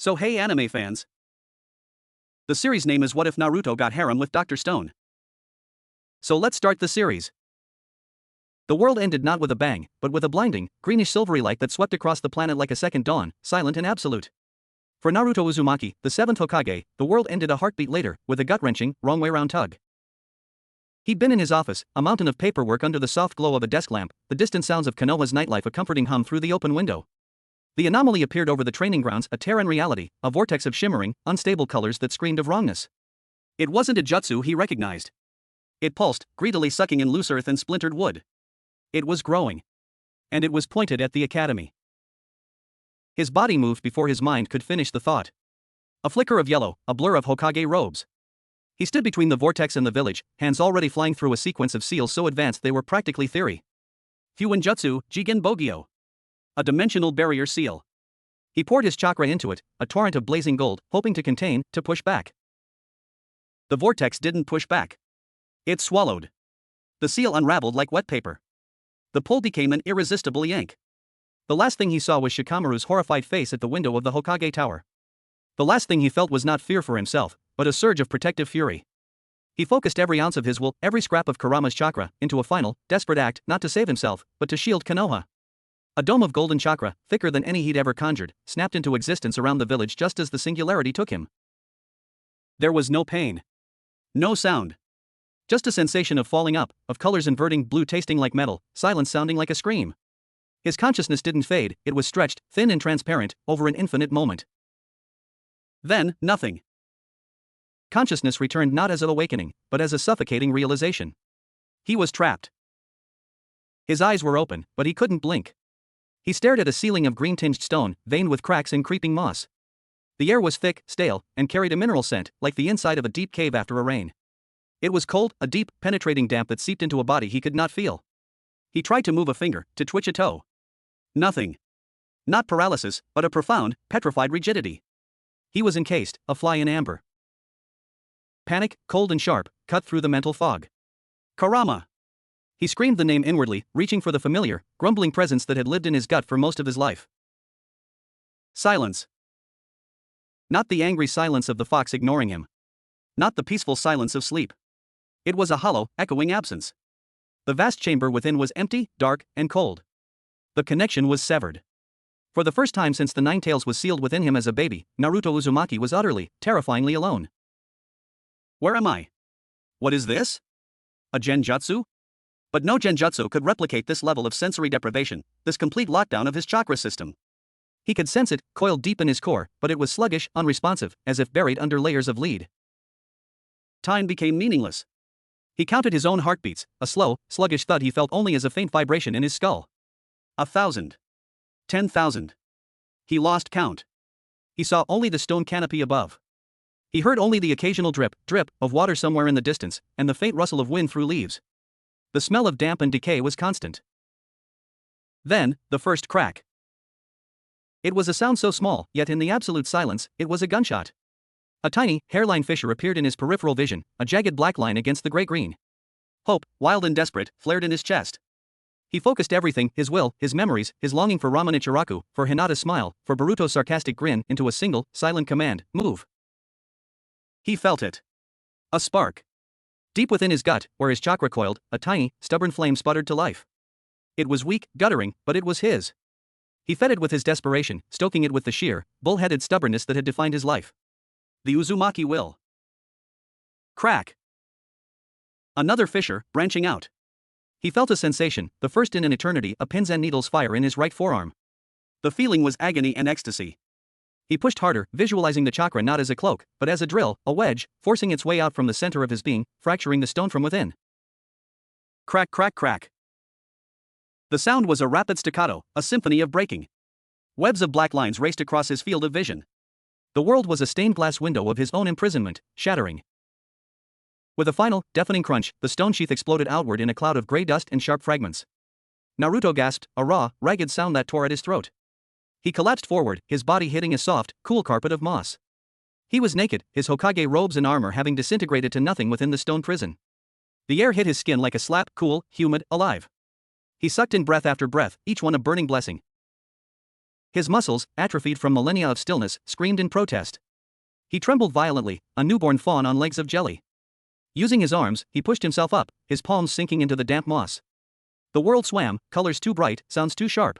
So hey anime fans. The series name is What If Naruto Got Harem with Dr. Stone. So let's start the series. The world ended not with a bang, but with a blinding, greenish silvery light that swept across the planet like a second dawn, silent and absolute. For Naruto Uzumaki, the seventh Hokage, the world ended a heartbeat later, with a gut-wrenching, wrong-way-round tug. He'd been in his office, a mountain of paperwork under the soft glow of a desk lamp, the distant sounds of Konoha's nightlife a comforting hum through the open window. The anomaly appeared over the training grounds, a tear in reality, a vortex of shimmering, unstable colors that screamed of wrongness. It wasn't a jutsu he recognized. It pulsed, greedily sucking in loose earth and splintered wood. It was growing. And it was pointed at the academy. His body moved before his mind could finish the thought. A flicker of yellow, a blur of Hokage robes. He stood between the vortex and the village, hands already flying through a sequence of seals so advanced they were practically theory. Fuin Jutsu, Jigen Bogyo. A dimensional barrier seal. He poured his chakra into it, a torrent of blazing gold, hoping to contain, to push back. The vortex didn't push back. It swallowed. The seal unraveled like wet paper. The pull became an irresistible yank. The last thing he saw was Shikamaru's horrified face at the window of the Hokage tower. The last thing he felt was not fear for himself, but a surge of protective fury. He focused every ounce of his will, every scrap of Kurama's chakra, into a final, desperate act, not to save himself, but to shield Konoha. A dome of golden chakra, thicker than any he'd ever conjured, snapped into existence around the village just as the singularity took him. There was no pain. No sound. Just a sensation of falling up, of colors inverting, blue tasting like metal, silence sounding like a scream. His consciousness didn't fade, it was stretched, thin and transparent, over an infinite moment. Then, nothing. Consciousness returned not as an awakening, but as a suffocating realization. He was trapped. His eyes were open, but he couldn't blink. He stared at a ceiling of green-tinged stone, veined with cracks and creeping moss. The air was thick, stale, and carried a mineral scent, like the inside of a deep cave after a rain. It was cold, a deep, penetrating damp that seeped into a body he could not feel. He tried to move a finger, to twitch a toe. Nothing. Not paralysis, but a profound, petrified rigidity. He was encased, a fly in amber. Panic, cold and sharp, cut through the mental fog. Kurama! He screamed the name inwardly, reaching for the familiar, grumbling presence that had lived in his gut for most of his life. Silence. Not the angry silence of the fox ignoring him. Not the peaceful silence of sleep. It was a hollow, echoing absence. The vast chamber within was empty, dark, and cold. The connection was severed. For the first time since the Nine Tails was sealed within him as a baby, Naruto Uzumaki was utterly, terrifyingly alone. Where am I? What is this? A genjutsu? But no genjutsu could replicate this level of sensory deprivation, this complete lockdown of his chakra system. He could sense it, coiled deep in his core, but it was sluggish, unresponsive, as if buried under layers of lead. Time became meaningless. He counted his own heartbeats, a slow, sluggish thud he felt only as a faint vibration in his skull. 1,000. 10,000. He lost count. He saw only the stone canopy above. He heard only the occasional drip, drip, of water somewhere in the distance, and the faint rustle of wind through leaves. The smell of damp and decay was constant. Then, the first crack. It was a sound so small, yet in the absolute silence, it was a gunshot. A tiny, hairline fissure appeared in his peripheral vision, a jagged black line against the gray-green. Hope, wild and desperate, flared in his chest. He focused everything, his will, his memories, his longing for Ramen Ichiraku, for Hinata's smile, for Boruto's sarcastic grin, into a single, silent command: move. He felt it. A spark. Deep within his gut, where his chakra coiled, a tiny, stubborn flame sputtered to life. It was weak, guttering, but it was his. He fed it with his desperation, stoking it with the sheer, bull-headed stubbornness that had defined his life. The Uzumaki will. Crack. Another fissure, branching out. He felt a sensation, the first in an eternity, a pins and needles fire in his right forearm. The feeling was agony and ecstasy. He pushed harder, visualizing the chakra not as a cloak, but as a drill, a wedge, forcing its way out from the center of his being, fracturing the stone from within. Crack, crack, crack. The sound was a rapid staccato, a symphony of breaking. Webs of black lines raced across his field of vision. The world was a stained glass window of his own imprisonment, shattering. With a final, deafening crunch, the stone sheath exploded outward in a cloud of gray dust and sharp fragments. Naruto gasped, a raw, ragged sound that tore at his throat. He collapsed forward, his body hitting a soft, cool carpet of moss. He was naked, his Hokage robes and armor having disintegrated to nothing within the stone prison. The air hit his skin like a slap, cool, humid, alive. He sucked in breath after breath, each one a burning blessing. His muscles, atrophied from millennia of stillness, screamed in protest. He trembled violently, a newborn fawn on legs of jelly. Using his arms, he pushed himself up, his palms sinking into the damp moss. The world swam, colors too bright, sounds too sharp.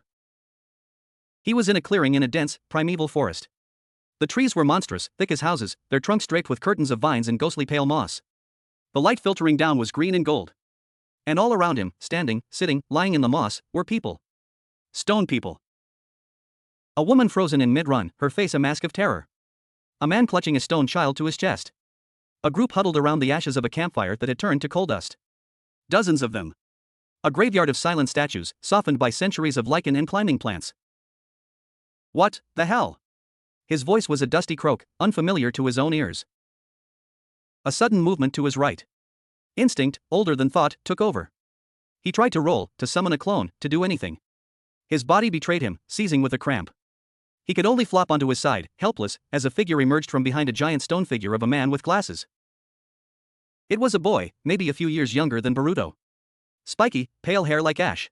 He was in a clearing in a dense, primeval forest. The trees were monstrous, thick as houses, their trunks draped with curtains of vines and ghostly pale moss. The light filtering down was green and gold. And all around him, standing, sitting, lying in the moss, were people. Stone people. A woman frozen in mid-run, her face a mask of terror. A man clutching a stone child to his chest. A group huddled around the ashes of a campfire that had turned to coal dust. Dozens of them. A graveyard of silent statues, softened by centuries of lichen and climbing plants. What the hell? His voice was a dusty croak, unfamiliar to his own ears. A sudden movement to his right. Instinct, older than thought, took over. He tried to roll, to summon a clone, to do anything. His body betrayed him, seizing with a cramp. He could only flop onto his side, helpless, as a figure emerged from behind a giant stone figure of a man with glasses. It was a boy, maybe a few years younger than Naruto. Spiky, pale hair like ash.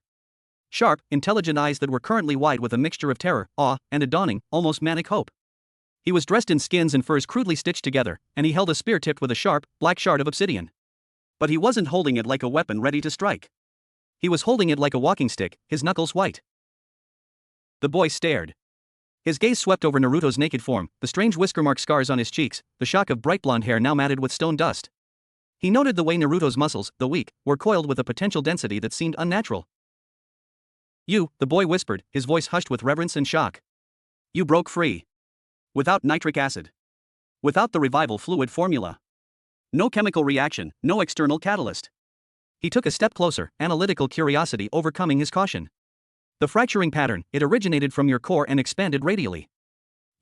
Sharp, intelligent eyes that were currently wide with a mixture of terror, awe, and a dawning, almost manic hope. He was dressed in skins and furs crudely stitched together, and he held a spear tipped with a sharp, black shard of obsidian. But he wasn't holding it like a weapon ready to strike. He was holding it like a walking stick, his knuckles white. The boy stared. His gaze swept over Naruto's naked form, the strange whisker-mark scars on his cheeks, the shock of bright blonde hair now matted with stone dust. He noted the way Naruto's muscles, though weak, were coiled with a potential density that seemed unnatural. "You," the boy whispered, his voice hushed with reverence and shock. "You broke free. Without nitric acid. Without the revival fluid formula. No chemical reaction, no external catalyst." He took a step closer, analytical curiosity overcoming his caution. "The fracturing pattern, it originated from your core and expanded radially.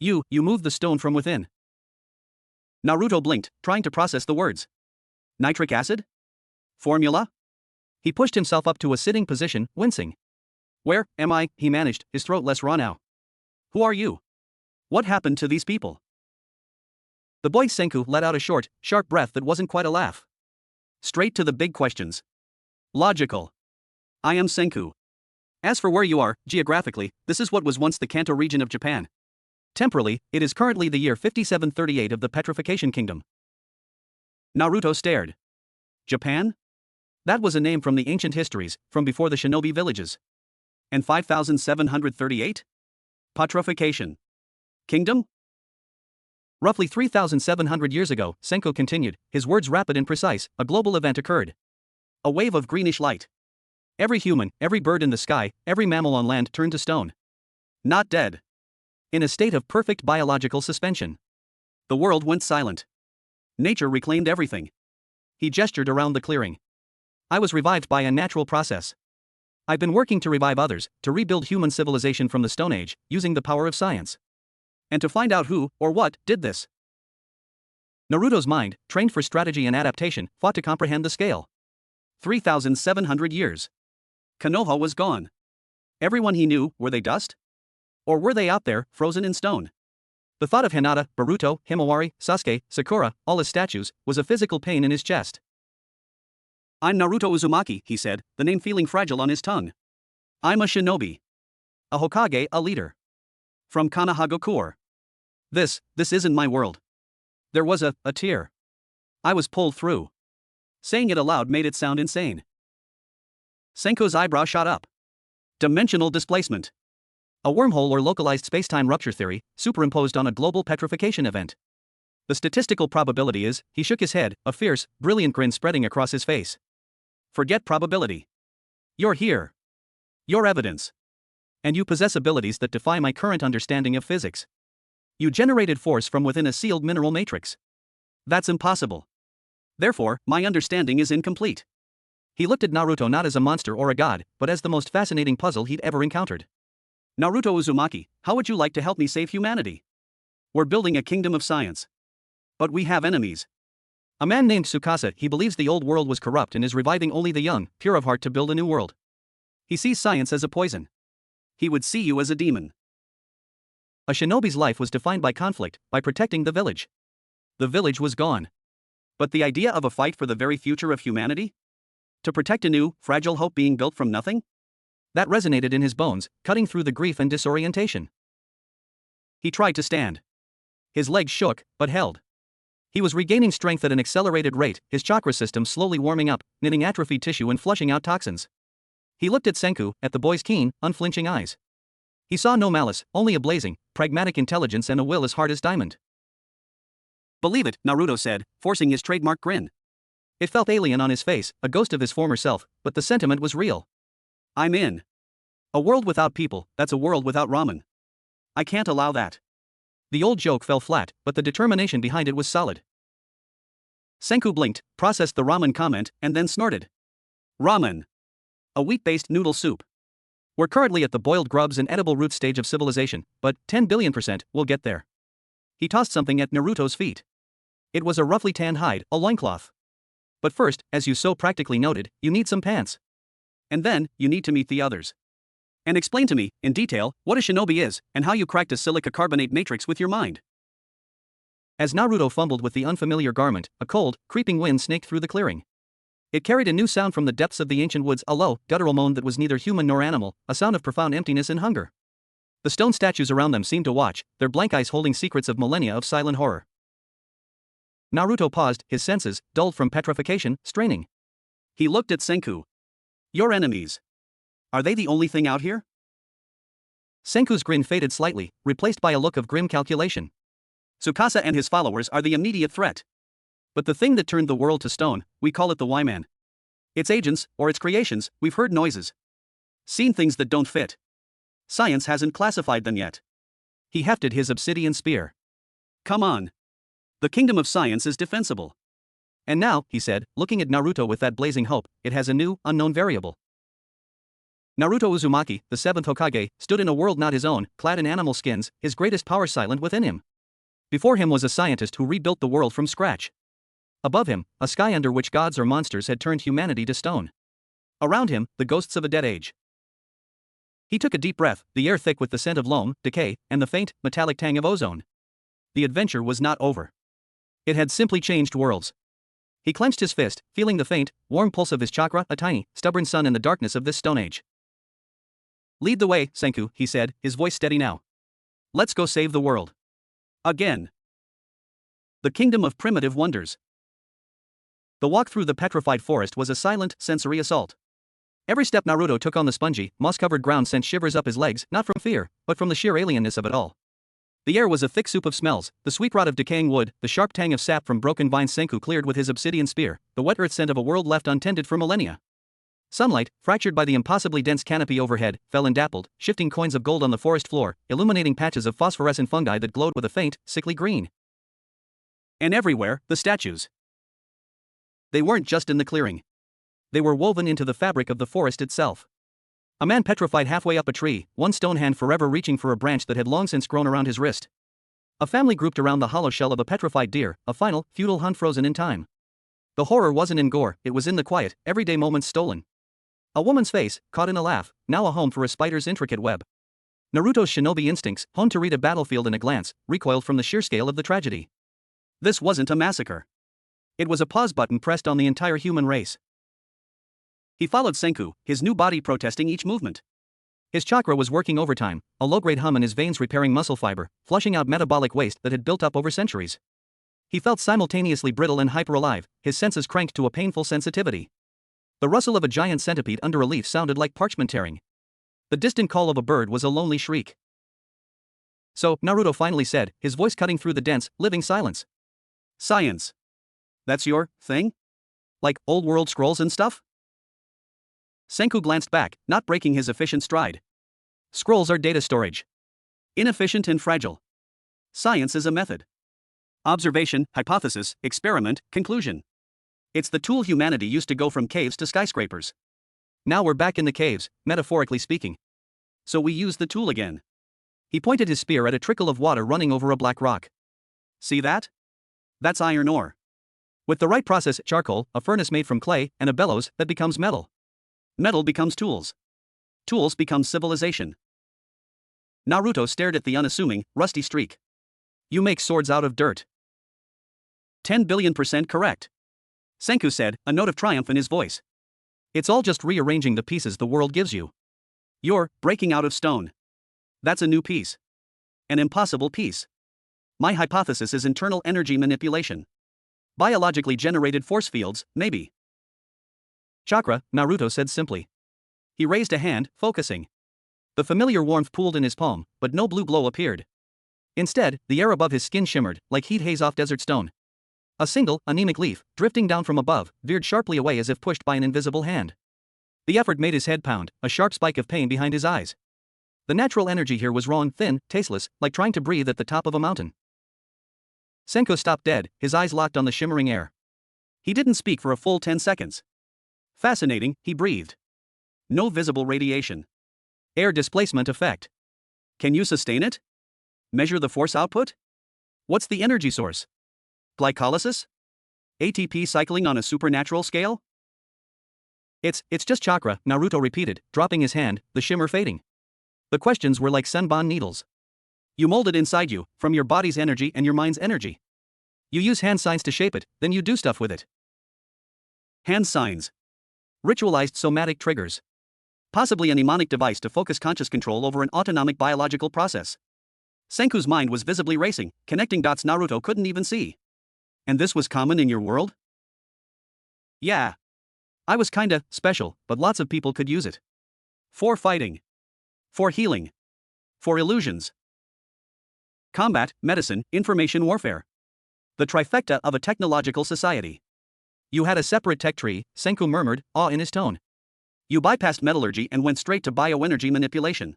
You moved the stone from within." Naruto blinked, trying to process the words. Nitric acid? Formula? He pushed himself up to a sitting position, wincing. "Where am I?" he managed, his throat less raw now. "Who are you? What happened to these people?" The boy Senku let out a short, sharp breath that wasn't quite a laugh. Straight to the big questions. Logical. "I am Senku. As for where you are, geographically, this is what was once the Kanto region of Japan. Temporally, it is currently the year 5738 of the Petrification Kingdom." Naruto stared. Japan? That was a name from the ancient histories, from before the shinobi villages. And 5738? Petrification Kingdom? Roughly 3,700 years ago, Senko continued, his words rapid and precise, a global event occurred. A wave of greenish light. Every human, every bird in the sky, every mammal on land turned to stone. Not dead. In a state of perfect biological suspension. The world went silent. Nature reclaimed everything. He gestured around the clearing. "I was revived by a natural process. I've been working to revive others, to rebuild human civilization from the Stone Age, using the power of science. And to find out who, or what, did this." Naruto's mind, trained for strategy and adaptation, fought to comprehend the scale. 3,700 years. Konoha was gone. Everyone he knew, were they dust? Or were they out there, frozen in stone? The thought of Hinata, Boruto, Himawari, Sasuke, Sakura, all as statues, was a physical pain in his chest. "I'm Naruto Uzumaki," he said, the name feeling fragile on his tongue. "I'm a shinobi. A Hokage, a leader. From Kanahagakure. This isn't my world." There was a tear. "I was pulled through." Saying it aloud made it sound insane. Senko's eyebrow shot up. Dimensional displacement. A wormhole or localized space-time rupture theory, superimposed on a global petrification event. The statistical probability is, he shook his head, a fierce, brilliant grin spreading across his face. "Forget probability. You're here. You're evidence. And you possess abilities that defy my current understanding of physics. You generated force from within a sealed mineral matrix. That's impossible. Therefore, my understanding is incomplete." He looked at Naruto not as a monster or a god, but as the most fascinating puzzle he'd ever encountered. "Naruto Uzumaki, how would you like to help me save humanity? We're building a kingdom of science. But we have enemies. A man named Tsukasa, he believes the old world was corrupt and is reviving only the young, pure of heart to build a new world. He sees science as a poison. He would see you as a demon." A shinobi's life was defined by conflict, by protecting the village. The village was gone. But the idea of a fight for the very future of humanity? To protect a new, fragile hope being built from nothing? That resonated in his bones, cutting through the grief and disorientation. He tried to stand. His legs shook, but held. He was regaining strength at an accelerated rate, his chakra system slowly warming up, knitting atrophied tissue and flushing out toxins. He looked at Senku, at the boy's keen, unflinching eyes. He saw no malice, only a blazing, pragmatic intelligence and a will as hard as diamond. "Believe it," Naruto said, forcing his trademark grin. It felt alien on his face, a ghost of his former self, but the sentiment was real. "I'm in. A world without people, that's a world without ramen. I can't allow that." The old joke fell flat, but the determination behind it was solid. Senku blinked, processed the ramen comment, and then snorted. "Ramen. A wheat-based noodle soup. We're currently at the boiled grubs and edible roots stage of civilization, but 10 billion% we'll get there." He tossed something at Naruto's feet. It was a roughly tanned hide, a loincloth. "But first, as you so practically noted, you need some pants. And then, you need to meet the others. And explain to me, in detail, what a shinobi is, and how you cracked a silica carbonate matrix with your mind." As Naruto fumbled with the unfamiliar garment, a cold, creeping wind snaked through the clearing. It carried a new sound from the depths of the ancient woods, a low, guttural moan that was neither human nor animal, a sound of profound emptiness and hunger. The stone statues around them seemed to watch, their blank eyes holding secrets of millennia of silent horror. Naruto paused, his senses, dulled from petrification, straining. He looked at Senku. "Your enemies. Are they the only thing out here?" Senku's grin faded slightly, replaced by a look of grim calculation. "Tsukasa and his followers are the immediate threat. But the thing that turned the world to stone, we call it the Y-Man. Its agents, or its creations, we've heard noises. Seen things that don't fit. Science hasn't classified them yet." He hefted his obsidian spear. "Come on. The kingdom of science is defensible. And now," he said, looking at Naruto with that blazing hope, "it has a new, unknown variable." Naruto Uzumaki, the seventh Hokage, stood in a world not his own, clad in animal skins, his greatest power silent within him. Before him was a scientist who rebuilt the world from scratch. Above him, a sky under which gods or monsters had turned humanity to stone. Around him, the ghosts of a dead age. He took a deep breath, the air thick with the scent of loam, decay, and the faint, metallic tang of ozone. The adventure was not over. It had simply changed worlds. He clenched his fist, feeling the faint, warm pulse of his chakra, a tiny, stubborn sun in the darkness of this stone age. "Lead the way, Senku," he said, his voice steady now. "Let's go save the world. Again. The kingdom of primitive wonders." The walk through the petrified forest was a silent, sensory assault. Every step Naruto took on the spongy, moss-covered ground sent shivers up his legs, not from fear, but from the sheer alienness of it all. The air was a thick soup of smells, the sweet rot of decaying wood, the sharp tang of sap from broken vines Senku cleared with his obsidian spear, the wet earth scent of a world left untended for millennia. Sunlight, fractured by the impossibly dense canopy overhead, fell in dappled, shifting coins of gold on the forest floor, illuminating patches of phosphorescent fungi that glowed with a faint, sickly green. And everywhere, the statues. They weren't just in the clearing. They were woven into the fabric of the forest itself. A man petrified halfway up a tree, one stone hand forever reaching for a branch that had long since grown around his wrist. A family grouped around the hollow shell of a petrified deer, a final, futile hunt frozen in time. The horror wasn't in gore, it was in the quiet, everyday moments stolen. A woman's face, caught in a laugh, now a home for a spider's intricate web. Naruto's shinobi instincts, honed to read a battlefield in a glance, recoiled from the sheer scale of the tragedy. This wasn't a massacre. It was a pause button pressed on the entire human race. He followed Senku, his new body protesting each movement. His chakra was working overtime, a low-grade hum in his veins repairing muscle fiber, flushing out metabolic waste that had built up over centuries. He felt simultaneously brittle and hyper-alive, his senses cranked to a painful sensitivity. The rustle of a giant centipede under a leaf sounded like parchment tearing. The distant call of a bird was a lonely shriek. "So," Naruto finally said, his voice cutting through the dense, living silence. "Science. That's your thing? Like old world scrolls and stuff?" Senku glanced back, not breaking his efficient stride. "Scrolls are data storage. Inefficient and fragile. Science is a method. Observation, hypothesis, experiment, conclusion. It's the tool humanity used to go from caves to skyscrapers. Now we're back in the caves, metaphorically speaking. So we use the tool again." He pointed his spear at a trickle of water running over a black rock. "See that? That's iron ore. With the right process, charcoal, a furnace made from clay, and a bellows that becomes metal. Metal becomes tools. Tools become civilization." Naruto stared at the unassuming, rusty streak. "You make swords out of dirt." 10 billion% correct. Senku said, a note of triumph in his voice. "It's all just rearranging the pieces the world gives you. You're breaking out of stone. That's a new piece. An impossible piece. My hypothesis is internal energy manipulation. Biologically generated force fields, maybe. Chakra, Naruto said simply. He raised a hand, focusing. The familiar warmth pooled in his palm, but no blue glow appeared. Instead, the air above his skin shimmered, like heat haze off desert stone. A single, anemic leaf, drifting down from above, veered sharply away as if pushed by an invisible hand. The effort made his head pound, a sharp spike of pain behind his eyes. The natural energy here was raw and thin, tasteless, like trying to breathe at the top of a mountain. Senku stopped dead, his eyes locked on the shimmering air. He didn't speak for a full 10 seconds. Fascinating, he breathed. No visible radiation. Air displacement effect. Can you sustain it? Measure the force output? What's the energy source? Glycolysis? ATP cycling on a supernatural scale? It's just chakra, Naruto repeated, dropping his hand, the shimmer fading. The questions were like senbon needles. You mold it inside you, from your body's energy and your mind's energy. You use hand signs to shape it, then you do stuff with it. Hand signs. Ritualized somatic triggers. Possibly a mnemonic device to focus conscious control over an autonomic biological process. Senku's mind was visibly racing, connecting dots Naruto couldn't even see. And this was common in your world? Yeah. I was kinda special, but lots of people could use it. For fighting. For healing. For illusions. Combat, medicine, information warfare. The trifecta of a technological society. You had a separate tech tree, Senku murmured, awe in his tone. You bypassed metallurgy and went straight to bioenergy manipulation.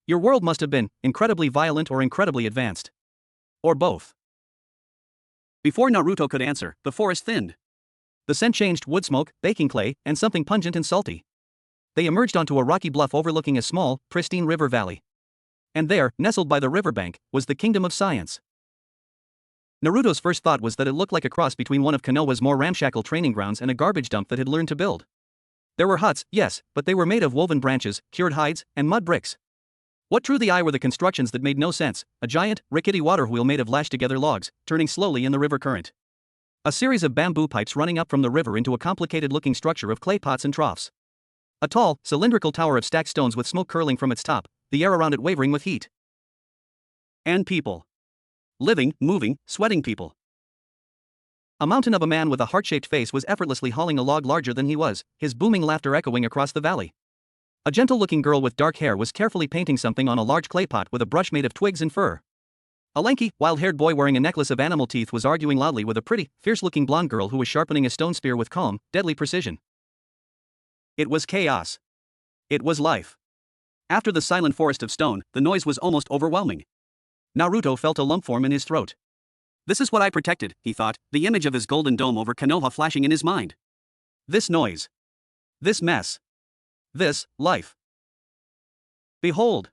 Your world must have been incredibly violent or incredibly advanced. Or both. Before Naruto could answer, the forest thinned. The scent changed wood smoke, baking clay, and something pungent and salty. They emerged onto a rocky bluff overlooking a small, pristine river valley. And there, nestled by the riverbank, was the kingdom of science. Naruto's first thought was that it looked like a cross between one of Konoha's more ramshackle training grounds and a garbage dump that had learned to build. There were huts, yes, but they were made of woven branches, cured hides, and mud bricks. What drew the eye were the constructions that made no sense, a giant, rickety water wheel made of lashed-together logs, turning slowly in the river current. A series of bamboo pipes running up from the river into a complicated-looking structure of clay pots and troughs. A tall, cylindrical tower of stacked stones with smoke curling from its top, the air around it wavering with heat. And people. Living, moving, sweating people. A mountain of a man with a heart-shaped face was effortlessly hauling a log larger than he was, his booming laughter echoing across the valley. A gentle-looking girl with dark hair was carefully painting something on a large clay pot with a brush made of twigs and fur. A lanky, wild-haired boy wearing a necklace of animal teeth was arguing loudly with a pretty, fierce-looking blonde girl who was sharpening a stone spear with calm, deadly precision. It was chaos. It was life. After the silent forest of stone, the noise was almost overwhelming. Naruto felt a lump form in his throat. This is what I protected, he thought, the image of his golden dome over Konoha flashing in his mind. This noise. This mess. This life. Behold!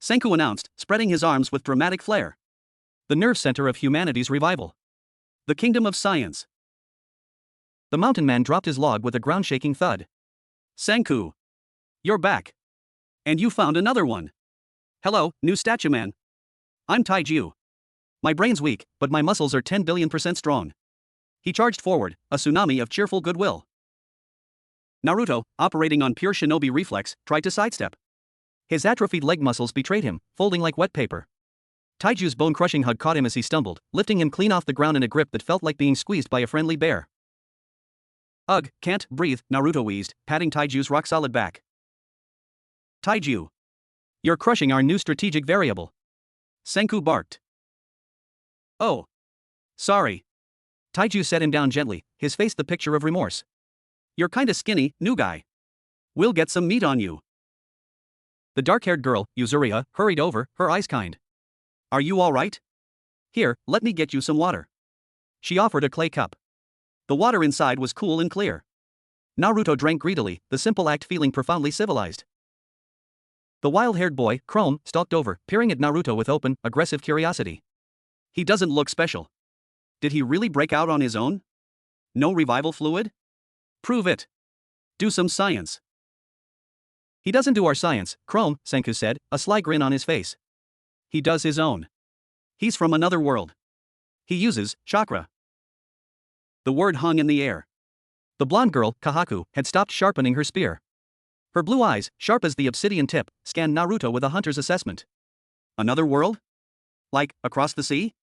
Senku announced, spreading his arms with dramatic flair. The nerve center of humanity's revival. The kingdom of science. The mountain man dropped his log with a ground-shaking thud. Senku! You're back. And you found another one. Hello, new statue man. I'm Taiju. My brain's weak, but my muscles are 10 billion% strong. He charged forward, a tsunami of cheerful goodwill. Naruto, operating on pure shinobi reflex, tried to sidestep. His atrophied leg muscles betrayed him, folding like wet paper. Taiju's bone-crushing hug caught him as he stumbled, lifting him clean off the ground in a grip that felt like being squeezed by a friendly bear. Ugh, can't breathe, Naruto wheezed, patting Taiju's rock-solid back. Taiju. You're crushing our new strategic variable. Senku barked. Oh. Sorry. Taiju set him down gently, his face the picture of remorse. You're kinda skinny, new guy. We'll get some meat on you. The dark-haired girl, Yuzuriha, hurried over, her eyes kind. Are you alright? Here, let me get you some water. She offered a clay cup. The water inside was cool and clear. Naruto drank greedily, the simple act feeling profoundly civilized. The wild-haired boy, Chrome, stalked over, peering at Naruto with open, aggressive curiosity. He doesn't look special. Did he really break out on his own? No revival fluid? Prove it. Do some science. He doesn't do our science, Chrome, Senku said, a sly grin on his face. He does his own. He's from another world. He uses chakra. The word hung in the air. The blonde girl, Kahaku, had stopped sharpening her spear. Her blue eyes, sharp as the obsidian tip, scanned Naruto with a hunter's assessment. Another world? Like, across the sea?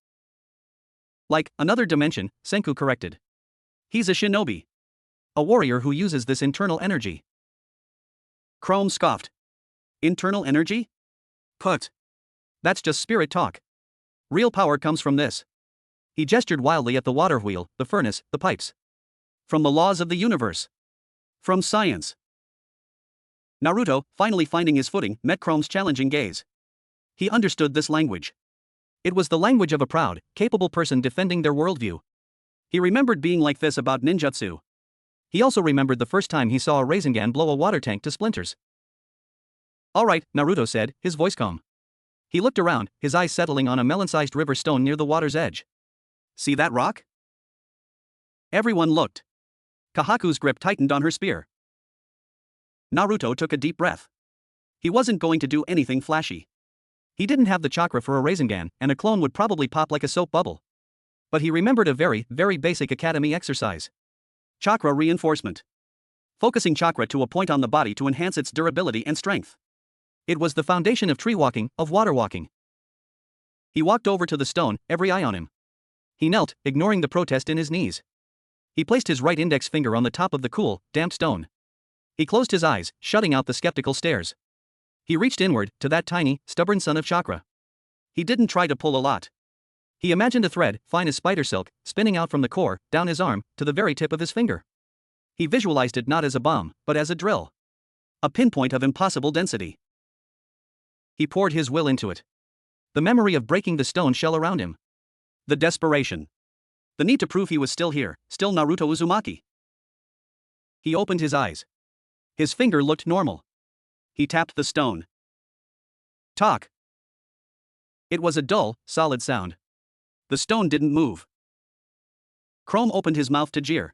Like, another dimension, Senku corrected. He's a shinobi. A warrior who uses this internal energy. Chrome scoffed. Internal energy? Put. That's just spirit talk. Real power comes from this. He gestured wildly at the water wheel, the furnace, the pipes. From the laws of the universe. From science. Naruto, finally finding his footing, met Chrome's challenging gaze. He understood this language. It was the language of a proud, capable person defending their worldview. He remembered being like this about ninjutsu. He also remembered the first time he saw a Rasengan blow a water tank to splinters. Alright, Naruto said, his voice calm. He looked around, his eyes settling on a melon-sized river stone near the water's edge. See that rock? Everyone looked. Kahaku's grip tightened on her spear. Naruto took a deep breath. He wasn't going to do anything flashy. He didn't have the chakra for a Rasengan, and a clone would probably pop like a soap bubble. But he remembered a very, very basic academy exercise. Chakra reinforcement. Focusing chakra to a point on the body to enhance its durability and strength. It was the foundation of tree walking, of water walking. He walked over to the stone, every eye on him. He knelt, ignoring the protest in his knees. He placed his right index finger on the top of the cool, damp stone. He closed his eyes, shutting out the skeptical stares. He reached inward, to that tiny, stubborn son of chakra. He didn't try to pull a lot. He imagined a thread, fine as spider silk, spinning out from the core, down his arm, to the very tip of his finger. He visualized it not as a bomb, but as a drill. A pinpoint of impossible density. He poured his will into it. The memory of breaking the stone shell around him. The desperation. The need to prove he was still here, still Naruto Uzumaki. He opened his eyes. His finger looked normal. He tapped the stone. Talk. It was a dull, solid sound. The stone didn't move. Chrome opened his mouth to jeer.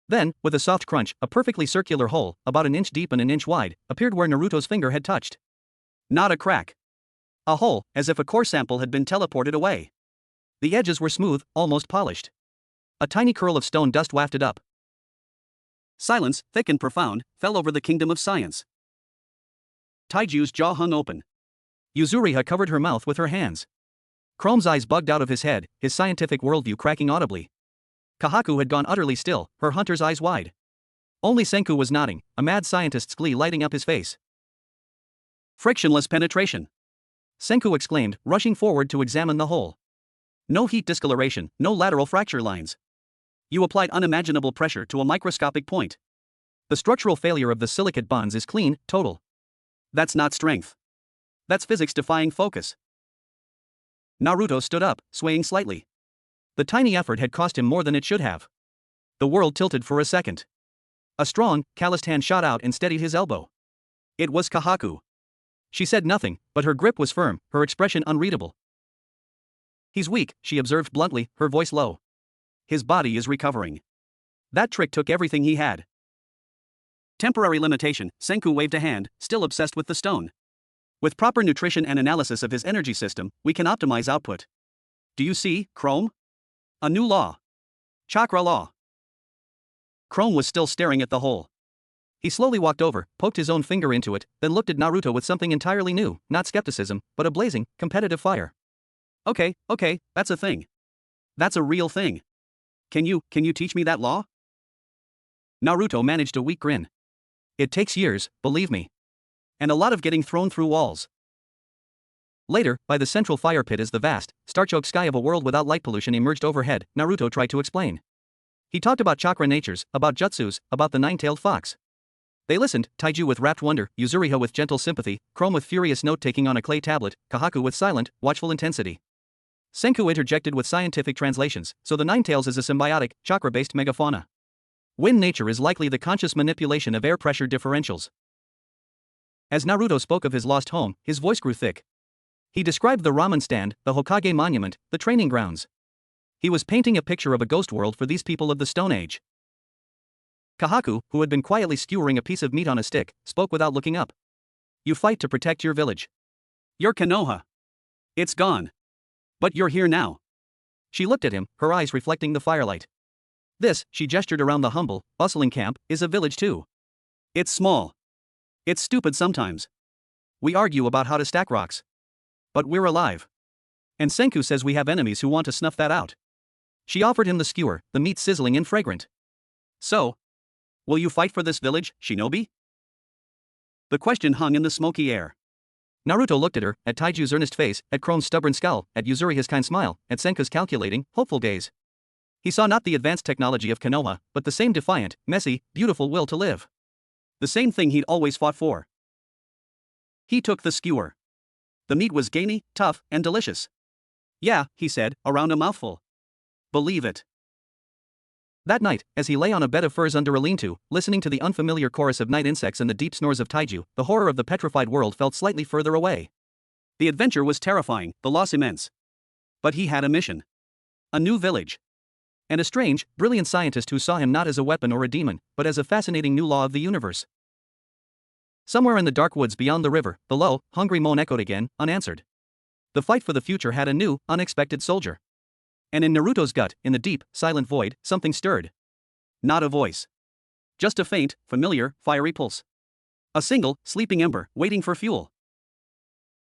Then, with a soft crunch, a perfectly circular hole, about an inch deep and an inch wide, appeared where Naruto's finger had touched. Not a crack. A hole, as if a core sample had been teleported away. The edges were smooth, almost polished. A tiny curl of stone dust wafted up. Silence, thick and profound, fell over the kingdom of science. Taiju's jaw hung open. Yuzuriha covered her mouth with her hands. Chrome's eyes bugged out of his head, his scientific worldview cracking audibly. Kahaku had gone utterly still, her hunter's eyes wide. Only Senku was nodding, a mad scientist's glee lighting up his face. Frictionless penetration. Senku exclaimed, rushing forward to examine the hole. No heat discoloration, no lateral fracture lines. You applied unimaginable pressure to a microscopic point. The structural failure of the silicate bonds is clean, total. That's not strength. That's physics-defying focus. Naruto stood up, swaying slightly. The tiny effort had cost him more than it should have. The world tilted for a second. A strong, calloused hand shot out and steadied his elbow. It was Kahaku. She said nothing, but her grip was firm, her expression unreadable. He's weak, she observed bluntly, her voice low. His body is recovering. That trick took everything he had. Temporary limitation, Senku waved a hand, still obsessed with the stone. With proper nutrition and analysis of his energy system, we can optimize output. Do you see, Chrome? A new law. Chakra law. Chrome was still staring at the hole. He slowly walked over, poked his own finger into it, then looked at Naruto with something entirely new, not skepticism, but a blazing, competitive fire. Okay, that's a thing. That's a real thing. Can you teach me that law? Naruto managed a weak grin. It takes years, believe me. And a lot of getting thrown through walls. Later, by the central fire pit as the vast, star-choked sky of a world without light pollution emerged overhead, Naruto tried to explain. He talked about chakra natures, about jutsus, about the nine-tailed fox. They listened, Taiju with rapt wonder, Yuzuriha with gentle sympathy, Chrome with furious note-taking on a clay tablet, Kahaku with silent, watchful intensity. Senku interjected with scientific translations, so the nine-tails is a symbiotic, chakra-based megafauna. Wind nature is likely the conscious manipulation of air pressure differentials. As Naruto spoke of his lost home, his voice grew thick. He described the ramen stand, the Hokage monument, the training grounds. He was painting a picture of a ghost world for these people of the Stone Age. Kahaku, who had been quietly skewering a piece of meat on a stick, spoke without looking up. You fight to protect your village. Your Konoha. It's gone. But you're here now. She looked at him, her eyes reflecting the firelight. This, she gestured around the humble, bustling camp, is a village too. It's small. It's stupid sometimes. We argue about how to stack rocks. But we're alive. And Senku says we have enemies who want to snuff that out. She offered him the skewer, the meat sizzling and fragrant. So, will you fight for this village, shinobi? The question hung in the smoky air. Naruto looked at her, at Taiju's earnest face, at Chrome's stubborn scowl, at Yuzuriha's kind smile, at Senku's calculating, hopeful gaze. He saw not the advanced technology of Konoha, but the same defiant, messy, beautiful will to live. The same thing he'd always fought for. He took the skewer. The meat was gamey, tough, and delicious. Yeah, he said, around a mouthful. Believe it. That night, as he lay on a bed of furs under a lean-to, listening to the unfamiliar chorus of night insects and the deep snores of Taiju, the horror of the petrified world felt slightly further away. The adventure was terrifying, the loss immense. But he had a mission. A new village. And a strange, brilliant scientist who saw him not as a weapon or a demon, but as a fascinating new law of the universe. Somewhere in the dark woods beyond the river, the low, hungry moan echoed again, unanswered. The fight for the future had a new, unexpected soldier. And in Naruto's gut, in the deep, silent void, something stirred. Not a voice. Just a faint, familiar, fiery pulse. A single, sleeping ember, waiting for fuel.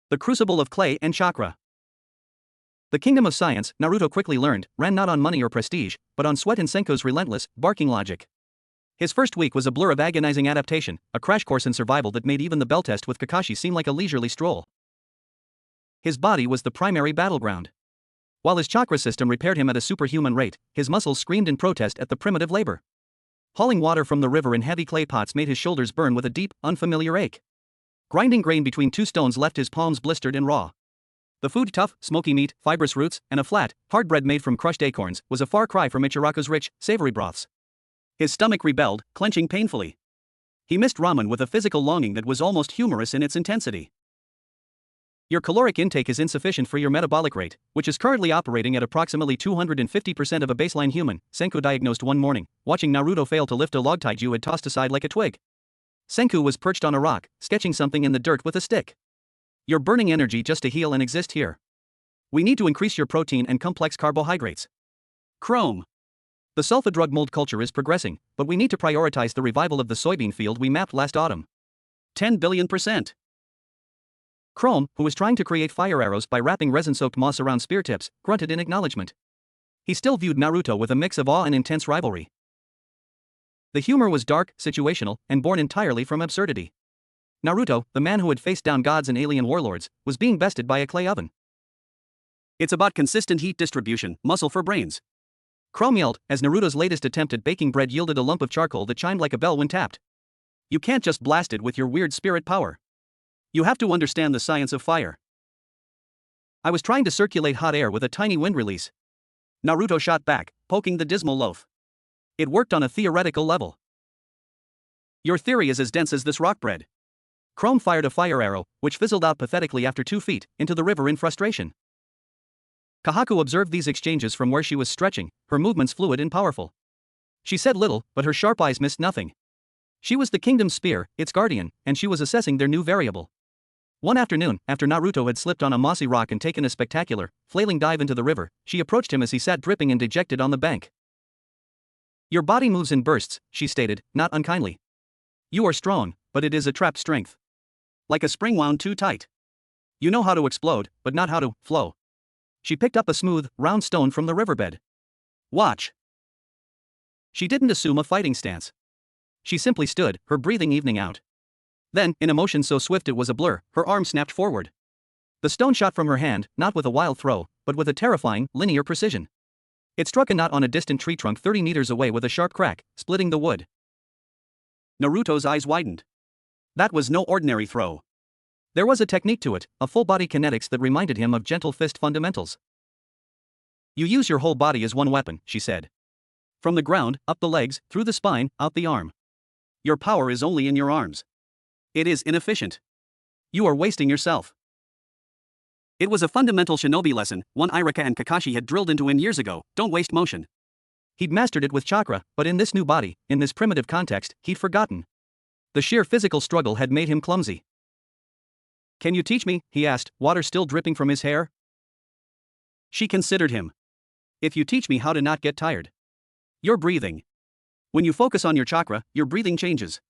The crucible of clay and chakra. The kingdom of science, Naruto quickly learned, ran not on money or prestige, but on sweat and Senku's relentless, barking logic. His first week was a blur of agonizing adaptation, a crash course in survival that made even the bell test with Kakashi seem like a leisurely stroll. His body was the primary battleground. While his chakra system repaired him at a superhuman rate, his muscles screamed in protest at the primitive labor. Hauling water from the river in heavy clay pots made his shoulders burn with a deep, unfamiliar ache. Grinding grain between two stones left his palms blistered and raw. The food, tough, smoky meat, fibrous roots, and a flat, hard bread made from crushed acorns, was a far cry from Ichiraku's rich, savory broths. His stomach rebelled, clenching painfully. He missed ramen with a physical longing that was almost humorous in its intensity. Your caloric intake is insufficient for your metabolic rate, which is currently operating at approximately 250% of a baseline human, Senku diagnosed one morning, watching Naruto fail to lift a log Taiju had tossed aside like a twig. Senku was perched on a rock, sketching something in the dirt with a stick. You're burning energy just to heal and exist here. We need to increase your protein and complex carbohydrates. Chrome. The sulfa drug mold culture is progressing, but we need to prioritize the revival of the soybean field we mapped last autumn. 10 billion%. Chrome, who was trying to create fire arrows by wrapping resin-soaked moss around spear tips, grunted in acknowledgement. He still viewed Naruto with a mix of awe and intense rivalry. The humor was dark, situational, and born entirely from absurdity. Naruto, the man who had faced down gods and alien warlords, was being bested by a clay oven. It's about consistent heat distribution, muscle for brains. Chrome yelled, as Naruto's latest attempt at baking bread yielded a lump of charcoal that chimed like a bell when tapped. You can't just blast it with your weird spirit power. You have to understand the science of fire. I was trying to circulate hot air with a tiny wind release. Naruto shot back, poking the dismal loaf. It worked on a theoretical level. Your theory is as dense as this rock bread. Chrome fired a fire arrow, which fizzled out pathetically after 2 feet, into the river in frustration. Kahaku observed these exchanges from where she was stretching, her movements fluid and powerful. She said little, but her sharp eyes missed nothing. She was the kingdom's spear, its guardian, and she was assessing their new variable. One afternoon, after Naruto had slipped on a mossy rock and taken a spectacular, flailing dive into the river, she approached him as he sat dripping and dejected on the bank. Your body moves in bursts, she stated, not unkindly. You are strong, but it is a trapped strength. Like a spring wound too tight. You know how to explode, but not how to flow. She picked up a smooth, round stone from the riverbed. Watch. She didn't assume a fighting stance. She simply stood, her breathing evening out. Then, in a motion so swift it was a blur, her arm snapped forward. The stone shot from her hand, not with a wild throw, but with a terrifying, linear precision. It struck a knot on a distant tree trunk 30 meters away with a sharp crack, splitting the wood. Naruto's eyes widened. That was no ordinary throw. There was a technique to it, a full-body kinetics that reminded him of gentle fist fundamentals. You use your whole body as one weapon, she said. From the ground, up the legs, through the spine, out the arm. Your power is only in your arms. It is inefficient. You are wasting yourself. It was a fundamental shinobi lesson, one Irika and Kakashi had drilled into him years ago, don't waste motion. He'd mastered it with chakra, but in this new body, in this primitive context, he'd forgotten. The sheer physical struggle had made him clumsy. Can you teach me? He asked, water still dripping from his hair. She considered him. If you teach me how to not get tired. Your breathing. When you focus on your chakra, your breathing changes.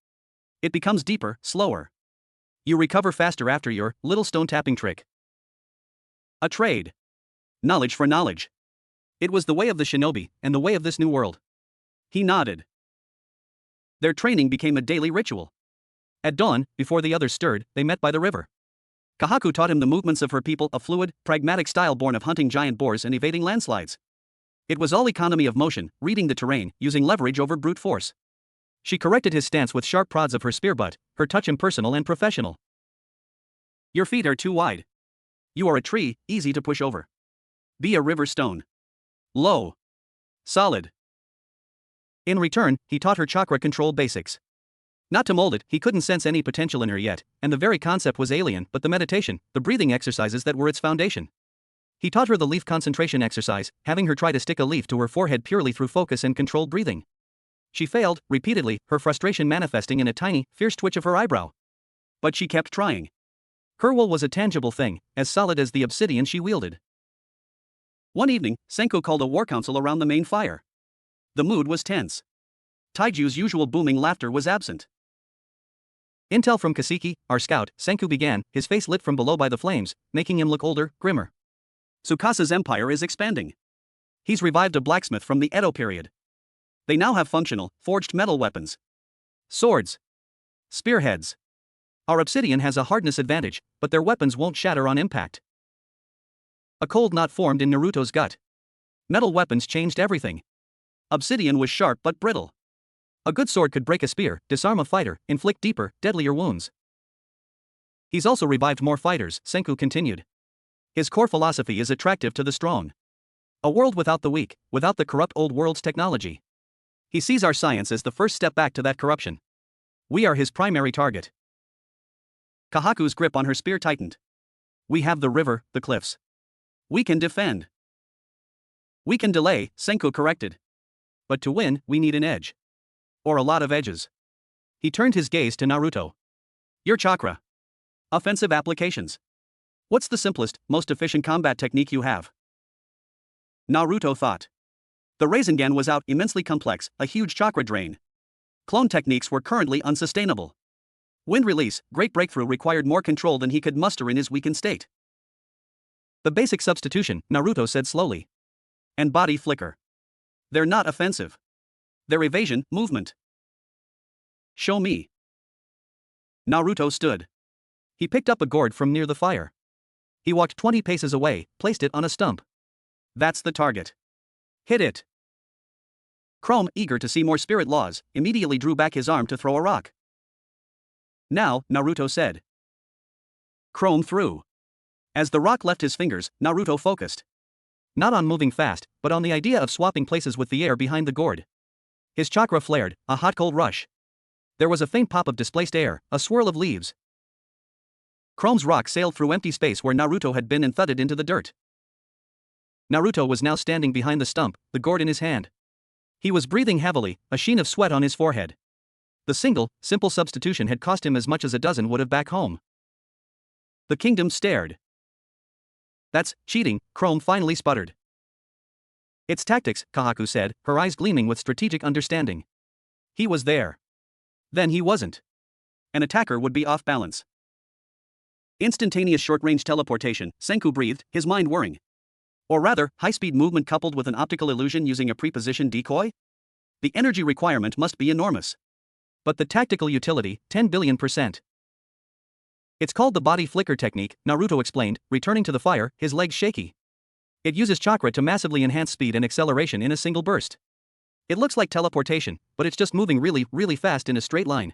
It becomes deeper, slower. You recover faster after your little stone tapping trick. A trade. Knowledge for knowledge. It was the way of the shinobi, and the way of this new world. He nodded. Their training became a daily ritual. At dawn, before the others stirred, they met by the river. Kahaku taught him the movements of her people, a fluid, pragmatic style born of hunting giant boars and evading landslides. It was all economy of motion, reading the terrain, using leverage over brute force. She corrected his stance with sharp prods of her spear butt, her touch impersonal and professional. Your feet are too wide. You are a tree, easy to push over. Be a river stone. Low. Solid. In return, he taught her chakra control basics. Not to mold it, he couldn't sense any potential in her yet, and the very concept was alien, but the meditation, the breathing exercises that were its foundation. He taught her the leaf concentration exercise, having her try to stick a leaf to her forehead purely through focus and controlled breathing. She failed, repeatedly, her frustration manifesting in a tiny, fierce twitch of her eyebrow. But she kept trying. Her will was a tangible thing, as solid as the obsidian she wielded. One evening, Senku called a war council around the main fire. The mood was tense. Taiju's usual booming laughter was absent. Intel from Kaseki, our scout, Senku began, his face lit from below by the flames, making him look older, grimmer. Tsukasa's empire is expanding. He's revived a blacksmith from the Edo period. They now have functional, forged metal weapons. Swords. Spearheads. Our obsidian has a hardness advantage, but their weapons won't shatter on impact. A cold knot formed in Naruto's gut. Metal weapons changed everything. Obsidian was sharp but brittle. A good sword could break a spear, disarm a fighter, inflict deeper, deadlier wounds. He's also revived more fighters, Senku continued. His core philosophy is attractive to the strong. A world without the weak, without the corrupt old world's technology. He sees our science as the first step back to that corruption. We are his primary target. Kahaku's grip on her spear tightened. We have the river, the cliffs. We can defend. We can delay, Senku corrected. But to win, we need an edge. Or a lot of edges. He turned his gaze to Naruto. Your chakra. Offensive applications. What's the simplest, most efficient combat technique you have? Naruto thought. The Rasengan was out, immensely complex, a huge chakra drain. Clone techniques were currently unsustainable. Wind release, great breakthrough, required more control than he could muster in his weakened state. The basic substitution, Naruto said slowly. And body flicker. They're not offensive. They're evasion, movement. Show me. Naruto stood. He picked up a gourd from near the fire. He walked 20 paces away, placed it on a stump. That's the target. Hit it. Chrome, eager to see more spirit laws, immediately drew back his arm to throw a rock. Now, Naruto said. Chrome threw. As the rock left his fingers, Naruto focused. Not on moving fast, but on the idea of swapping places with the air behind the gourd. His chakra flared, a hot-cold rush. There was a faint pop of displaced air, a swirl of leaves. Chrome's rock sailed through empty space where Naruto had been and thudded into the dirt. Naruto was now standing behind the stump, the gourd in his hand. He was breathing heavily, a sheen of sweat on his forehead. The single, simple substitution had cost him as much as a dozen would have back home. The kingdom stared. That's cheating, Chrome finally sputtered. It's tactics, Kahaku said, her eyes gleaming with strategic understanding. He was there. Then he wasn't. An attacker would be off balance. Instantaneous short-range teleportation, Senku breathed, his mind whirring. Or rather, high-speed movement coupled with an optical illusion using a prepositioned decoy? The energy requirement must be enormous. But the tactical utility, 10 billion%. It's called the body flicker technique, Naruto explained, returning to the fire, his legs shaky. It uses chakra to massively enhance speed and acceleration in a single burst. It looks like teleportation, but it's just moving really, really fast in a straight line.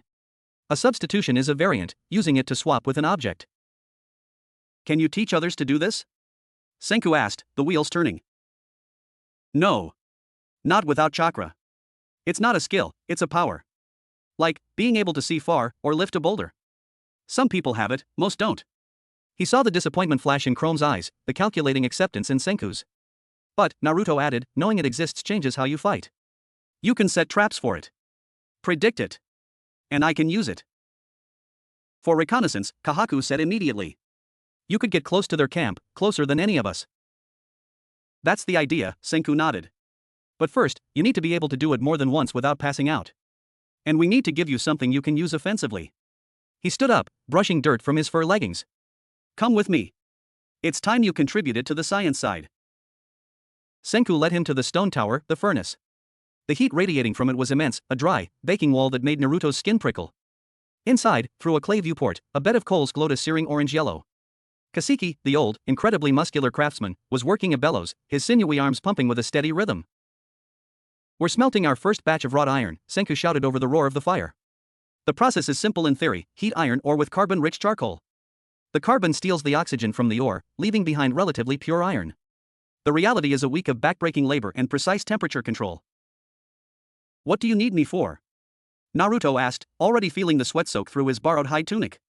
A substitution is a variant, using it to swap with an object. Can you teach others to do this? Senku asked, the wheels turning. No. Not without chakra. It's not a skill, it's a power. Like, being able to see far, or lift a boulder. Some people have it, most don't. He saw the disappointment flash in Chrome's eyes, the calculating acceptance in Senku's. But, Naruto added, knowing it exists changes how you fight. You can set traps for it. Predict it. And I can use it. For reconnaissance, Kahaku said immediately. You could get close to their camp, closer than any of us. That's the idea, Senku nodded. But first, you need to be able to do it more than once without passing out. And we need to give you something you can use offensively. He stood up, brushing dirt from his fur leggings. Come with me. It's time you contributed to the science side. Senku led him to the stone tower, the furnace. The heat radiating from it was immense, a dry, baking wall that made Naruto's skin prickle. Inside, through a clay viewport, a bed of coals glowed a searing orange-yellow. Kaseki, the old, incredibly muscular craftsman, was working a bellows, his sinewy arms pumping with a steady rhythm. "We're smelting our first batch of wrought iron," Senku shouted over the roar of the fire. "The process is simple in theory: heat iron ore with carbon-rich charcoal. The carbon steals the oxygen from the ore, leaving behind relatively pure iron. The reality is a week of backbreaking labor and precise temperature control." "What do you need me for?" Naruto asked, already feeling the sweat soak through his borrowed hide tunic.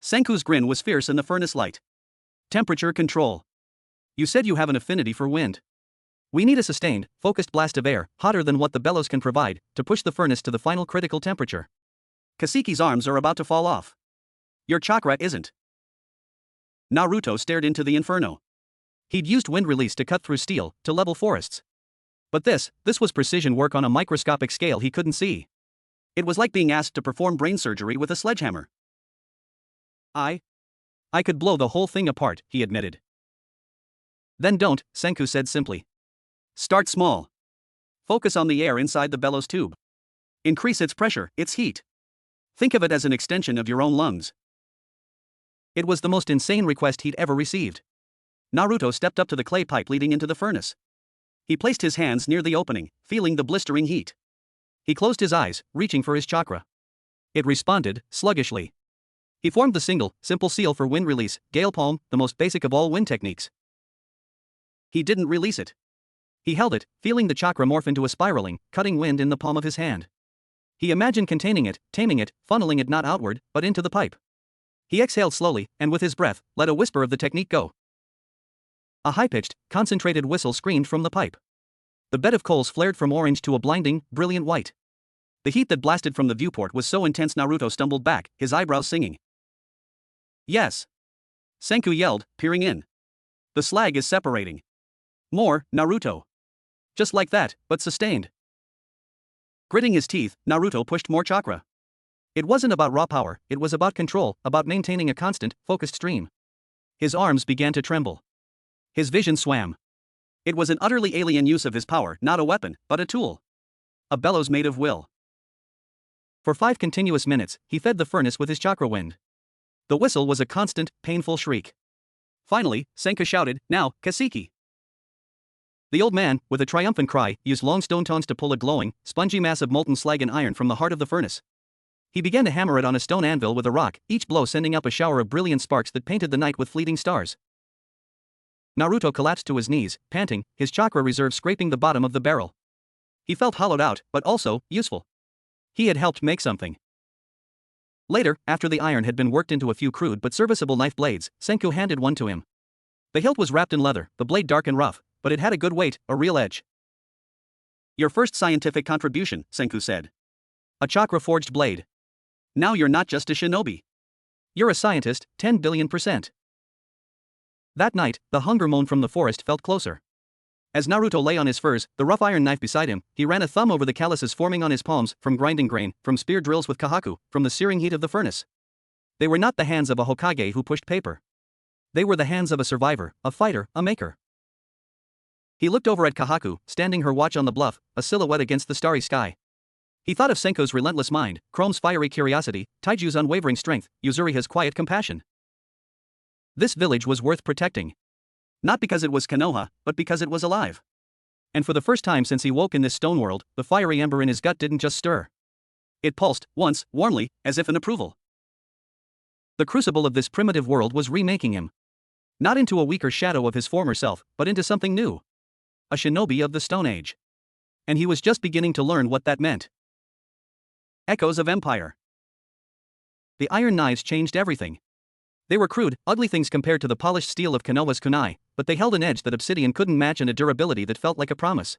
Senku's grin was fierce in the furnace light. "Temperature control. You said you have an affinity for wind. We need a sustained, focused blast of air, hotter than what the bellows can provide, to push the furnace to the final critical temperature." Kaseki's arms are about to fall off. "Your chakra isn't." Naruto stared into the inferno. He'd used wind release to cut through steel, to level forests. But this was precision work on a microscopic scale he couldn't see. It was like being asked to perform brain surgery with a sledgehammer. I could blow the whole thing apart," he admitted. "Then don't," Senku said simply. "Start small. Focus on the air inside the bellows tube. Increase its pressure, its heat. Think of it as an extension of your own lungs." It was the most insane request he'd ever received. Naruto stepped up to the clay pipe leading into the furnace. He placed his hands near the opening, feeling the blistering heat. He closed his eyes, reaching for his chakra. It responded, sluggishly. He formed the simple seal for wind release, gale palm, the most basic of all wind techniques. He didn't release it. He held it, feeling the chakra morph into a spiraling, cutting wind in the palm of his hand. He imagined containing it, taming it, funneling it not outward, but into the pipe. He exhaled slowly, and with his breath, let a whisper of the technique go. A high-pitched, concentrated whistle screamed from the pipe. The bed of coals flared from orange to a blinding, brilliant white. The heat that blasted from the viewport was so intense Naruto stumbled back, his eyebrows singing. "Yes!" Senku yelled, peering in. "The slag is separating. More, Naruto. Just like that, but sustained." Gritting his teeth, Naruto pushed more chakra. It wasn't about raw power, it was about control, about maintaining a constant, focused stream. His arms began to tremble. His vision swam. It was an utterly alien use of his power, not a weapon, but a tool. A bellows made of will. For 5 continuous minutes, he fed the furnace with his chakra wind. The whistle was a constant, painful shriek. Finally, Senku shouted, "Now, Kaseki!" The old man, with a triumphant cry, used long stone tongs to pull a glowing, spongy mass of molten slag and iron from the heart of the furnace. He began to hammer it on a stone anvil with a rock, each blow sending up a shower of brilliant sparks that painted the night with fleeting stars. Naruto collapsed to his knees, panting, his chakra reserve scraping the bottom of the barrel. He felt hollowed out, but also useful. He had helped make something. Later, after the iron had been worked into a few crude but serviceable knife blades, Senku handed one to him. The hilt was wrapped in leather, the blade dark and rough, but it had a good weight, a real edge. "Your first scientific contribution," Senku said. "A chakra-forged blade. Now you're not just a shinobi. You're a scientist, 10 billion%. That night, the hunger moan from the forest felt closer. As Naruto lay on his furs, the rough iron knife beside him, he ran a thumb over the calluses forming on his palms, from grinding grain, from spear drills with kahaku, from the searing heat of the furnace. They were not the hands of a Hokage who pushed paper. They were the hands of a survivor, a fighter, a maker. He looked over at Kahaku, standing her watch on the bluff, a silhouette against the starry sky. He thought of Senko's relentless mind, Chrome's fiery curiosity, Taiju's unwavering strength, Yuzuriha's quiet compassion. This village was worth protecting. Not because it was Konoha, but because it was alive. And for the first time since he woke in this stone world, the fiery ember in his gut didn't just stir. It pulsed, once, warmly, as if in approval. The crucible of this primitive world was remaking him. Not into a weaker shadow of his former self, but into something new. A shinobi of the Stone Age. And he was just beginning to learn what that meant. Echoes of Empire. The iron knives changed everything. They were crude, ugly things compared to the polished steel of Konoha's kunai, but they held an edge that obsidian couldn't match and a durability that felt like a promise.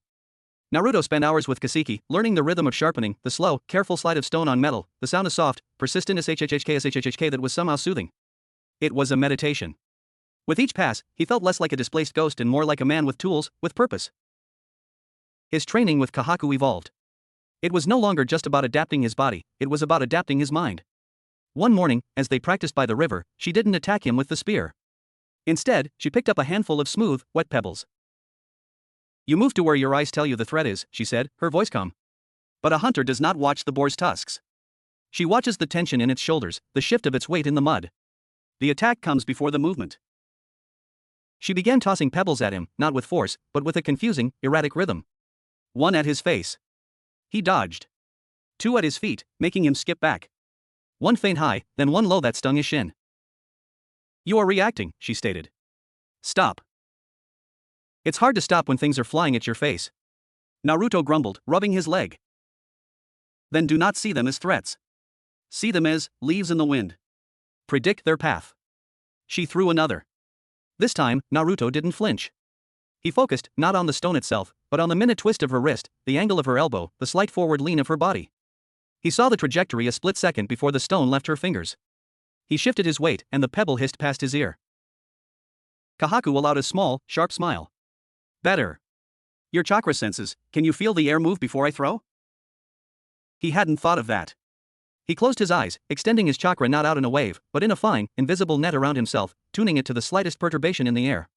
Naruto spent hours with Kaseki, learning the rhythm of sharpening, the slow, careful slide of stone on metal, the sound of soft, persistent shhhk that was somehow soothing. It was a meditation. With each pass, he felt less like a displaced ghost and more like a man with tools, with purpose. His training with Kahaku evolved. It was no longer just about adapting his body, it was about adapting his mind. One morning, as they practiced by the river, she didn't attack him with the spear. Instead, she picked up a handful of smooth, wet pebbles. You move to where your eyes tell you the threat is, she said, her voice calm. But a hunter does not watch the boar's tusks. She watches the tension in its shoulders, the shift of its weight in the mud. The attack comes before the movement. She began tossing pebbles at him, not with force, but with a confusing, erratic rhythm. One at his face. He dodged. Two at his feet, making him skip back. One faint high, then one low that stung his shin. You are reacting, she stated. Stop. It's hard to stop when things are flying at your face. Naruto grumbled, rubbing his leg. Then do not see them as threats. See them as leaves in the wind. Predict their path. She threw another. This time, Naruto didn't flinch. He focused, not on the stone itself, but on the minute twist of her wrist, the angle of her elbow, the slight forward lean of her body. He saw the trajectory a split second before the stone left her fingers. He shifted his weight, and the pebble hissed past his ear. Kahaku allowed a small, sharp smile. Better. Your chakra senses, can you feel the air move before I throw? He hadn't thought of that. He closed his eyes, extending his chakra not out in a wave, but in a fine, invisible net around himself, tuning it to the slightest perturbation in the air.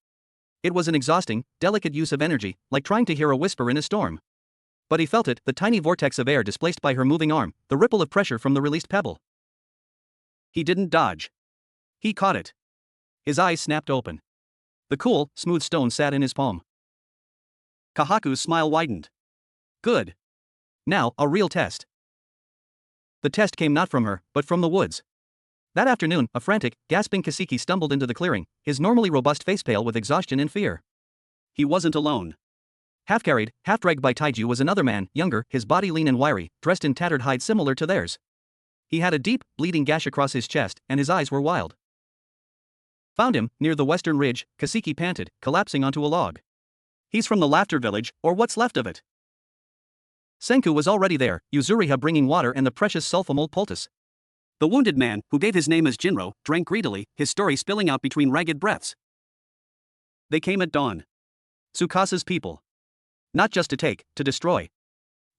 It was an exhausting, delicate use of energy, like trying to hear a whisper in a storm. But he felt it, the tiny vortex of air displaced by her moving arm, the ripple of pressure from the released pebble. He didn't dodge. He caught it. His eyes snapped open. The cool, smooth stone sat in his palm. Kahaku's smile widened. Good. Now, a real test. The test came not from her, but from the woods. That afternoon, a frantic, gasping Kaseki stumbled into the clearing, his normally robust face pale with exhaustion and fear. He wasn't alone. Half-carried, half-dragged by Taiju was another man, younger, his body lean and wiry, dressed in tattered hide similar to theirs. He had a deep, bleeding gash across his chest, and his eyes were wild. Found him, near the western ridge, Kaseki panted, collapsing onto a log. He's from the Laughter Village, or what's left of it. Senku was already there, Yuzuriha bringing water and the precious sulfamol poultice. The wounded man, who gave his name as Jinro, drank greedily, his story spilling out between ragged breaths. They came at dawn. Tsukasa's people. Not just to take, to destroy.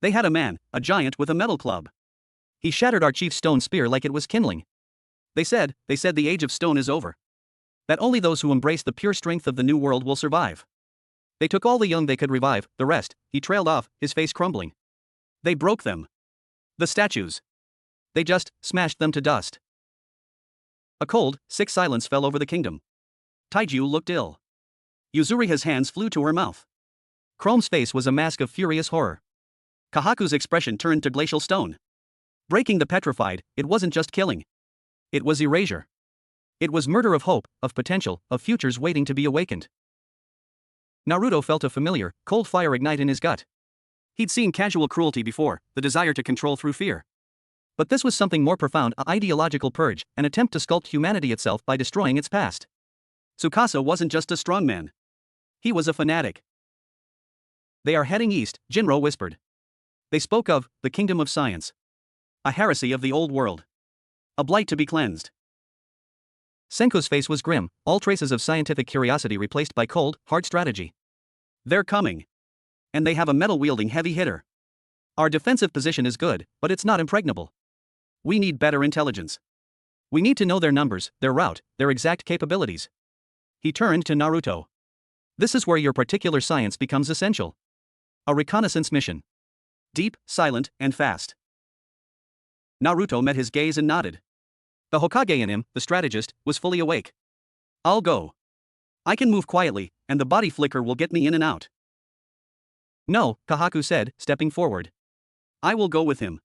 They had a man, a giant with a metal club. He shattered our chief's stone spear like it was kindling. They said the age of stone is over. That only those who embrace the pure strength of the new world will survive. They took all the young they could revive, the rest, he trailed off, his face crumbling. They broke them. The statues. They just smashed them to dust. A cold, sick silence fell over the kingdom. Taiju looked ill. Yuzuriha's hands flew to her mouth. Chrome's face was a mask of furious horror. Kahaku's expression turned to glacial stone. Breaking the petrified, it wasn't just killing. It was erasure. It was murder of hope, of potential, of futures waiting to be awakened. Naruto felt a familiar, cold fire ignite in his gut. He'd seen casual cruelty before, the desire to control through fear. But this was something more profound, an ideological purge, an attempt to sculpt humanity itself by destroying its past. Tsukasa wasn't just a strongman. He was a fanatic. They are heading east, Jinro whispered. They spoke of the kingdom of science. A heresy of the old world. A blight to be cleansed. Senku's face was grim, all traces of scientific curiosity replaced by cold, hard strategy. They're coming. And they have a metal-wielding heavy hitter. Our defensive position is good, but it's not impregnable. We need better intelligence. We need to know their numbers, their route, their exact capabilities. He turned to Naruto. This is where your particular science becomes essential. A reconnaissance mission. Deep, silent, and fast. Naruto met his gaze and nodded. The Hokage in him, the strategist, was fully awake. I'll go. I can move quietly, and the body flicker will get me in and out. No, Kahaku said, stepping forward. I will go with him.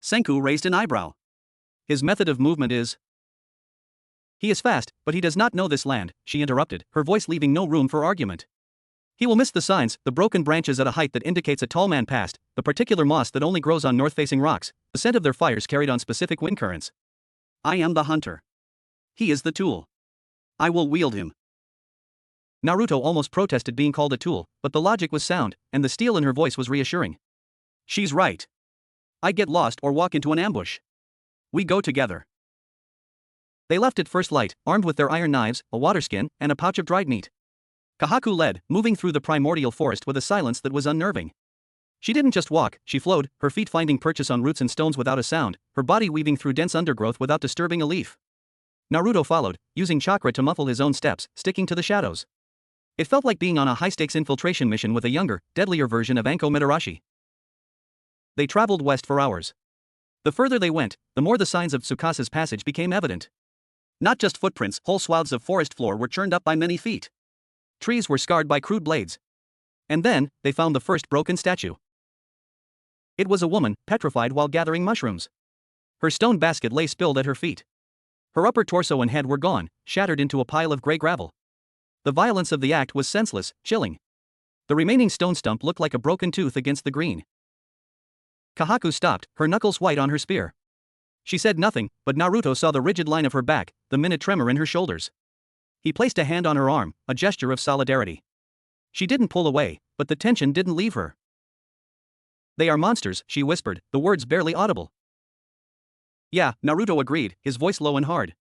Senku raised an eyebrow. His method of movement is... He is fast, but he does not know this land, she interrupted, her voice leaving no room for argument. He will miss the signs, the broken branches at a height that indicates a tall man passed, the particular moss that only grows on north-facing rocks, the scent of their fires carried on specific wind currents. I am the hunter. He is the tool. I will wield him. Naruto almost protested being called a tool, but the logic was sound, and the steel in her voice was reassuring. She's right. I get lost or walk into an ambush. We go together. They left at first light, armed with their iron knives, a water skin, and a pouch of dried meat. Kahaku led, moving through the primordial forest with a silence that was unnerving. She didn't just walk, she flowed, her feet finding purchase on roots and stones without a sound, her body weaving through dense undergrowth without disturbing a leaf. Naruto followed, using chakra to muffle his own steps, sticking to the shadows. It felt like being on a high-stakes infiltration mission with a younger, deadlier version of Anko Mitarashi. They traveled west for hours. The further they went, the more the signs of Tsukasa's passage became evident. Not just footprints, whole swaths of forest floor were churned up by many feet. Trees were scarred by crude blades. And then, they found the first broken statue. It was a woman, petrified while gathering mushrooms. Her stone basket lay spilled at her feet. Her upper torso and head were gone, shattered into a pile of gray gravel. The violence of the act was senseless, chilling. The remaining stone stump looked like a broken tooth against the green. Kahaku stopped, her knuckles white on her spear. She said nothing, but Naruto saw the rigid line of her back, the minute tremor in her shoulders. He placed a hand on her arm, a gesture of solidarity. She didn't pull away, but the tension didn't leave her. "They are monsters," she whispered, the words barely audible. "Yeah," Naruto agreed, his voice low and hard.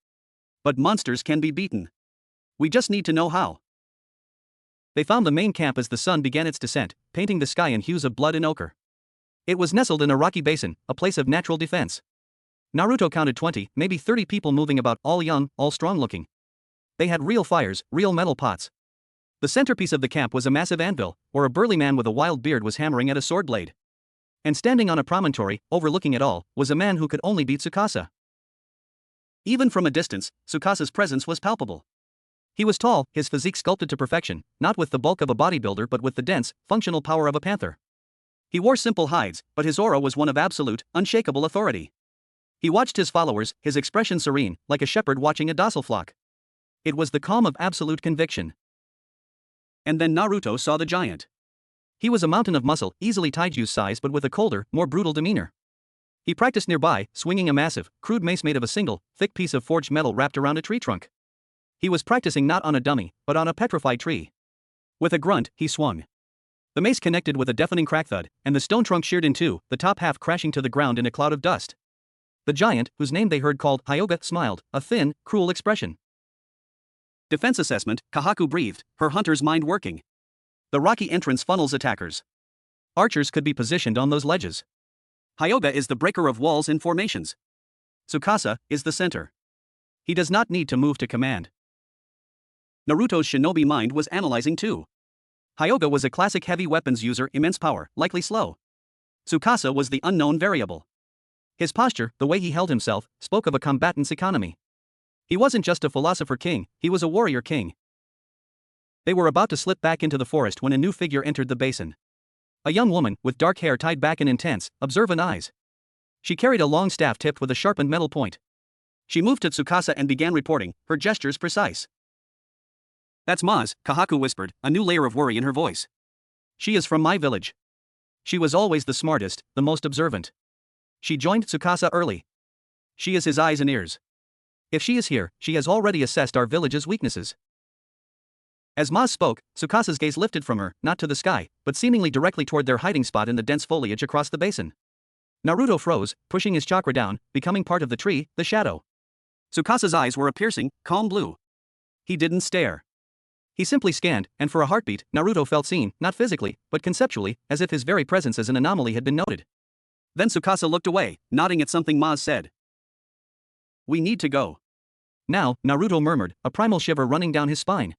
"But monsters can be beaten. We just need to know how." They found the main camp as the sun began its descent, painting the sky in hues of blood and ochre. It was nestled in a rocky basin, a place of natural defense. Naruto counted 20, maybe 30 people moving about, all young, all strong-looking. They had real fires, real metal pots. The centerpiece of the camp was a massive anvil, where a burly man with a wild beard was hammering at a sword blade. And standing on a promontory, overlooking it all, was a man who could only beat Tsukasa. Even from a distance, Tsukasa's presence was palpable. He was tall, his physique sculpted to perfection, not with the bulk of a bodybuilder but with the dense, functional power of a panther. He wore simple hides, but his aura was one of absolute, unshakable authority. He watched his followers, his expression serene, like a shepherd watching a docile flock. It was the calm of absolute conviction. And then Naruto saw the giant. He was a mountain of muscle, easily Taiju's size but with a colder, more brutal demeanor. He practiced nearby, swinging a massive, crude mace made of a single, thick piece of forged metal wrapped around a tree trunk. He was practicing not on a dummy, but on a petrified tree. With a grunt, he swung. The mace connected with a deafening crack thud, and the stone trunk sheared in two, the top half crashing to the ground in a cloud of dust. The giant, whose name they heard called Hyoga, smiled, a thin, cruel expression. "Defense assessment," Kahaku breathed, her hunter's mind working. "The rocky entrance funnels attackers. Archers could be positioned on those ledges. Hyoga is the breaker of walls and formations. Tsukasa is the center. He does not need to move to command." Naruto's shinobi mind was analyzing too. Hyoga was a classic heavy weapons user, immense power, likely slow. Tsukasa was the unknown variable. His posture, the way he held himself, spoke of a combatant's economy. He wasn't just a philosopher king, he was a warrior king. They were about to slip back into the forest when a new figure entered the basin. A young woman, with dark hair tied back and intense, observant eyes. She carried a long staff tipped with a sharpened metal point. She moved to Tsukasa and began reporting, her gestures precise. "That's Maz," Kahaku whispered, a new layer of worry in her voice. "She is from my village. She was always the smartest, the most observant. She joined Tsukasa early. She is his eyes and ears. If she is here, she has already assessed our village's weaknesses." As Maz spoke, Tsukasa's gaze lifted from her, not to the sky, but seemingly directly toward their hiding spot in the dense foliage across the basin. Naruto froze, pushing his chakra down, becoming part of the tree, the shadow. Tsukasa's eyes were a piercing, calm blue. He didn't stare. He simply scanned, and for a heartbeat, Naruto felt seen, not physically, but conceptually, as if his very presence as an anomaly had been noted. Then Tsukasa looked away, nodding at something Maz said. "We need to go." Now, Naruto murmured, a primal shiver running down his spine.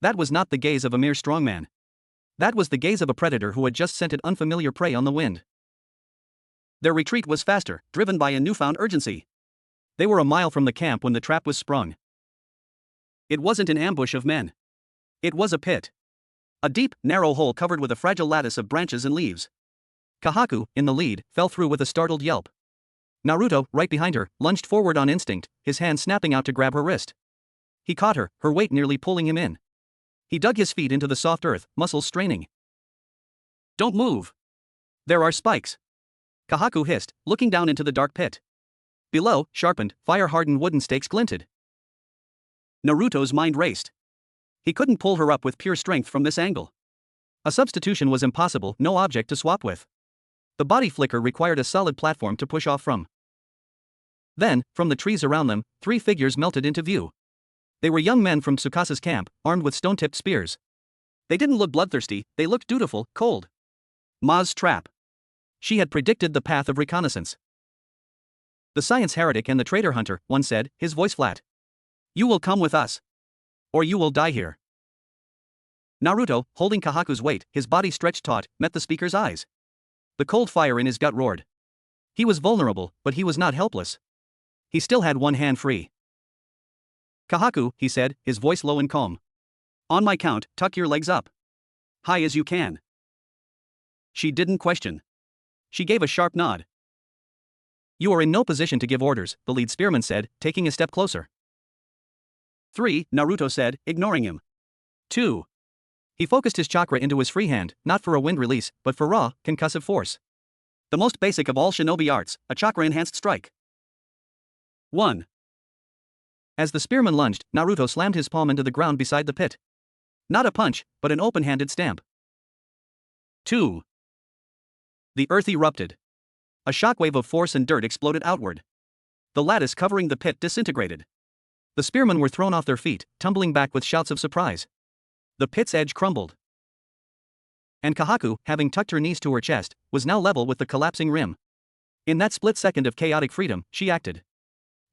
That was not the gaze of a mere strongman. That was the gaze of a predator who had just scented unfamiliar prey on the wind. Their retreat was faster, driven by a newfound urgency. They were a mile from the camp when the trap was sprung. It wasn't an ambush of men. It was a pit. A deep, narrow hole covered with a fragile lattice of branches and leaves. Kahaku, in the lead, fell through with a startled yelp. Naruto, right behind her, lunged forward on instinct, his hand snapping out to grab her wrist. He caught her, her weight nearly pulling him in. He dug his feet into the soft earth, muscles straining. "Don't move. There are spikes." Kahaku hissed, looking down into the dark pit. Below, sharpened, fire-hardened wooden stakes glinted. Naruto's mind raced. He couldn't pull her up with pure strength from this angle. A substitution was impossible, no object to swap with. The body flicker required a solid platform to push off from. Then, from the trees around them, three figures melted into view. They were young men from Tsukasa's camp, armed with stone-tipped spears. They didn't look bloodthirsty, they looked dutiful, cold. Maz's trap. She had predicted the path of reconnaissance. "The science heretic and the traitor hunter," one said, his voice flat. "You will come with us. Or you will die here." Naruto, holding Kahaku's weight, his body stretched taut, met the speaker's eyes. The cold fire in his gut roared. He was vulnerable, but he was not helpless. He still had one hand free. Kahaku, he said, his voice low and calm. On my count, tuck your legs up. High as you can. She didn't question. She gave a sharp nod. You are in no position to give orders, the lead spearman said, taking a step closer. 3, Naruto said, ignoring him. 2. He focused his chakra into his free hand, not for a wind release, but for raw, concussive force. The most basic of all shinobi arts, a chakra-enhanced strike. 1. As the spearman lunged, Naruto slammed his palm into the ground beside the pit. Not a punch, but an open-handed stamp. 2. The earth erupted. A shockwave of force and dirt exploded outward. The lattice covering the pit disintegrated. The spearmen were thrown off their feet, tumbling back with shouts of surprise. The pit's edge crumbled. And Kahaku, having tucked her knees to her chest, was now level with the collapsing rim. In that split second of chaotic freedom, she acted.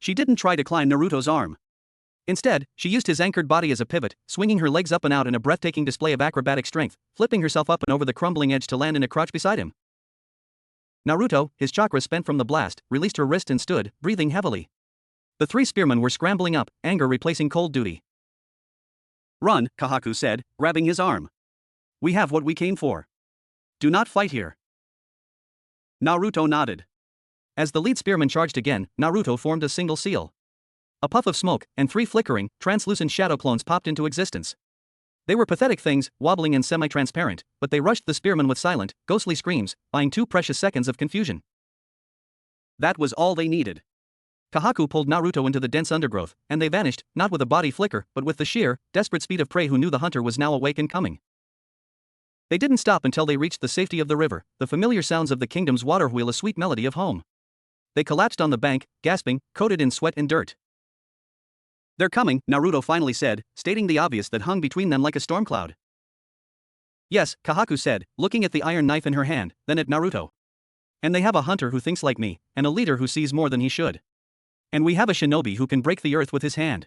She didn't try to climb Naruto's arm. Instead, she used his anchored body as a pivot, swinging her legs up and out in a breathtaking display of acrobatic strength, flipping herself up and over the crumbling edge to land in a crotch beside him. Naruto, his chakra spent from the blast, released her wrist and stood, breathing heavily. The 3 spearmen were scrambling up, anger replacing cold duty. Run, Kahaku said, grabbing his arm. We have what we came for. Do not fight here. Naruto nodded. As the lead spearman charged again, Naruto formed a single seal. A puff of smoke, and 3 flickering, translucent shadow clones popped into existence. They were pathetic things, wobbling and semi-transparent, but they rushed the spearman with silent, ghostly screams, buying 2 precious seconds of confusion. That was all they needed. Kahaku pulled Naruto into the dense undergrowth, and they vanished, not with a body flicker, but with the sheer, desperate speed of prey who knew the hunter was now awake and coming. They didn't stop until they reached the safety of the river, the familiar sounds of the kingdom's water wheel, a sweet melody of home. They collapsed on the bank, gasping, coated in sweat and dirt. They're coming, Naruto finally said, stating the obvious that hung between them like a storm cloud. Yes, Kahaku said, looking at the iron knife in her hand, then at Naruto. And they have a hunter who thinks like me, and a leader who sees more than he should. And we have a shinobi who can break the earth with his hand.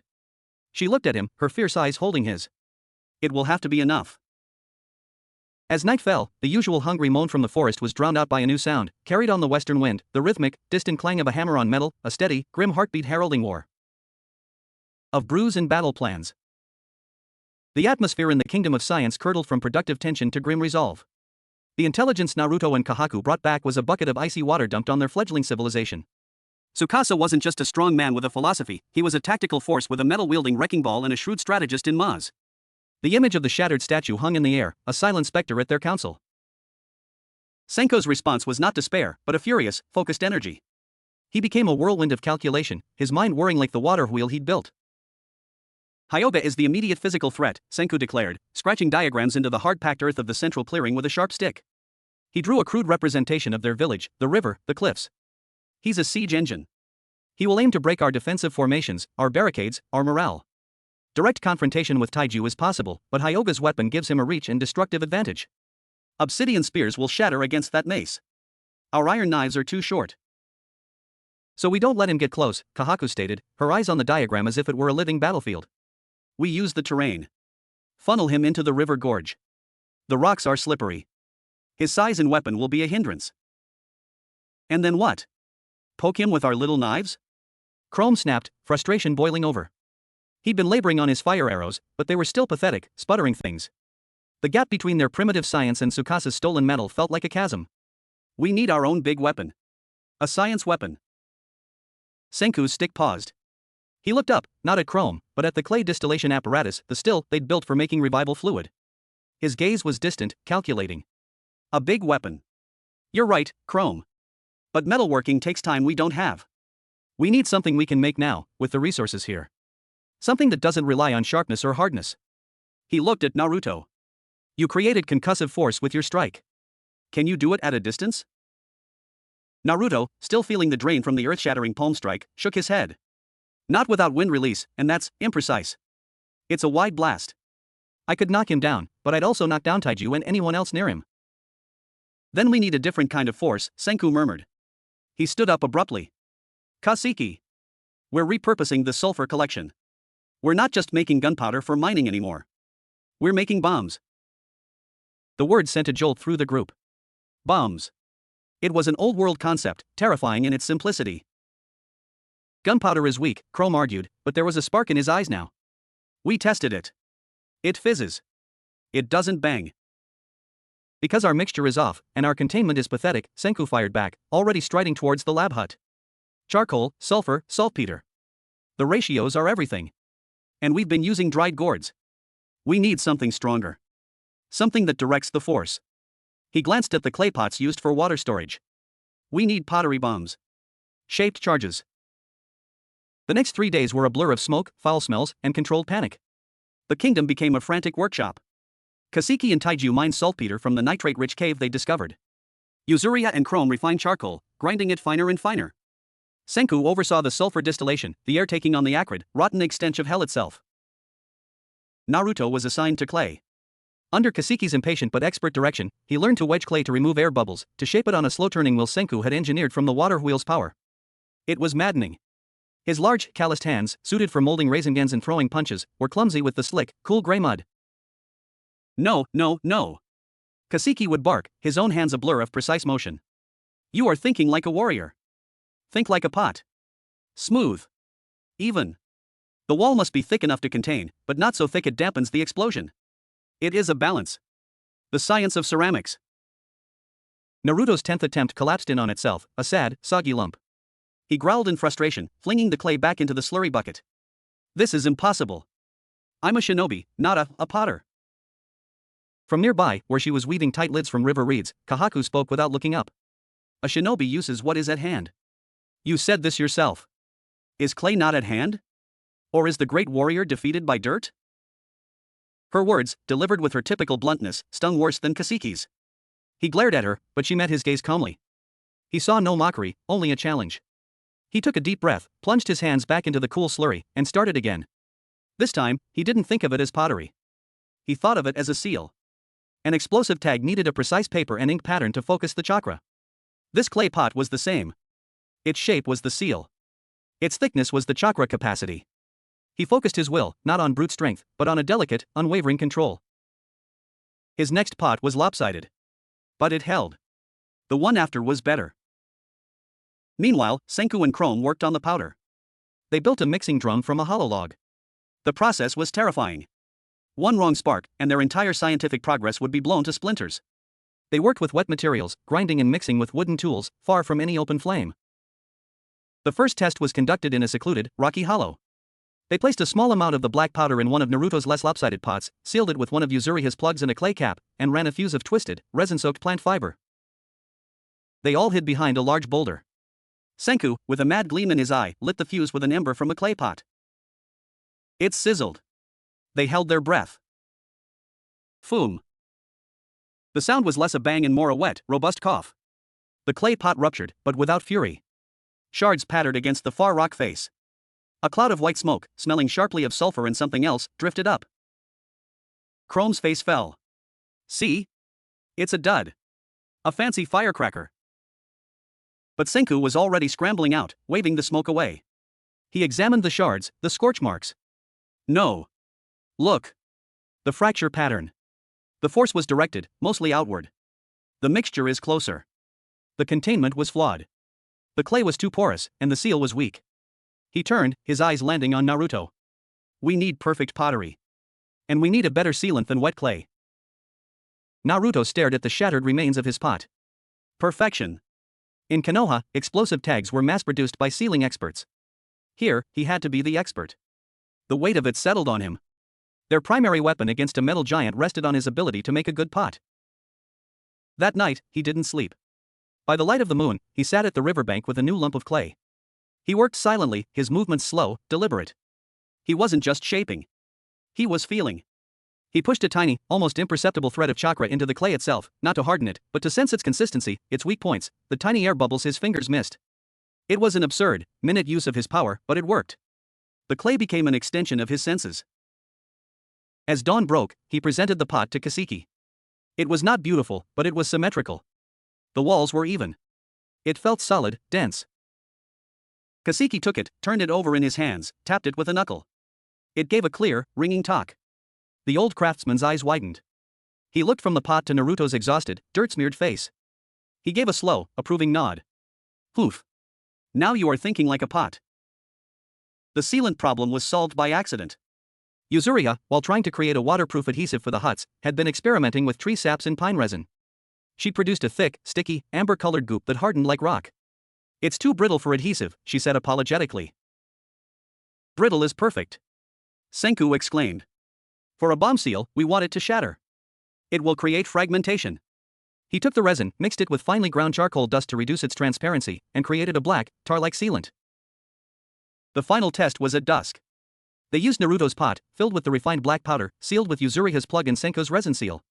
She looked at him, her fierce eyes holding his. It will have to be enough. As night fell, the usual hungry moan from the forest was drowned out by a new sound, carried on the western wind, the rhythmic, distant clang of a hammer on metal, a steady, grim heartbeat heralding war. Of brews and battle plans. The atmosphere in the kingdom of science curdled from productive tension to grim resolve. The intelligence Naruto and Kahaku brought back was a bucket of icy water dumped on their fledgling civilization. Tsukasa wasn't just a strong man with a philosophy, he was a tactical force with a metal-wielding wrecking ball and a shrewd strategist in Maz. The image of the shattered statue hung in the air, a silent specter at their council. Senko's response was not despair, but a furious, focused energy. He became a whirlwind of calculation, his mind whirring like the water wheel he'd built. Hyoga is the immediate physical threat, Senku declared, scratching diagrams into the hard-packed earth of the central clearing with a sharp stick. He drew a crude representation of their village, the river, the cliffs. He's a siege engine. He will aim to break our defensive formations, our barricades, our morale. Direct confrontation with Taiju is possible, but Hyoga's weapon gives him a reach and destructive advantage. Obsidian spears will shatter against that mace. Our iron knives are too short. So we don't let him get close, Kahaku stated, her eyes on the diagram as if it were a living battlefield. We use the terrain. Funnel him into the river gorge. The rocks are slippery. His size and weapon will be a hindrance. And then what? Poke him with our little knives? Chrome snapped, frustration boiling over. He'd been laboring on his fire arrows, but they were still pathetic, sputtering things. The gap between their primitive science and Tsukasa's stolen metal felt like a chasm. We need our own big weapon. A science weapon. Senku's stick paused. He looked up, not at Chrome, but at the clay distillation apparatus, the still they'd built for making revival fluid. His gaze was distant, calculating. A big weapon. You're right, Chrome. But metalworking takes time we don't have. We need something we can make now, with the resources here. Something that doesn't rely on sharpness or hardness. He looked at Naruto. You created concussive force with your strike. Can you do it at a distance? Naruto, still feeling the drain from the earth-shattering palm strike, shook his head. Not without wind release, and that's imprecise. It's a wide blast. I could knock him down, but I'd also knock down Taiju and anyone else near him. Then we need a different kind of force, Senku murmured. He stood up abruptly. Kaseki. We're repurposing the sulfur collection. We're not just making gunpowder for mining anymore. We're making bombs. The word sent a jolt through the group. Bombs. It was an old-world concept, terrifying in its simplicity. Gunpowder is weak, Chrome argued, but there was a spark in his eyes now. We tested it. It fizzes. It doesn't bang. Because our mixture is off, and our containment is pathetic, Senku fired back, already striding towards the lab hut. Charcoal, sulfur, saltpeter. The ratios are everything. And we've been using dried gourds. We need something stronger. Something that directs the force. He glanced at the clay pots used for water storage. We need pottery bombs. Shaped charges. The next 3 days were a blur of smoke, foul smells, and controlled panic. The kingdom became a frantic workshop. Kaseki and Taiju mined saltpeter from the nitrate-rich cave they discovered. Yuzuriya and Chrome refined charcoal, grinding it finer and finer. Senku oversaw the sulfur distillation, the air taking on the acrid, rotten stench of hell itself. Naruto was assigned to clay. Under Kaseki's impatient but expert direction, he learned to wedge clay to remove air bubbles, to shape it on a slow-turning wheel Senku had engineered from the water wheel's power. It was maddening. His large, calloused hands, suited for molding raisingans and throwing punches, were clumsy with the slick, cool gray mud. No, no, no. Kaseki would bark, his own hands a blur of precise motion. You are thinking like a warrior. Think like a pot. Smooth. Even. The wall must be thick enough to contain, but not so thick it dampens the explosion. It is a balance. The science of ceramics. Naruto's 10th attempt collapsed in on itself, a sad, soggy lump. He growled in frustration, flinging the clay back into the slurry bucket. This is impossible. I'm a shinobi, not a potter. From nearby, where she was weaving tight lids from river reeds, Kahaku spoke without looking up. A shinobi uses what is at hand. You said this yourself. Is clay not at hand? Or is the great warrior defeated by dirt? Her words, delivered with her typical bluntness, stung worse than Kaseki's. He glared at her, but she met his gaze calmly. He saw no mockery, only a challenge. He took a deep breath, plunged his hands back into the cool slurry, and started again. This time, he didn't think of it as pottery. He thought of it as a seal. An explosive tag needed a precise paper and ink pattern to focus the chakra. This clay pot was the same. Its shape was the seal. Its thickness was the chakra capacity. He focused his will, not on brute strength, but on a delicate, unwavering control. His next pot was lopsided. But it held. The one after was better. Meanwhile, Senku and Chrome worked on the powder. They built a mixing drum from a hollow log. The process was terrifying. One wrong spark, and their entire scientific progress would be blown to splinters. They worked with wet materials, grinding and mixing with wooden tools, far from any open flame. The first test was conducted in a secluded, rocky hollow. They placed a small amount of the black powder in one of Naruto's less lopsided pots, sealed it with one of Yuzuriha's plugs and a clay cap, and ran a fuse of twisted, resin-soaked plant fiber. They all hid behind a large boulder. Senku, with a mad gleam in his eye, lit the fuse with an ember from a clay pot. It sizzled. They held their breath. Foom. The sound was less a bang and more a wet, robust cough. The clay pot ruptured, but without fury. Shards pattered against the far rock face. A cloud of white smoke, smelling sharply of sulfur and something else, drifted up. Chrome's face fell. See? It's a dud. A fancy firecracker. But Senku was already scrambling out, waving the smoke away. He examined the shards, the scorch marks. No. Look. The fracture pattern. The force was directed, mostly outward. The mixture is closer. The containment was flawed. The clay was too porous, and the seal was weak. He turned, his eyes landing on Naruto. We need perfect pottery. And we need a better sealant than wet clay. Naruto stared at the shattered remains of his pot. Perfection. In Konoha, explosive tags were mass-produced by sealing experts. Here, he had to be the expert. The weight of it settled on him. Their primary weapon against a metal giant rested on his ability to make a good pot. That night, he didn't sleep. By the light of the moon, he sat at the riverbank with a new lump of clay. He worked silently, his movements slow, deliberate. He wasn't just shaping. He was feeling. He pushed a tiny, almost imperceptible thread of chakra into the clay itself, not to harden it, but to sense its consistency, its weak points, the tiny air bubbles his fingers missed. It was an absurd, minute use of his power, but it worked. The clay became an extension of his senses. As dawn broke, he presented the pot to Kaseki. It was not beautiful, but it was symmetrical. The walls were even. It felt solid, dense. Kaseki took it, turned it over in his hands, tapped it with a knuckle. It gave a clear, ringing talk. The old craftsman's eyes widened. He looked from the pot to Naruto's exhausted, dirt-smeared face. He gave a slow, approving nod. Poof. Now you are thinking like a pot. The sealant problem was solved by accident. Yuzuriha, while trying to create a waterproof adhesive for the huts, had been experimenting with tree saps and pine resin. She produced a thick, sticky, amber-colored goop that hardened like rock. It's too brittle for adhesive, she said apologetically. Brittle is perfect. Senku exclaimed. For a bomb seal, we want it to shatter. It will create fragmentation. He took the resin, mixed it with finely ground charcoal dust to reduce its transparency, and created a black, tar-like sealant. The final test was at dusk. They used Naruto's pot, filled with the refined black powder, sealed with Yuzuriha's plug and Senku's resin seal.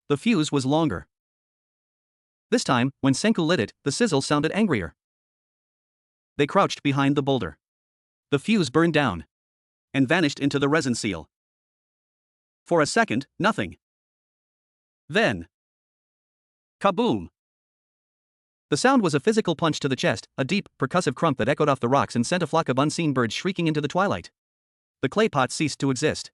The fuse was longer. This time, when Senku lit it, the sizzle sounded angrier. They crouched behind the boulder. The fuse burned down and vanished into the resin seal. For a second, nothing. Then, kaboom! The sound was a physical punch to the chest, a deep, percussive crump that echoed off the rocks and sent a flock of unseen birds shrieking into the twilight. The clay pot ceased to exist.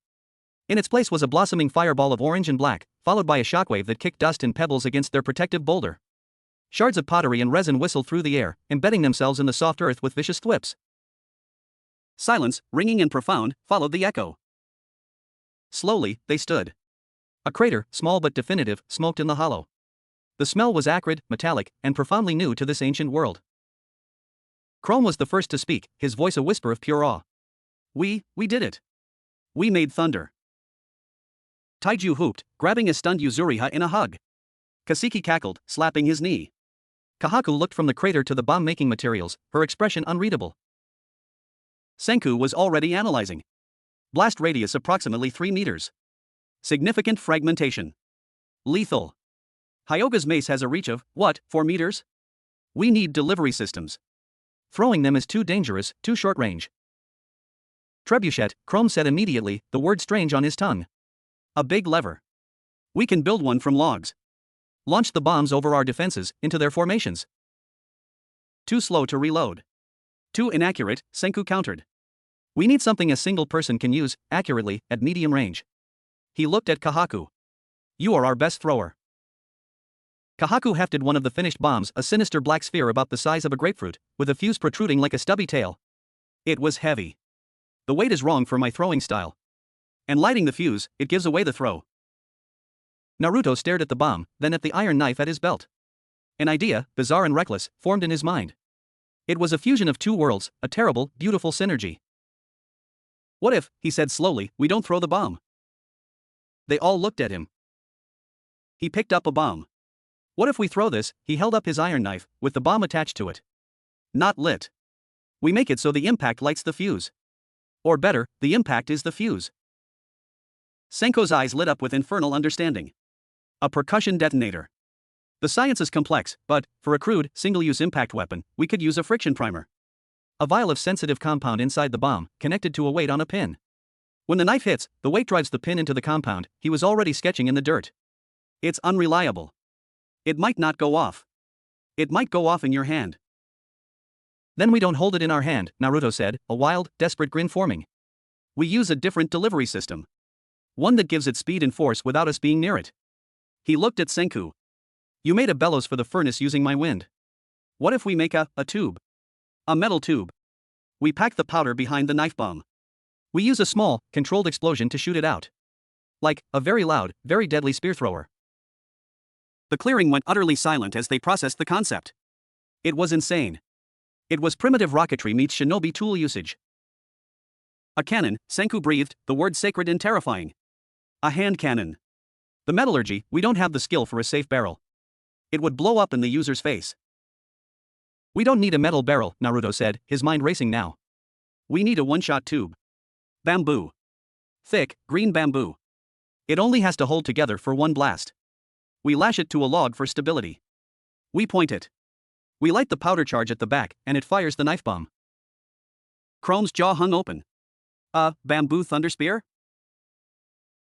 In its place was a blossoming fireball of orange and black, followed by a shockwave that kicked dust and pebbles against their protective boulder. Shards of pottery and resin whistled through the air, embedding themselves in the soft earth with vicious thwips. Silence, ringing and profound, followed the echo. Slowly, they stood. A crater, small but definitive, smoked in the hollow. The smell was acrid, metallic, and profoundly new to this ancient world. Chrome was the first to speak, his voice a whisper of pure awe. We did it. We made thunder. Taiju whooped, grabbing a stunned Yuzuriha in a hug. Kaseki cackled, slapping his knee. Kahaku looked from the crater to the bomb-making materials, her expression unreadable. Senku was already analyzing. Blast radius approximately 3 meters. Significant fragmentation. Lethal. Hyoga's mace has a reach of, 4 meters? We need delivery systems. Throwing them is too dangerous, too short range. Trebuchet, Chrome said immediately, the word strange on his tongue. A big lever. We can build one from logs. Launch the bombs over our defenses, into their formations. Too slow to reload. Too inaccurate, Senku countered. We need something a single person can use, accurately, at medium range. He looked at Kahaku. You are our best thrower. Kahaku hefted one of the finished bombs, a sinister black sphere about the size of a grapefruit, with a fuse protruding like a stubby tail. It was heavy. The weight is wrong for my throwing style. And lighting the fuse, it gives away the throw. Naruto stared at the bomb, then at the iron knife at his belt. An idea, bizarre and reckless, formed in his mind. It was a fusion of two worlds, a terrible, beautiful synergy. What if, he said slowly, we don't throw the bomb? They all looked at him. He picked up a bomb. What if we throw this? He held up his iron knife, with the bomb attached to it. Not lit. We make it so the impact lights the fuse. Or better, the impact is the fuse. Senko's eyes lit up with infernal understanding. A percussion detonator. The science is complex, but, for a crude, single-use impact weapon, we could use a friction primer. A vial of sensitive compound inside the bomb, connected to a weight on a pin. When the knife hits, the weight drives the pin into the compound. He was already sketching in the dirt. It's unreliable. It might not go off. It might go off in your hand. Then we don't hold it in our hand, Naruto said, a wild, desperate grin forming. We use a different delivery system. One that gives it speed and force without us being near it. He looked at Senku. You made a bellows for the furnace using my wind. What if we make a tube? A metal tube. We pack the powder behind the knife bomb. We use a small, controlled explosion to shoot it out. Like a very loud, very deadly spear thrower. The clearing went utterly silent as they processed the concept. It was insane. It was primitive rocketry meets shinobi tool usage. A cannon, Senku breathed, the word sacred and terrifying. A hand cannon. The metallurgy, we don't have the skill for a safe barrel. It would blow up in the user's face. We don't need a metal barrel, Naruto said, his mind racing now. We need a one-shot tube. Bamboo. Thick, green bamboo. It only has to hold together for one blast. We lash it to a log for stability. We point it. We light the powder charge at the back, and it fires the knife bomb. Chrome's jaw hung open. A bamboo thunder spear?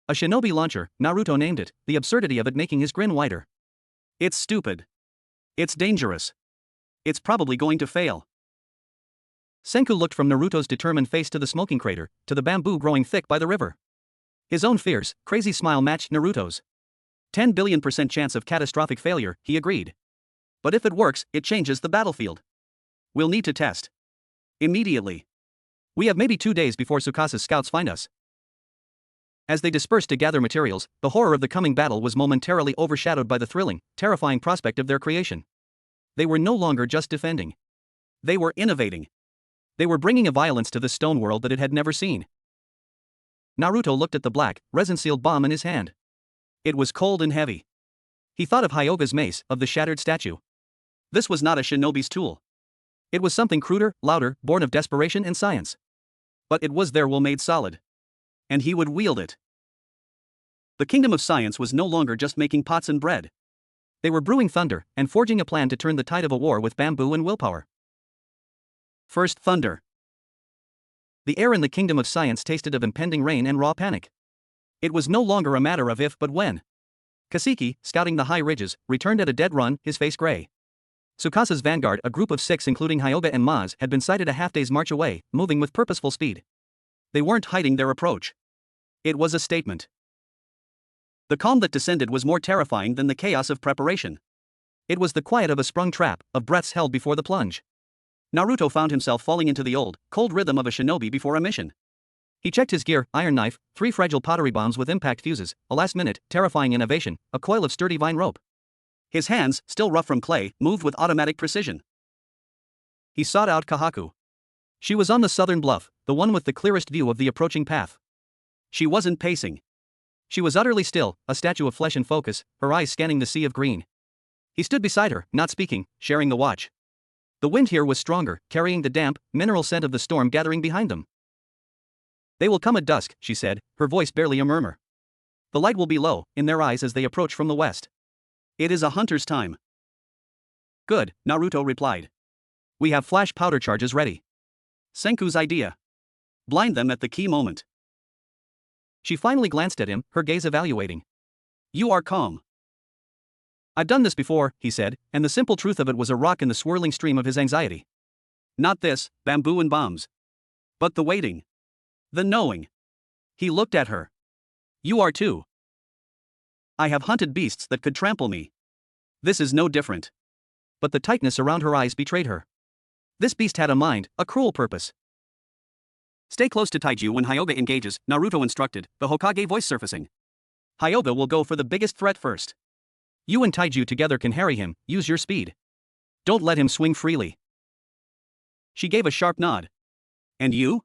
A shinobi launcher, Naruto named it, the absurdity of it making his grin wider. It's stupid. It's dangerous. It's probably going to fail. Senku looked from Naruto's determined face to the smoking crater, to the bamboo growing thick by the river. His own fierce, crazy smile matched Naruto's. 10 billion% chance of catastrophic failure, he agreed. But if it works, it changes the battlefield. We'll need to test. Immediately. We have maybe 2 days before Tsukasa's scouts find us. As they dispersed to gather materials, the horror of the coming battle was momentarily overshadowed by the thrilling, terrifying prospect of their creation. They were no longer just defending. They were innovating. They were bringing a violence to the stone world that it had never seen. Naruto looked at the black, resin-sealed bomb in his hand. It was cold and heavy. He thought of Hyoga's mace, of the shattered statue. This was not a shinobi's tool. It was something cruder, louder, born of desperation and science. But it was their will made solid. And he would wield it. The kingdom of science was no longer just making pots and bread. They were brewing thunder, and forging a plan to turn the tide of a war with bamboo and willpower. First thunder. The air in the kingdom of science tasted of impending rain and raw panic. It was no longer a matter of if but when. Kaseki, scouting the high ridges, returned at a dead run, his face gray. Tsukasa's vanguard, a group of 6 including Hyoga and Maz, had been sighted a half-day's march away, moving with purposeful speed. They weren't hiding their approach. It was a statement. The calm that descended was more terrifying than the chaos of preparation. It was the quiet of a sprung trap, of breaths held before the plunge. Naruto found himself falling into the old, cold rhythm of a shinobi before a mission. He checked his gear, iron knife, 3 fragile pottery bombs with impact fuses, a last-minute, terrifying innovation, a coil of sturdy vine rope. His hands, still rough from clay, moved with automatic precision. He sought out Kahaku. She was on the southern bluff, the one with the clearest view of the approaching path. She wasn't pacing. She was utterly still, a statue of flesh in focus, her eyes scanning the sea of green. He stood beside her, not speaking, sharing the watch. The wind here was stronger, carrying the damp, mineral scent of the storm gathering behind them. They will come at dusk, she said, her voice barely a murmur. The light will be low, in their eyes as they approach from the west. It is a hunter's time. Good, Naruto replied. We have flash powder charges ready. Senku's idea. Blind them at the key moment. She finally glanced at him, her gaze evaluating. You are calm. I've done this before, he said, and the simple truth of it was a rock in the swirling stream of his anxiety. Not this, bamboo and bombs. But the waiting. The knowing. He looked at her. You are too. I have hunted beasts that could trample me. This is no different. But the tightness around her eyes betrayed her. This beast had a mind, a cruel purpose. Stay close to Taiju when Hyoga engages, Naruto instructed, the Hokage voice surfacing. Hyoga will go for the biggest threat first. You and Taiju together can harry him, use your speed. Don't let him swing freely. She gave a sharp nod. And you?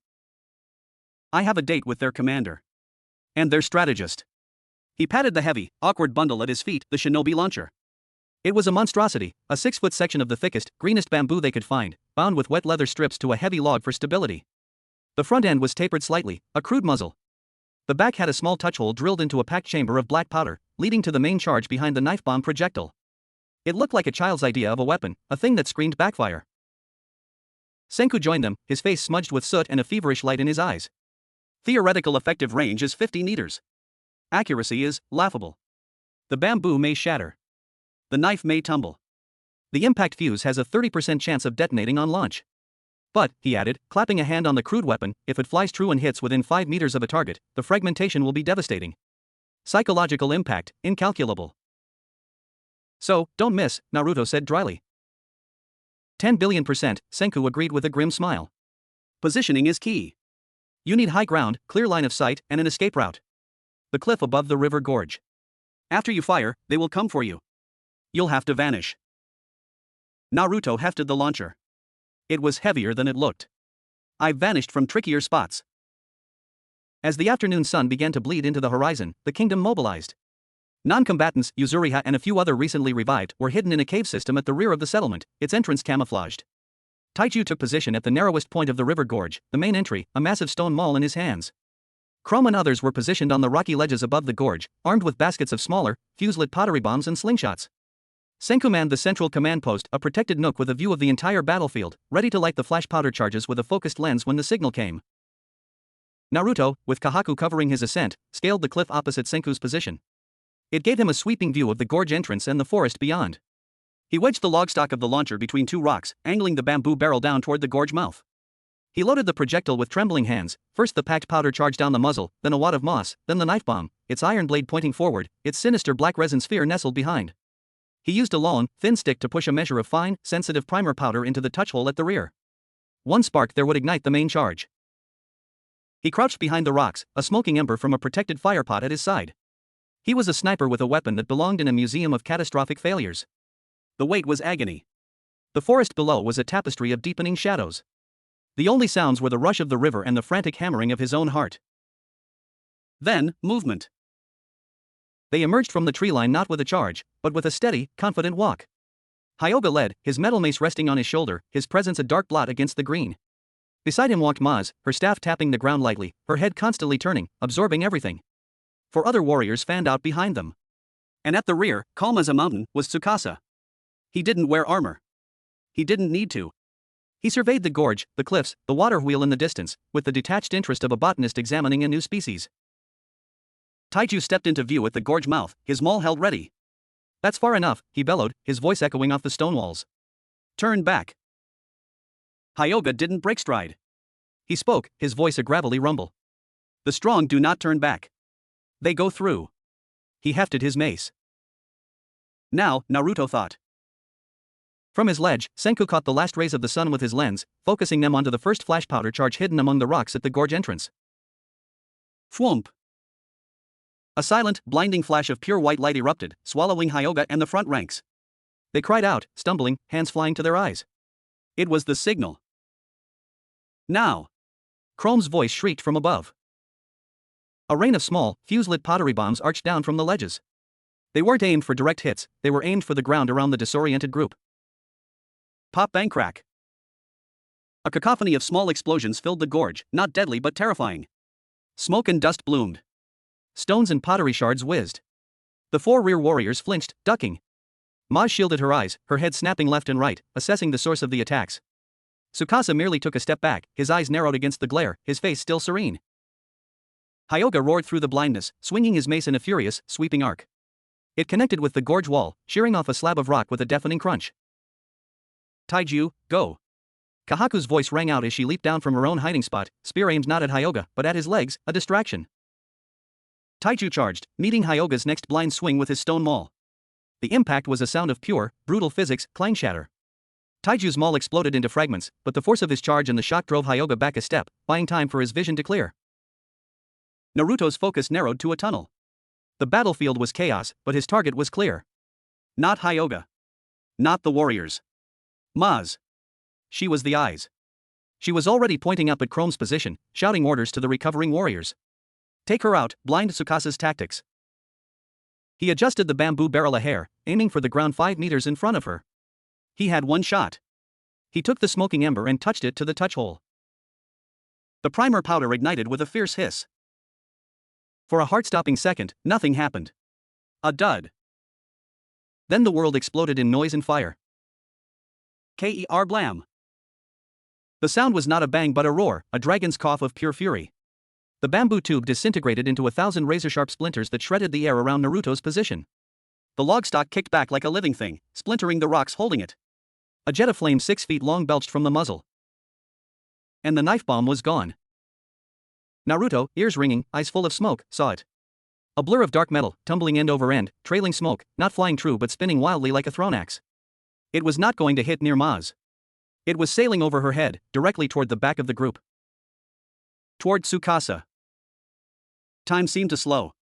I have a date with their commander. And their strategist. He patted the heavy, awkward bundle at his feet, the shinobi launcher. It was a monstrosity, a 6-foot section of the thickest, greenest bamboo they could find, bound with wet leather strips to a heavy log for stability. The front end was tapered slightly, a crude muzzle. The back had a small touch hole drilled into a packed chamber of black powder, leading to the main charge behind the knife bomb projectile. It looked like a child's idea of a weapon, a thing that screamed backfire. Senku joined them, his face smudged with soot and a feverish light in his eyes. Theoretical effective range is 50 meters. Accuracy is laughable. The bamboo may shatter. The knife may tumble. The impact fuse has a 30% chance of detonating on launch. But, he added, clapping a hand on the crude weapon, if it flies true and hits within 5 meters of a target, the fragmentation will be devastating. Psychological impact, incalculable. So, don't miss, Naruto said dryly. 10 billion%, Senku agreed with a grim smile. Positioning is key. You need high ground, clear line of sight, and an escape route. The cliff above the river gorge. After you fire, they will come for you. You'll have to vanish. Naruto hefted the launcher. It was heavier than it looked. I vanished from trickier spots. As the afternoon sun began to bleed into the horizon, the kingdom mobilized. Non-combatants, Yuzuriha and a few other recently revived, were hidden in a cave system at the rear of the settlement, its entrance camouflaged. Taiju took position at the narrowest point of the river gorge, the main entry, a massive stone maul in his hands. Chrome and others were positioned on the rocky ledges above the gorge, armed with baskets of smaller, fuse-lit pottery bombs and slingshots. Senku manned the central command post, a protected nook with a view of the entire battlefield, ready to light the flash powder charges with a focused lens when the signal came. Naruto, with Kahaku covering his ascent, scaled the cliff opposite Senku's position. It gave him a sweeping view of the gorge entrance and the forest beyond. He wedged the logstock of the launcher between 2 rocks, angling the bamboo barrel down toward the gorge mouth. He loaded the projectile with trembling hands, first the packed powder charged down the muzzle, then a wad of moss, then the knife bomb, its iron blade pointing forward, its sinister black resin sphere nestled behind. He used a long, thin stick to push a measure of fine, sensitive primer powder into the touch hole at the rear. One spark there would ignite the main charge. He crouched behind the rocks, a smoking ember from a protected firepot at his side. He was a sniper with a weapon that belonged in a museum of catastrophic failures. The wait was agony. The forest below was a tapestry of deepening shadows. The only sounds were the rush of the river and the frantic hammering of his own heart. Then, movement. They emerged from the tree line not with a charge, but with a steady, confident walk. Hyuga led, his metal mace resting on his shoulder, his presence a dark blot against the green. Beside him walked Maz, her staff tapping the ground lightly, her head constantly turning, absorbing everything. 4 other warriors fanned out behind them. And at the rear, calm as a mountain, was Tsukasa. He didn't wear armor. He didn't need to. He surveyed the gorge, the cliffs, the water wheel in the distance, with the detached interest of a botanist examining a new species. Taiju stepped into view at the gorge mouth, his maul held ready. "That's far enough," he bellowed, his voice echoing off the stone walls. "Turn back." Hyuga didn't break stride. He spoke, his voice a gravelly rumble. "The strong do not turn back. They go through." He hefted his mace. Now, Naruto thought. From his ledge, Senku caught the last rays of the sun with his lens, focusing them onto the first flash powder charge hidden among the rocks at the gorge entrance. Thwomp! A silent, blinding flash of pure white light erupted, swallowing Hyuga and the front ranks. They cried out, stumbling, hands flying to their eyes. It was the signal. Now! Chrome's voice shrieked from above. A rain of small, fuse-lit pottery bombs arched down from the ledges. They weren't aimed for direct hits, they were aimed for the ground around the disoriented group. Pop, bang, crack. A cacophony of small explosions filled the gorge, not deadly but terrifying. Smoke and dust bloomed. Stones and pottery shards whizzed. The 4 rear warriors flinched, ducking. Maz shielded her eyes, her head snapping left and right, assessing the source of the attacks. Tsukasa merely took a step back, his eyes narrowed against the glare, his face still serene. Hyuga roared through the blindness, swinging his mace in a furious, sweeping arc. It connected with the gorge wall, shearing off a slab of rock with a deafening crunch. "Taiju, go!" Kahaku's voice rang out as she leaped down from her own hiding spot, spear aimed not at Hyuga, but at his legs, a distraction. Taiju charged, meeting Hyuga's next blind swing with his stone maul. The impact was a sound of pure, brutal physics, clang shatter. Taiju's maul exploded into fragments, but the force of his charge and the shock drove Hyuga back a step, buying time for his vision to clear. Naruto's focus narrowed to a tunnel. The battlefield was chaos, but his target was clear. Not Hyuga. Not the warriors. Maz. She was the eyes. She was already pointing up at Chrome's position, shouting orders to the recovering warriors. Take her out, blind Tsukasa's tactics. He adjusted the bamboo barrel a hair, aiming for the ground 5 meters in front of her. He had one shot. He took the smoking ember and touched it to the touch hole. The primer powder ignited with a fierce hiss. For a heart-stopping second, nothing happened. A dud. Then the world exploded in noise and fire. Ker blam. The sound was not a bang but a roar, a dragon's cough of pure fury. The bamboo tube disintegrated into 1,000 razor-sharp splinters that shredded the air around Naruto's position. The log stock kicked back like a living thing, splintering the rocks holding it. A jet of flame 6 feet long belched from the muzzle. And the knife bomb was gone. Naruto, ears ringing, eyes full of smoke, saw it. A blur of dark metal, tumbling end over end, trailing smoke, not flying true but spinning wildly like a thrown axe. It was not going to hit near Maz. It was sailing over her head, directly toward the back of the group. Toward Tsukasa. Time seemed to slow.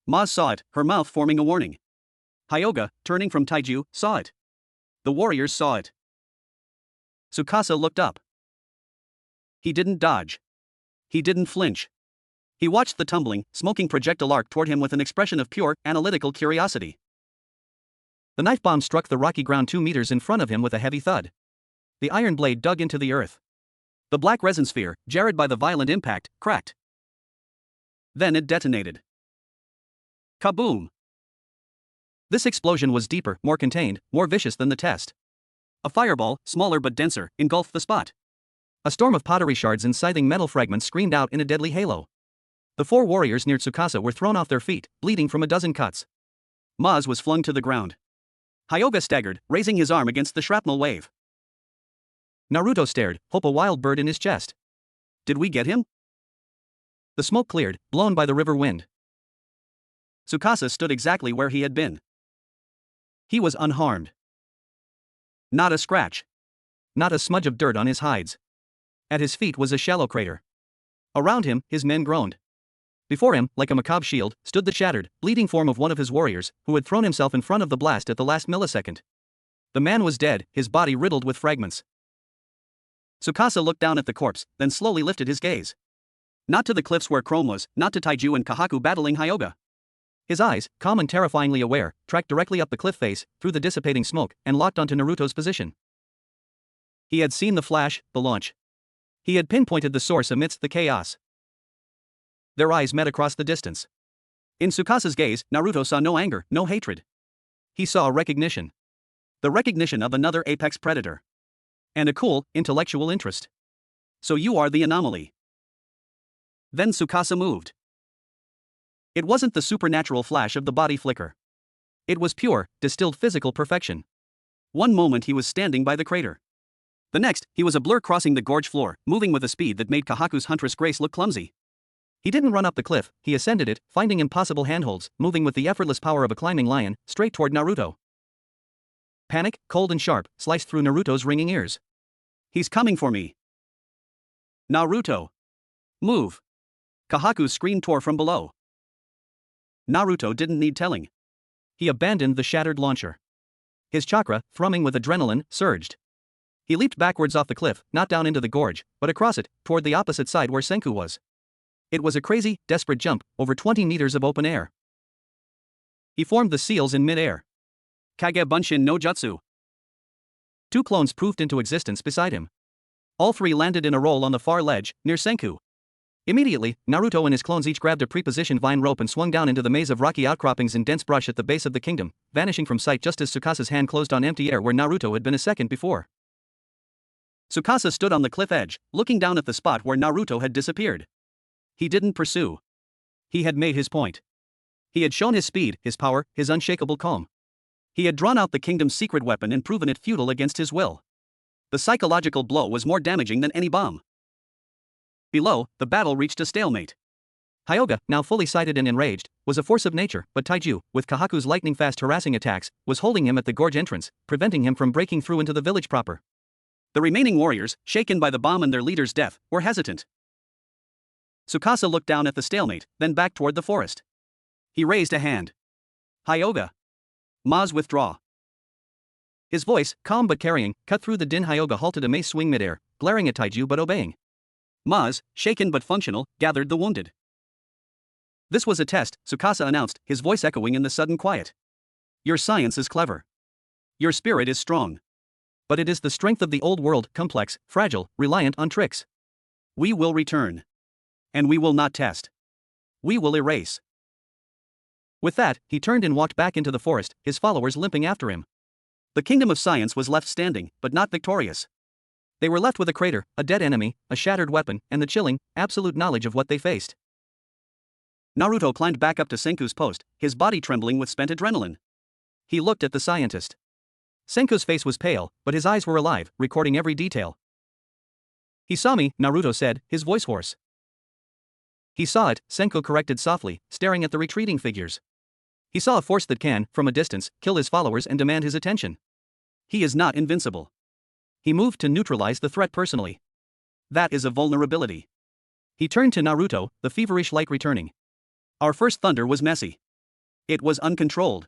Maz saw it, her mouth forming a warning. Hyuga, turning from Taiju, saw it. The warriors saw it. Tsukasa looked up. He didn't dodge. He didn't flinch. He watched the tumbling, smoking projectile arc toward him with an expression of pure, analytical curiosity. The knife bomb struck the rocky ground 2 meters in front of him with a heavy thud. The iron blade dug into the earth. The black resin sphere, jarred by the violent impact, cracked. Then it detonated. Kaboom! This explosion was deeper, more contained, more vicious than the test. A fireball, smaller but denser, engulfed the spot. A storm of pottery shards and scything metal fragments screamed out in a deadly halo. The 4 warriors near Tsukasa were thrown off their feet, bleeding from a dozen cuts. Maz was flung to the ground. Hyuga staggered, raising his arm against the shrapnel wave. Naruto stared, hope a wild bird in his chest. Did we get him? The smoke cleared, blown by the river wind. Tsukasa stood exactly where he had been. He was unharmed. Not a scratch. Not a smudge of dirt on his hides. At his feet was a shallow crater. Around him, his men groaned. Before him, like a macabre shield, stood the shattered, bleeding form of one of his warriors, who had thrown himself in front of the blast at the last millisecond. The man was dead, his body riddled with fragments. Tsukasa looked down at the corpse, then slowly lifted his gaze. Not to the cliffs where Chrome was, not to Taiju and Kahaku battling Hyoga. His eyes, calm and terrifyingly aware, tracked directly up the cliff face, through the dissipating smoke, and locked onto Naruto's position. He had seen the flash, the launch. He had pinpointed the source amidst the chaos. Their eyes met across the distance. In Tsukasa's gaze, Naruto saw no anger, no hatred. He saw recognition. The recognition of another apex predator. And a cool, intellectual interest. So you are the anomaly. Then Tsukasa moved. It wasn't the supernatural flash of the body flicker. It was pure, distilled physical perfection. One moment he was standing by the crater. The next, he was a blur crossing the gorge floor, moving with a speed that made Kahaku's huntress Grace look clumsy. He didn't run up the cliff, he ascended it, finding impossible handholds, moving with the effortless power of a climbing lion, straight toward Naruto. Panic, cold and sharp, sliced through Naruto's ringing ears. He's coming for me. Naruto. Move. Kahaku's scream tore from below. Naruto didn't need telling. He abandoned the shattered launcher. His chakra, thrumming with adrenaline, surged. He leaped backwards off the cliff, not down into the gorge, but across it, toward the opposite side where Senku was. It was a crazy, desperate jump, over 20 meters of open air. He formed the seals in mid-air. Kage Bunshin no Jutsu. 2 clones poofed into existence beside him. All 3 landed in a roll on the far ledge, near Senku. Immediately, Naruto and his clones each grabbed a prepositioned vine rope and swung down into the maze of rocky outcroppings and dense brush at the base of the kingdom, vanishing from sight just as Tsukasa's hand closed on empty air where Naruto had been a second before. Tsukasa stood on the cliff edge, looking down at the spot where Naruto had disappeared. He didn't pursue. He had made his point. He had shown his speed, his power, his unshakable calm. He had drawn out the kingdom's secret weapon and proven it futile against his will. The psychological blow was more damaging than any bomb. Below, the battle reached a stalemate. Hyoga, now fully sighted and enraged, was a force of nature, but Taiju, with Kahaku's lightning-fast harassing attacks, was holding him at the gorge entrance, preventing him from breaking through into the village proper. The remaining warriors, shaken by the bomb and their leader's death, were hesitant. Tsukasa looked down at the stalemate, then back toward the forest. He raised a hand. Hyoga. Maz, withdraw. His voice, calm but carrying, cut through the din. Hyoga halted a mace swing midair, glaring at Taiju but obeying. Maz, shaken but functional, gathered the wounded. This was a test, Tsukasa announced, his voice echoing in the sudden quiet. Your science is clever. Your spirit is strong. But it is the strength of the old world, complex, fragile, reliant on tricks. We will return. And we will not test. We will erase. With that, he turned and walked back into the forest, his followers limping after him. The kingdom of science was left standing, but not victorious. They were left with a crater, a dead enemy, a shattered weapon, and the chilling, absolute knowledge of what they faced. Naruto climbed back up to Senku's post, his body trembling with spent adrenaline. He looked at the scientist. Senku's face was pale, but his eyes were alive, recording every detail. He saw me, Naruto said, his voice hoarse. He saw it, Senku corrected softly, staring at the retreating figures. He saw a force that can, from a distance, kill his followers and demand his attention. He is not invincible. He moved to neutralize the threat personally. That is a vulnerability. He turned to Naruto, the feverish light returning. Our first thunder was messy. It was uncontrolled.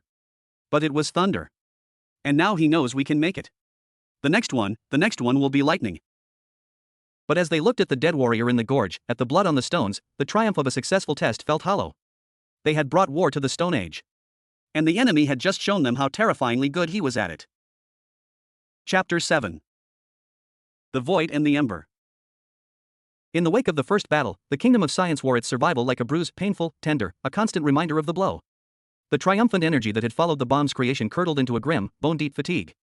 But it was thunder. And now he knows we can make it. The next one will be lightning. But as they looked at the dead warrior in the gorge, at the blood on the stones, the triumph of a successful test felt hollow. They had brought war to the Stone Age. And the enemy had just shown them how terrifyingly good he was at it. Chapter 7. The Void and the Ember. In the wake of the first battle, the kingdom of science wore its survival like a bruise, painful, tender, a constant reminder of the blow. The triumphant energy that had followed the bomb's creation curdled into a grim, bone-deep fatigue.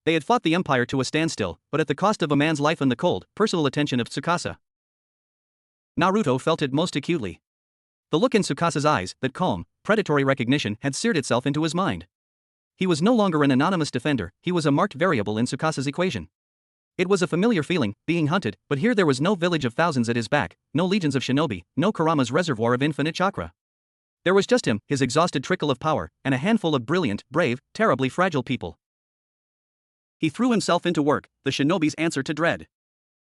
They had fought the Empire to a standstill, but at the cost of a man's life and the cold, personal attention of Tsukasa. Naruto felt it most acutely. The look in Tsukasa's eyes, that calm, predatory recognition, had seared itself into his mind. He was no longer an anonymous defender, he was a marked variable in Tsukasa's equation. It was a familiar feeling, being hunted, but here there was no village of thousands at his back, no legions of shinobi, no Kurama's reservoir of infinite chakra. There was just him, his exhausted trickle of power, and a handful of brilliant, brave, terribly fragile people. He threw himself into work, the shinobi's answer to dread.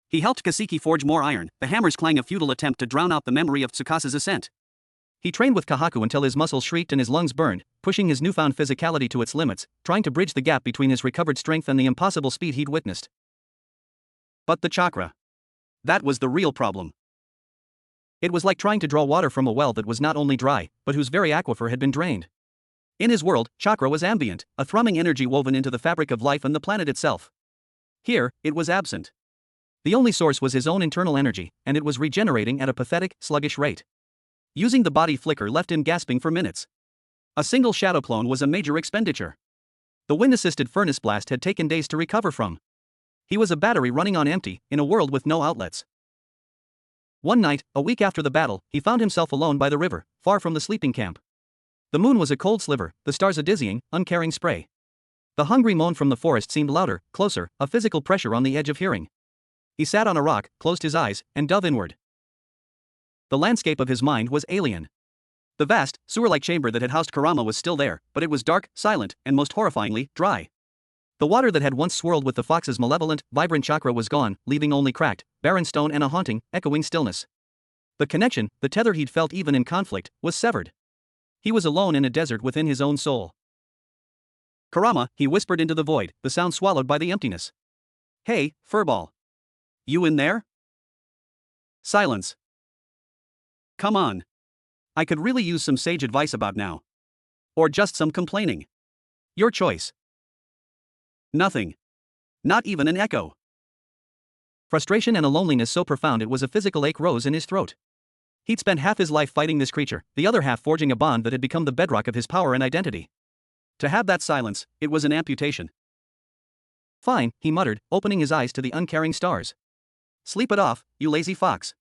He helped Kaseki forge more iron, the hammer's clang a futile attempt to drown out the memory of Tsukasa's ascent. He trained with Kahaku until his muscles shrieked and his lungs burned, pushing his newfound physicality to its limits, trying to bridge the gap between his recovered strength and the impossible speed he'd witnessed. But the chakra. That was the real problem. It was like trying to draw water from a well that was not only dry, but whose very aquifer had been drained. In his world, chakra was ambient, a thrumming energy woven into the fabric of life and the planet itself. Here, it was absent. The only source was his own internal energy, and it was regenerating at a pathetic, sluggish rate. Using the body flicker left him gasping for minutes. A single shadow clone was a major expenditure. The wind-assisted furnace blast had taken days to recover from. He was a battery running on empty, in a world with no outlets. One night, a week after the battle, he found himself alone by the river, far from the sleeping camp. The moon was a cold sliver, the stars a dizzying, uncaring spray. The hungry moan from the forest seemed louder, closer, a physical pressure on the edge of hearing. He sat on a rock, closed his eyes, and dove inward. The landscape of his mind was alien. The vast, sewer-like chamber that had housed Kurama was still there, but it was dark, silent, and most horrifyingly, dry. The water that had once swirled with the fox's malevolent, vibrant chakra was gone, leaving only cracked, barren stone and a haunting, echoing stillness. The connection, the tether he'd felt even in conflict, was severed. He was alone in a desert within his own soul. Kurama, he whispered into the void, the sound swallowed by the emptiness. Hey, furball. You in there? Silence. Come on. I could really use some sage advice about now. Or just some complaining. Your choice. Nothing. Not even an echo. Frustration and a loneliness so profound it was a physical ache rose in his throat. He'd spent half his life fighting this creature, the other half forging a bond that had become the bedrock of his power and identity. To have that silence, it was an amputation. Fine, he muttered, opening his eyes to the uncaring stars. Sleep it off, you lazy fox.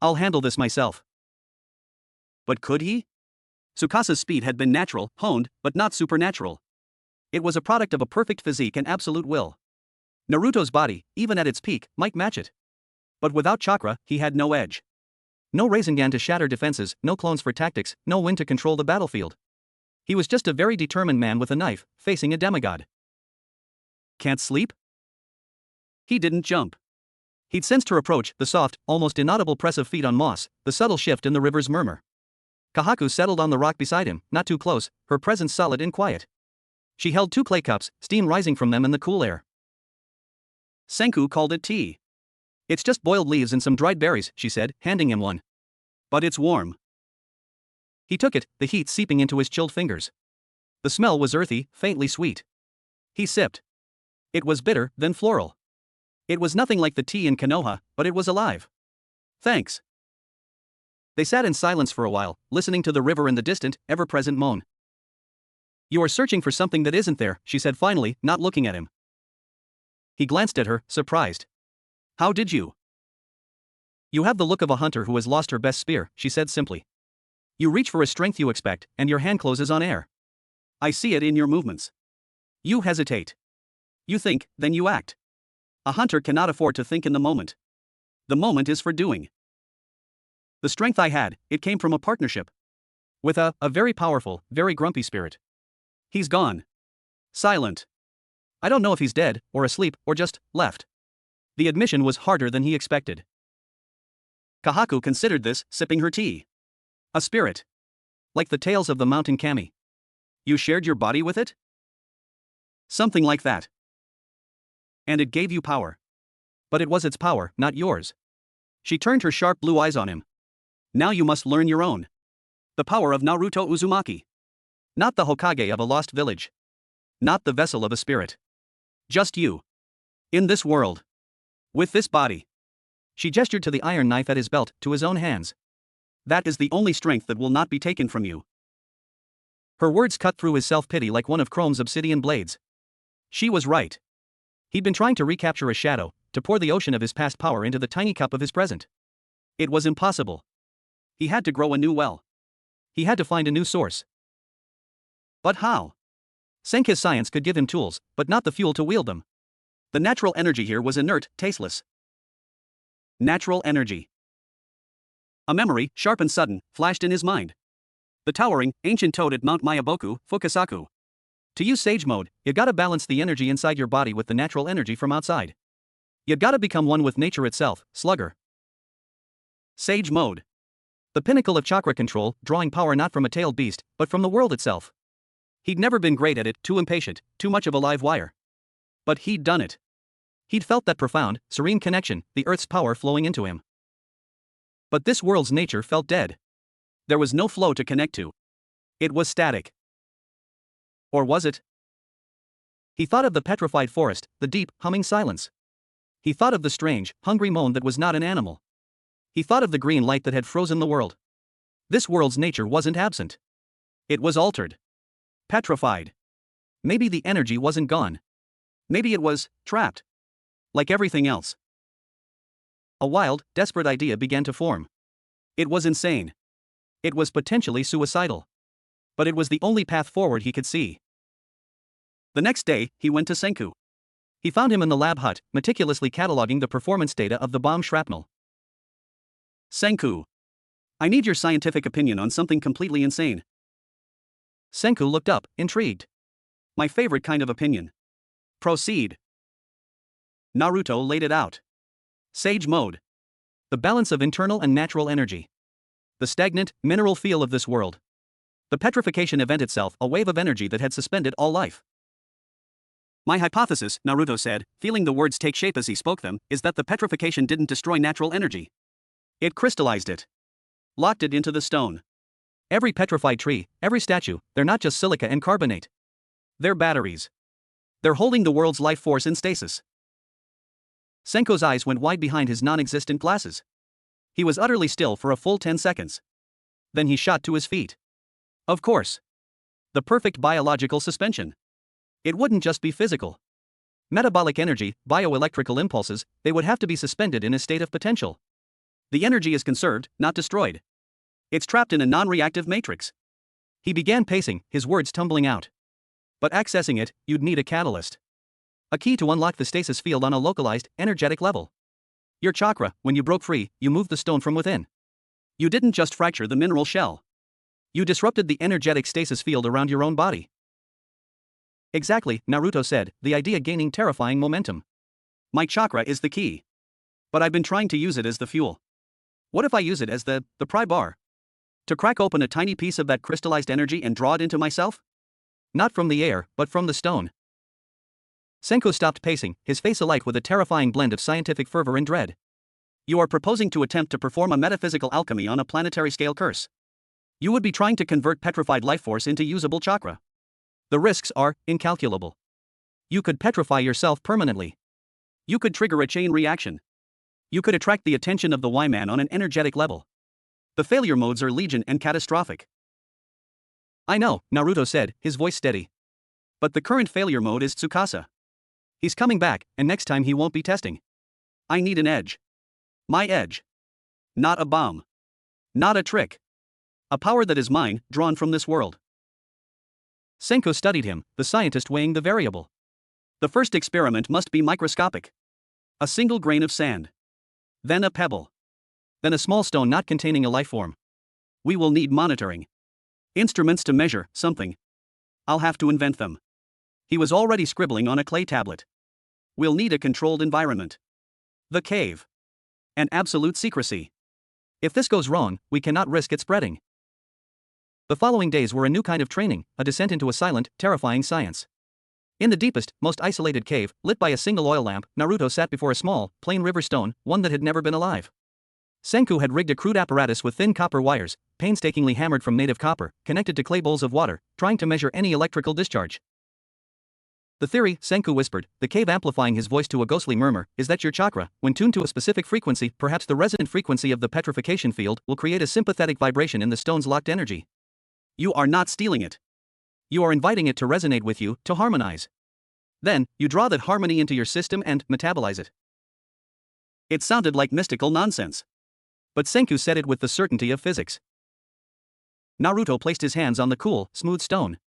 I'll handle this myself. But could he? Tsukasa's speed had been natural, honed, but not supernatural. It was a product of a perfect physique and absolute will. Naruto's body, even at its peak, might match it. But without chakra, he had no edge. No Rasengan to shatter defenses, no clones for tactics, no wind to control the battlefield. He was just a very determined man with a knife, facing a demigod. Can't sleep? He didn't jump. He'd sensed her approach, the soft, almost inaudible press of feet on moss, the subtle shift in the river's murmur. Kahaku settled on the rock beside him, not too close, her presence solid and quiet. She held 2 clay cups, steam rising from them in the cool air. Senku called it tea. It's just boiled leaves and some dried berries, she said, handing him one. But it's warm. He took it, the heat seeping into his chilled fingers. The smell was earthy, faintly sweet. He sipped. It was bitter, then floral. It was nothing like the tea in Konoha, but it was alive. Thanks. They sat in silence for a while, listening to the river and the distant, ever-present moan. You are searching for something that isn't there, she said finally, not looking at him. He glanced at her, surprised. How did you? You have the look of a hunter who has lost her best spear, she said simply. You reach for a strength you expect, and your hand closes on air. I see it in your movements. You hesitate. You think, then you act. A hunter cannot afford to think in the moment. The moment is for doing. The strength I had, it came from a partnership. With a very powerful, very grumpy spirit. He's gone. Silent. I don't know if he's dead, or asleep, or just left. The admission was harder than he expected. Kahaku considered this, sipping her tea. A spirit. Like the tales of the mountain kami. You shared your body with it? Something like that. And it gave you power. But it was its power, not yours. She turned her sharp blue eyes on him. Now you must learn your own. The power of Naruto Uzumaki. Not the Hokage of a lost village. Not the vessel of a spirit. Just you. In this world. With this body. She gestured to the iron knife at his belt, to his own hands. That is the only strength that will not be taken from you. Her words cut through his self-pity like one of Chrome's obsidian blades. She was right. He'd been trying to recapture a shadow, to pour the ocean of his past power into the tiny cup of his present. It was impossible. He had to grow a new well. He had to find a new source. But how? Senki's science could give him tools, but not the fuel to wield them. The natural energy here was inert, tasteless. Natural energy. A memory, sharp and sudden, flashed in his mind. The towering, ancient toad at Mount Mayaboku, Fukasaku. To use Sage Mode, you gotta balance the energy inside your body with the natural energy from outside. You gotta become one with nature itself, Slugger. Sage Mode. The pinnacle of chakra control, drawing power not from a tailed beast, but from the world itself. He'd never been great at it, too impatient, too much of a live wire. But he'd done it. He'd felt that profound, serene connection, the earth's power flowing into him. But this world's nature felt dead. There was no flow to connect to. It was static. Or was it? He thought of the petrified forest, the deep, humming silence. He thought of the strange, hungry moan that was not an animal. He thought of the green light that had frozen the world. This world's nature wasn't absent. It was altered. Petrified. Maybe the energy wasn't gone. Maybe it was trapped. Like everything else. A wild, desperate idea began to form. It was insane. It was potentially suicidal. But it was the only path forward he could see. The next day, he went to Senku. He found him in the lab hut, meticulously cataloging the performance data of the bomb shrapnel. Senku. I need your scientific opinion on something completely insane. Senku looked up, intrigued. My favorite kind of opinion. Proceed. Naruto laid it out. Sage Mode. The balance of internal and natural energy. The stagnant, mineral feel of this world. The petrification event itself, a wave of energy that had suspended all life. My hypothesis, Naruto said, feeling the words take shape as he spoke them, is that the petrification didn't destroy natural energy. It crystallized it. Locked it into the stone. Every petrified tree, every statue, they're not just silica and carbonate. They're batteries. They're holding the world's life force in stasis. Senko's eyes went wide behind his non-existent glasses. He was utterly still for a full 10 seconds. Then he shot to his feet. Of course. The perfect biological suspension. It wouldn't just be physical. Metabolic energy, bioelectrical impulses, they would have to be suspended in a state of potential. The energy is conserved, not destroyed. It's trapped in a non-reactive matrix. He began pacing, his words tumbling out. But accessing it, you'd need a catalyst. A key to unlock the stasis field on a localized, energetic level. Your chakra, when you broke free, you moved the stone from within. You didn't just fracture the mineral shell. You disrupted the energetic stasis field around your own body. Exactly, Naruto said, the idea gaining terrifying momentum. My chakra is the key. But I've been trying to use it as the fuel. What if I use it as the pry bar? To crack open a tiny piece of that crystallized energy and draw it into myself? Not from the air, but from the stone. Senku stopped pacing, his face alight with a terrifying blend of scientific fervor and dread. You are proposing to attempt to perform a metaphysical alchemy on a planetary scale curse. You would be trying to convert petrified life force into usable chakra. The risks are incalculable. You could petrify yourself permanently. You could trigger a chain reaction. You could attract the attention of the Y-Man on an energetic level. The failure modes are legion and catastrophic. I know, Naruto said, his voice steady. But the current failure mode is Tsukasa. He's coming back, and next time he won't be testing. I need an edge. My edge. Not a bomb. Not a trick. A power that is mine, drawn from this world. Senko studied him, the scientist weighing the variable. The first experiment must be microscopic. A single grain of sand. Then a pebble. Then a small stone not containing a life form. We will need monitoring. Instruments to measure something. I'll have to invent them. He was already scribbling on a clay tablet. We'll need a controlled environment. The cave. And absolute secrecy. If this goes wrong, we cannot risk it spreading. The following days were a new kind of training, a descent into a silent, terrifying science. In the deepest, most isolated cave, lit by a single oil lamp, Naruto sat before a small, plain river stone, one that had never been alive. Senku had rigged a crude apparatus with thin copper wires, painstakingly hammered from native copper, connected to clay bowls of water, trying to measure any electrical discharge. The theory, Senku whispered, the cave amplifying his voice to a ghostly murmur, is that your chakra, when tuned to a specific frequency, perhaps the resonant frequency of the petrification field, will create a sympathetic vibration in the stone's locked energy. You are not stealing it. You are inviting it to resonate with you, to harmonize. Then, you draw that harmony into your system and metabolize it. It sounded like mystical nonsense. But Senku said it with the certainty of physics. Naruto placed his hands on the cool, smooth stone.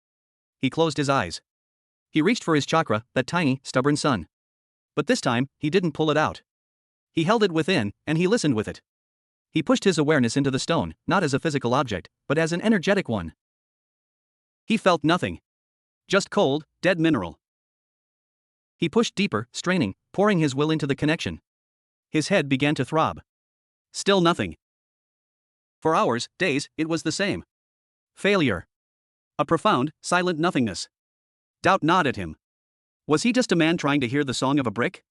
He closed his eyes. He reached for his chakra, that tiny, stubborn sun. But this time, he didn't pull it out. He held it within, and he listened with it. He pushed his awareness into the stone, not as a physical object, but as an energetic one. He felt nothing. Just cold, dead mineral. He pushed deeper, straining, pouring his will into the connection. His head began to throb. Still nothing. For hours, days, it was the same. Failure. A profound, silent nothingness. Doubt gnawed at him. Was he just a man trying to hear the song of a brick?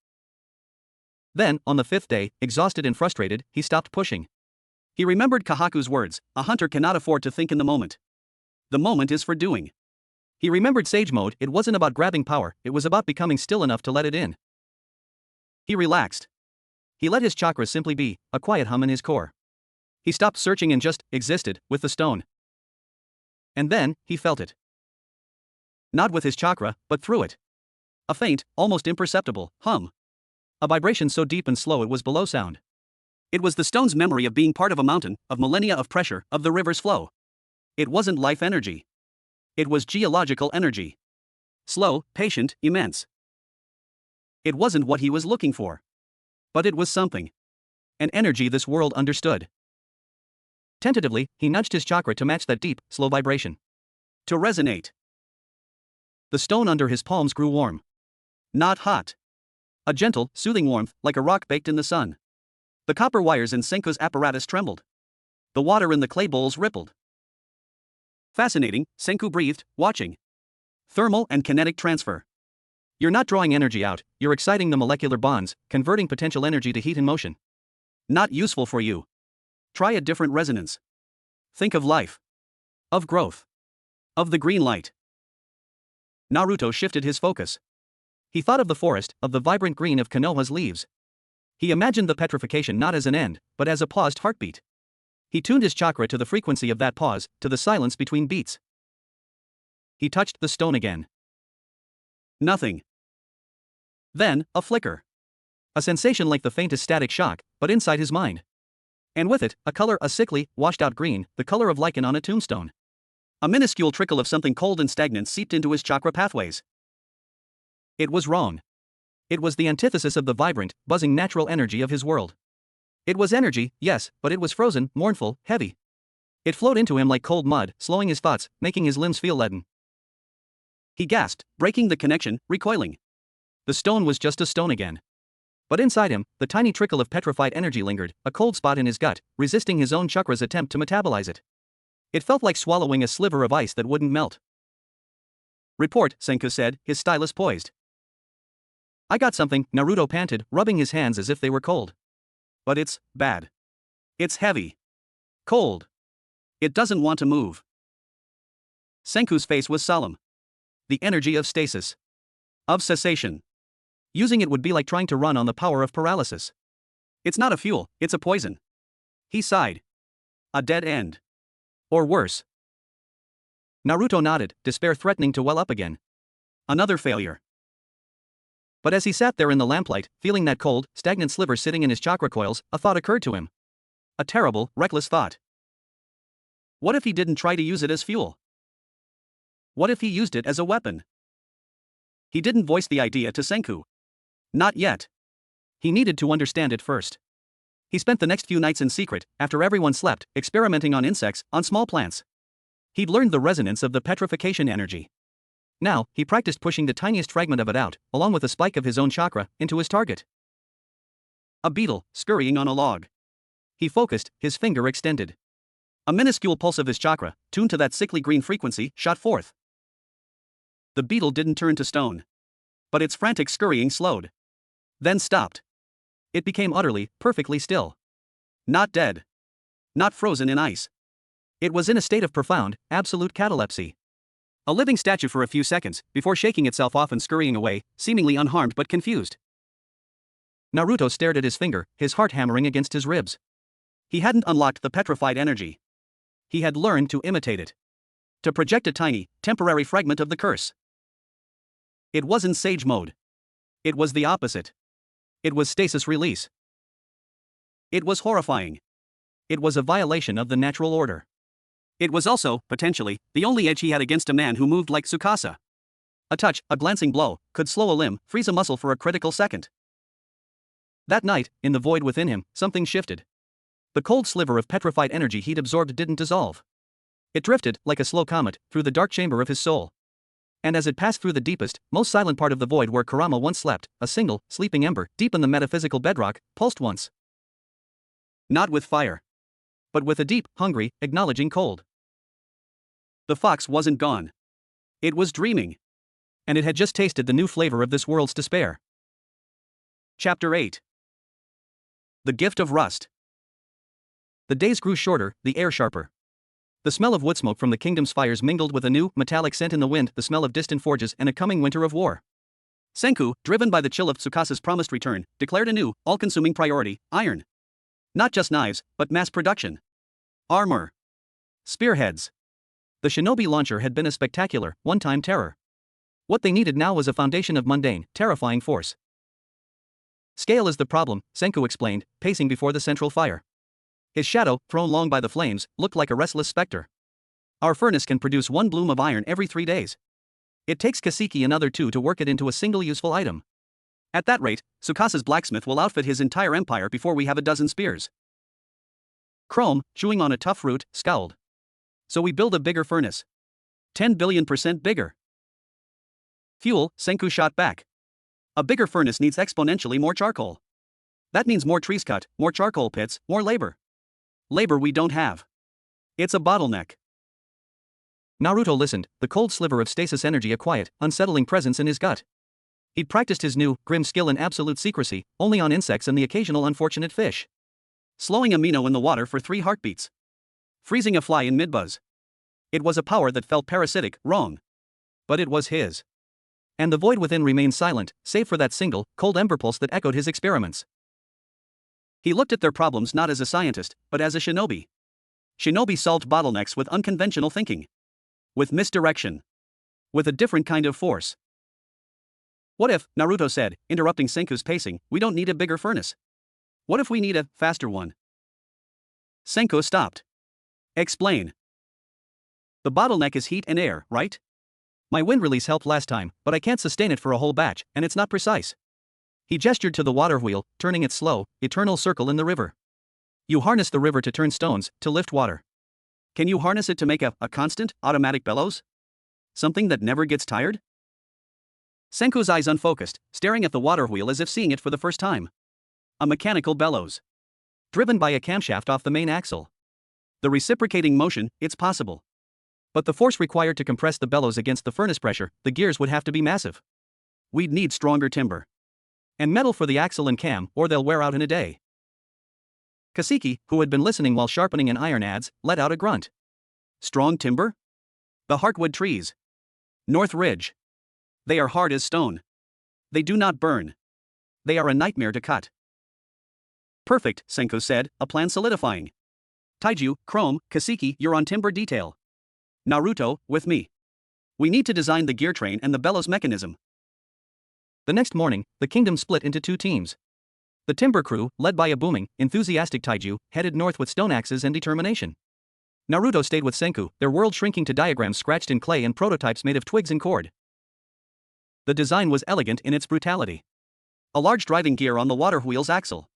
Then, on the 5th day, exhausted and frustrated, he stopped pushing. He remembered Kahaku's words, "A hunter cannot afford to think in the moment. The moment is for doing." He remembered Sage Mode, it wasn't about grabbing power, it was about becoming still enough to let it in. He relaxed. He let his chakras simply be, a quiet hum in his core. He stopped searching and just existed, with the stone. And then, he felt it. Not with his chakra, but through it. A faint, almost imperceptible, hum. A vibration so deep and slow it was below sound. It was the stone's memory of being part of a mountain, of millennia of pressure, of the river's flow. It wasn't life energy. It was geological energy. Slow, patient, immense. It wasn't what he was looking for. But it was something. An energy this world understood. Tentatively, he nudged his chakra to match that deep, slow vibration. To resonate. The stone under his palms grew warm. Not hot. A gentle, soothing warmth, like a rock baked in the sun. The copper wires in Senku's apparatus trembled. The water in the clay bowls rippled. Fascinating, Senku breathed, watching. Thermal and kinetic transfer. You're not drawing energy out, you're exciting the molecular bonds, converting potential energy to heat and motion. Not useful for you. Try a different resonance. Think of life. Of growth. Of the green light. Naruto shifted his focus. He thought of the forest, of the vibrant green of Konoha's leaves. He imagined the petrification not as an end, but as a paused heartbeat. He tuned his chakra to the frequency of that pause, to the silence between beats. He touched the stone again. Nothing. Then, a flicker. A sensation like the faintest static shock, but inside his mind. And with it, a color, a sickly, washed-out green, the color of lichen on a tombstone. A minuscule trickle of something cold and stagnant seeped into his chakra pathways. It was wrong. It was the antithesis of the vibrant, buzzing natural energy of his world. It was energy, yes, but it was frozen, mournful, heavy. It flowed into him like cold mud, slowing his thoughts, making his limbs feel leaden. He gasped, breaking the connection, recoiling. The stone was just a stone again. But inside him, the tiny trickle of petrified energy lingered, a cold spot in his gut, resisting his own chakra's attempt to metabolize it. It felt like swallowing a sliver of ice that wouldn't melt. Report, Senku said, his stylus poised. I got something, Naruto panted, rubbing his hands as if they were cold. But it's bad. It's heavy. Cold. It doesn't want to move. Senku's face was solemn. The energy of stasis. Of cessation. Using it would be like trying to run on the power of paralysis. It's not a fuel, it's a poison. He sighed. A dead end. Or worse. Naruto nodded, despair threatening to well up again. Another failure. But as he sat there in the lamplight, feeling that cold, stagnant sliver sitting in his chakra coils, a thought occurred to him. A terrible, reckless thought. What if he didn't try to use it as fuel? What if he used it as a weapon? He didn't voice the idea to Senku. Not yet. He needed to understand it first. He spent the next few nights in secret, after everyone slept, experimenting on insects, on small plants. He'd learned the resonance of the petrification energy. Now, he practiced pushing the tiniest fragment of it out, along with a spike of his own chakra, into his target. A beetle, scurrying on a log. He focused, his finger extended. A minuscule pulse of his chakra, tuned to that sickly green frequency, shot forth. The beetle didn't turn to stone. But its frantic scurrying slowed. Then stopped. It became utterly, perfectly still. Not dead. Not frozen in ice. It was in a state of profound, absolute catalepsy. A living statue for a few seconds, before shaking itself off and scurrying away, seemingly unharmed but confused. Naruto stared at his finger, his heart hammering against his ribs. He hadn't unlocked the petrified energy. He had learned to imitate it. To project a tiny, temporary fragment of the curse. It wasn't Sage Mode. It was the opposite. It was stasis release. It was horrifying. It was a violation of the natural order. It was also, potentially, the only edge he had against a man who moved like Tsukasa. A touch, a glancing blow, could slow a limb, freeze a muscle for a critical second. That night, in the void within him, something shifted. The cold sliver of petrified energy he'd absorbed didn't dissolve. It drifted, like a slow comet, through the dark chamber of his soul. And as it passed through the deepest, most silent part of the void where Kurama once slept, a single, sleeping ember, deep in the metaphysical bedrock, pulsed once. Not with fire, but with a deep, hungry, acknowledging cold. The fox wasn't gone. It was dreaming. And it had just tasted the new flavor of this world's despair. Chapter 8. The Gift of Rust. The days grew shorter, the air sharper. The smell of wood smoke from the kingdom's fires mingled with a new, metallic scent in the wind, the smell of distant forges and a coming winter of war. Senku, driven by the chill of Tsukasa's promised return, declared a new, all-consuming priority: iron. Not just knives, but mass production. Armor. Spearheads. The shinobi launcher had been a spectacular, one-time terror. What they needed now was a foundation of mundane, terrifying force. Scale is the problem, Senku explained, pacing before the central fire. His shadow, thrown long by the flames, looked like a restless specter. Our furnace can produce 1 bloom of iron every 3 days. It takes Kaseki another 2 to work it into a single useful item. At that rate, Tsukasa's blacksmith will outfit his entire empire before we have a dozen spears. Chrome, chewing on a tough root, scowled. So we build a bigger furnace. 10 billion% bigger. Fuel, Senku shot back. A bigger furnace needs exponentially more charcoal. That means more trees cut, more charcoal pits, more labor. Labor we don't have. It's a bottleneck. Naruto listened, the cold sliver of stasis energy a quiet, unsettling presence in his gut. He'd practiced his new, grim skill in absolute secrecy, only on insects and the occasional unfortunate fish. Slowing amino in the water for 3 heartbeats. Freezing a fly in mid-buzz. It was a power that felt parasitic, wrong. But it was his. And the void within remained silent, save for that single, cold ember pulse that echoed his experiments. He looked at their problems not as a scientist, but as a shinobi. Shinobi solved bottlenecks with unconventional thinking. With misdirection. With a different kind of force. What if, Naruto said, interrupting Senku's pacing, we don't need a bigger furnace? What if we need a faster one? Senku stopped. Explain. The bottleneck is heat and air, right? My wind release helped last time, but I can't sustain it for a whole batch, and it's not precise. He gestured to the water wheel, turning its slow, eternal circle in the river. You harness the river to turn stones, to lift water. Can you harness it to make a constant, automatic bellows? Something that never gets tired? Senku's eyes unfocused, staring at the water wheel as if seeing it for the first time. A mechanical bellows. Driven by a camshaft off the main axle. The reciprocating motion, it's possible. But the force required to compress the bellows against the furnace pressure, the gears would have to be massive. We'd need stronger timber. And metal for the axle and cam, or they'll wear out in a day. Kaseki, who had been listening while sharpening an iron adze, let out a grunt. Strong timber? The heartwood trees. North Ridge. They are hard as stone. They do not burn. They are a nightmare to cut. Perfect, Senku said, a plan solidifying. Taiju, Chrome, Kaseki, you're on timber detail. Naruto, with me. We need to design the gear train and the bellows mechanism. The next morning, the kingdom split into 2 teams. The timber crew, led by a booming, enthusiastic Taiju, headed north with stone axes and determination. Naruto stayed with Senku, their world shrinking to diagrams scratched in clay and prototypes made of twigs and cord. The design was elegant in its brutality. A large driving gear on the water wheel's axle.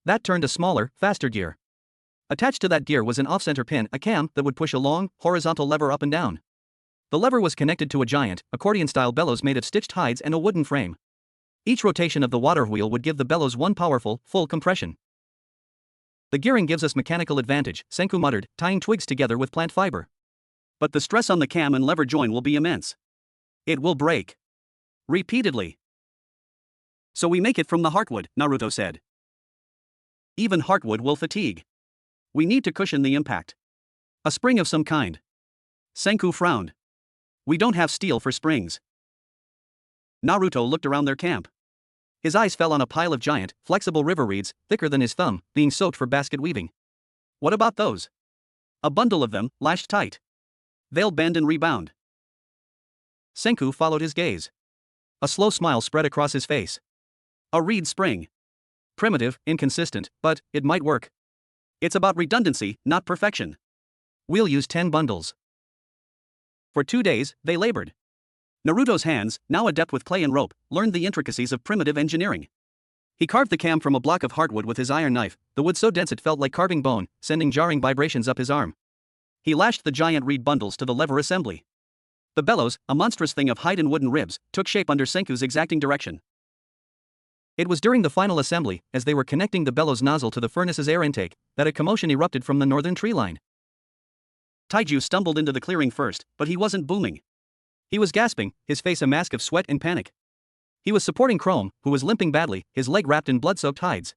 That turned a smaller, faster gear. Attached to that gear was an off-center pin, a cam, that would push a long, horizontal lever up and down. The lever was connected to a giant, accordion-style bellows made of stitched hides and a wooden frame. Each rotation of the water wheel would give the bellows one powerful, full compression. The gearing gives us mechanical advantage, Senku muttered, tying twigs together with plant fiber. But the stress on the cam and lever joint will be immense. It will break. Repeatedly. So we make it from the heartwood, Naruto said. Even heartwood will fatigue. We need to cushion the impact. A spring of some kind. Senku frowned. We don't have steel for springs. Naruto looked around their camp. His eyes fell on a pile of giant, flexible river reeds, thicker than his thumb, being soaked for basket weaving. What about those? A bundle of them, lashed tight. They'll bend and rebound. Senku followed his gaze. A slow smile spread across his face. A reed spring. Primitive, inconsistent, but it might work. It's about redundancy, not perfection. We'll use 10 bundles. For 2 days, they labored. Naruto's hands, now adept with clay and rope, learned the intricacies of primitive engineering. He carved the cam from a block of heartwood with his iron knife, the wood so dense it felt like carving bone, sending jarring vibrations up his arm. He lashed the giant reed bundles to the lever assembly. The bellows, a monstrous thing of hide and wooden ribs, took shape under Senku's exacting direction. It was during the final assembly, as they were connecting the bellows nozzle to the furnace's air intake, that a commotion erupted from the northern tree line. Taiju stumbled into the clearing first, but he wasn't booming. He was gasping, his face a mask of sweat and panic. He was supporting Chrome, who was limping badly, his leg wrapped in blood-soaked hides.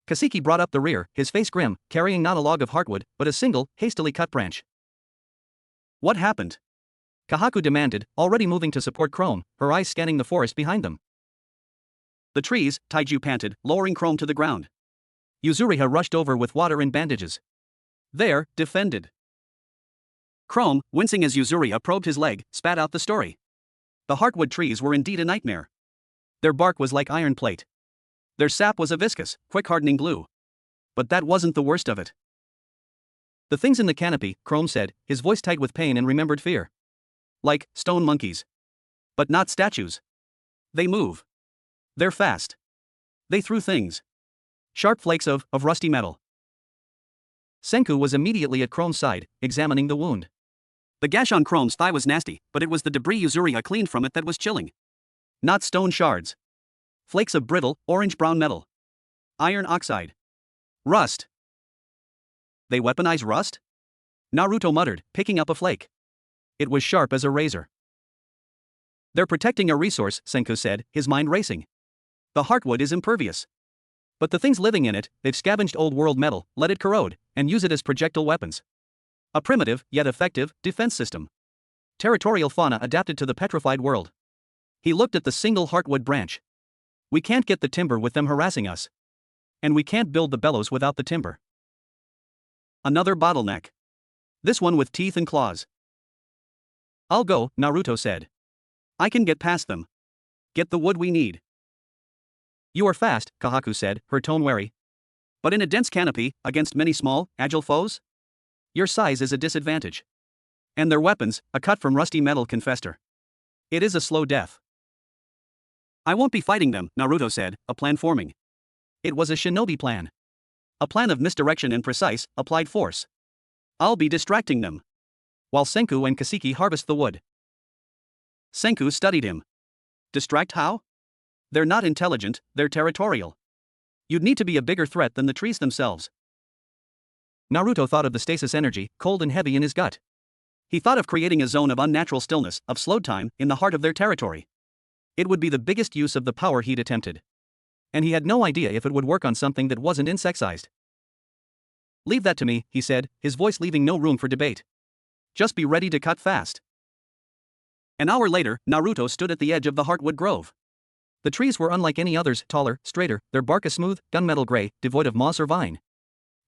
Kaseki brought up the rear, his face grim, carrying not a log of heartwood, but a single, hastily cut branch. What happened? Kahaku demanded, already moving to support Chrome, her eyes scanning the forest behind them. The trees, Taiju panted, lowering Chrome to the ground. Yuzuriha rushed over with water and bandages. There, defended. Chrome, wincing as Yuzuriha probed his leg, spat out the story. The heartwood trees were indeed a nightmare. Their bark was like iron plate. Their sap was a viscous, quick-hardening glue. But that wasn't the worst of it. The things in the canopy, Chrome said, his voice tight with pain and remembered fear. Like stone monkeys. But not statues. They move. They're fast. They threw things. Sharp flakes of rusty metal. Senku was immediately at Chrome's side, examining the wound. The gash on Chrome's thigh was nasty, but it was the debris Yuzuriha cleaned from it that was chilling. Not stone shards. Flakes of brittle, orange-brown metal. Iron oxide. Rust. They weaponize rust? Naruto muttered, picking up a flake. It was sharp as a razor. They're protecting a resource, Senku said, his mind racing. The heartwood is impervious. But the things living in it, they've scavenged old-world metal, let it corrode, and use it as projectile weapons. A primitive, yet effective, defense system. Territorial fauna adapted to the petrified world. He looked at the single heartwood branch. We can't get the timber with them harassing us. And we can't build the bellows without the timber. Another bottleneck. This one with teeth and claws. I'll go, Naruto said. I can get past them. Get the wood we need. You are fast, Kahaku said, her tone wary. But in a dense canopy, against many small, agile foes? Your size is a disadvantage. And their weapons, a cut from rusty metal can fester. It is a slow death. I won't be fighting them, Naruto said, a plan forming. It was a shinobi plan. A plan of misdirection and precise, applied force. I'll be distracting them. While Senku and Kaseki harvest the wood. Senku studied him. Distract how? They're not intelligent, they're territorial. You'd need to be a bigger threat than the trees themselves. Naruto thought of the stasis energy, cold and heavy in his gut. He thought of creating a zone of unnatural stillness, of slowed time, in the heart of their territory. It would be the biggest use of the power he'd attempted. And he had no idea if it would work on something that wasn't insect-sized. Leave that to me, he said, his voice leaving no room for debate. Just be ready to cut fast. An hour later, Naruto stood at the edge of the heartwood grove. The trees were unlike any others, taller, straighter, their bark a smooth, gunmetal gray, devoid of moss or vine.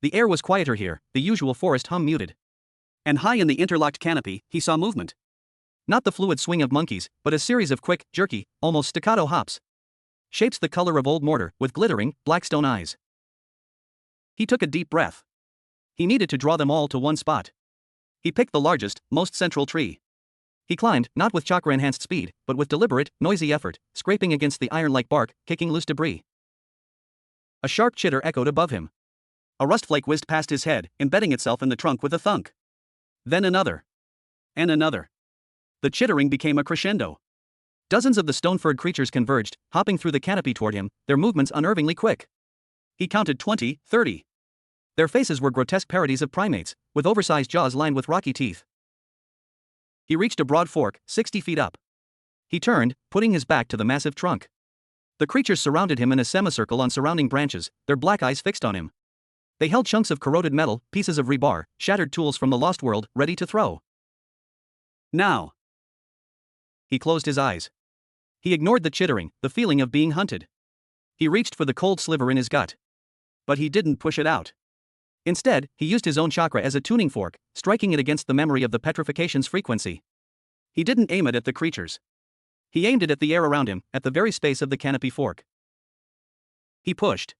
The air was quieter here, the usual forest hum muted. And high in the interlocked canopy, he saw movement. Not the fluid swing of monkeys, but a series of quick, jerky, almost staccato hops. Shapes the color of old mortar, with glittering, black stone eyes. He took a deep breath. He needed to draw them all to one spot. He picked the largest, most central tree. He climbed, not with chakra-enhanced speed, but with deliberate, noisy effort, scraping against the iron-like bark, kicking loose debris. A sharp chitter echoed above him. A rust flake whizzed past his head, embedding itself in the trunk with a thunk. Then another. And another. The chittering became a crescendo. Dozens of the stone-furred creatures converged, hopping through the canopy toward him, their movements unnervingly quick. He counted 20, 30. Their faces were grotesque parodies of primates, with oversized jaws lined with rocky teeth. He reached a broad fork, 60 feet up. He turned, putting his back to the massive trunk. The creatures surrounded him in a semicircle on surrounding branches, their black eyes fixed on him. They held chunks of corroded metal, pieces of rebar, shattered tools from the lost world, ready to throw. Now. He closed his eyes. He ignored the chittering, the feeling of being hunted. He reached for the cold sliver in his gut. But he didn't push it out. Instead, he used his own chakra as a tuning fork, striking it against the memory of the petrification's frequency. He didn't aim it at the creatures. He aimed it at the air around him, at the very space of the canopy fork. He pushed.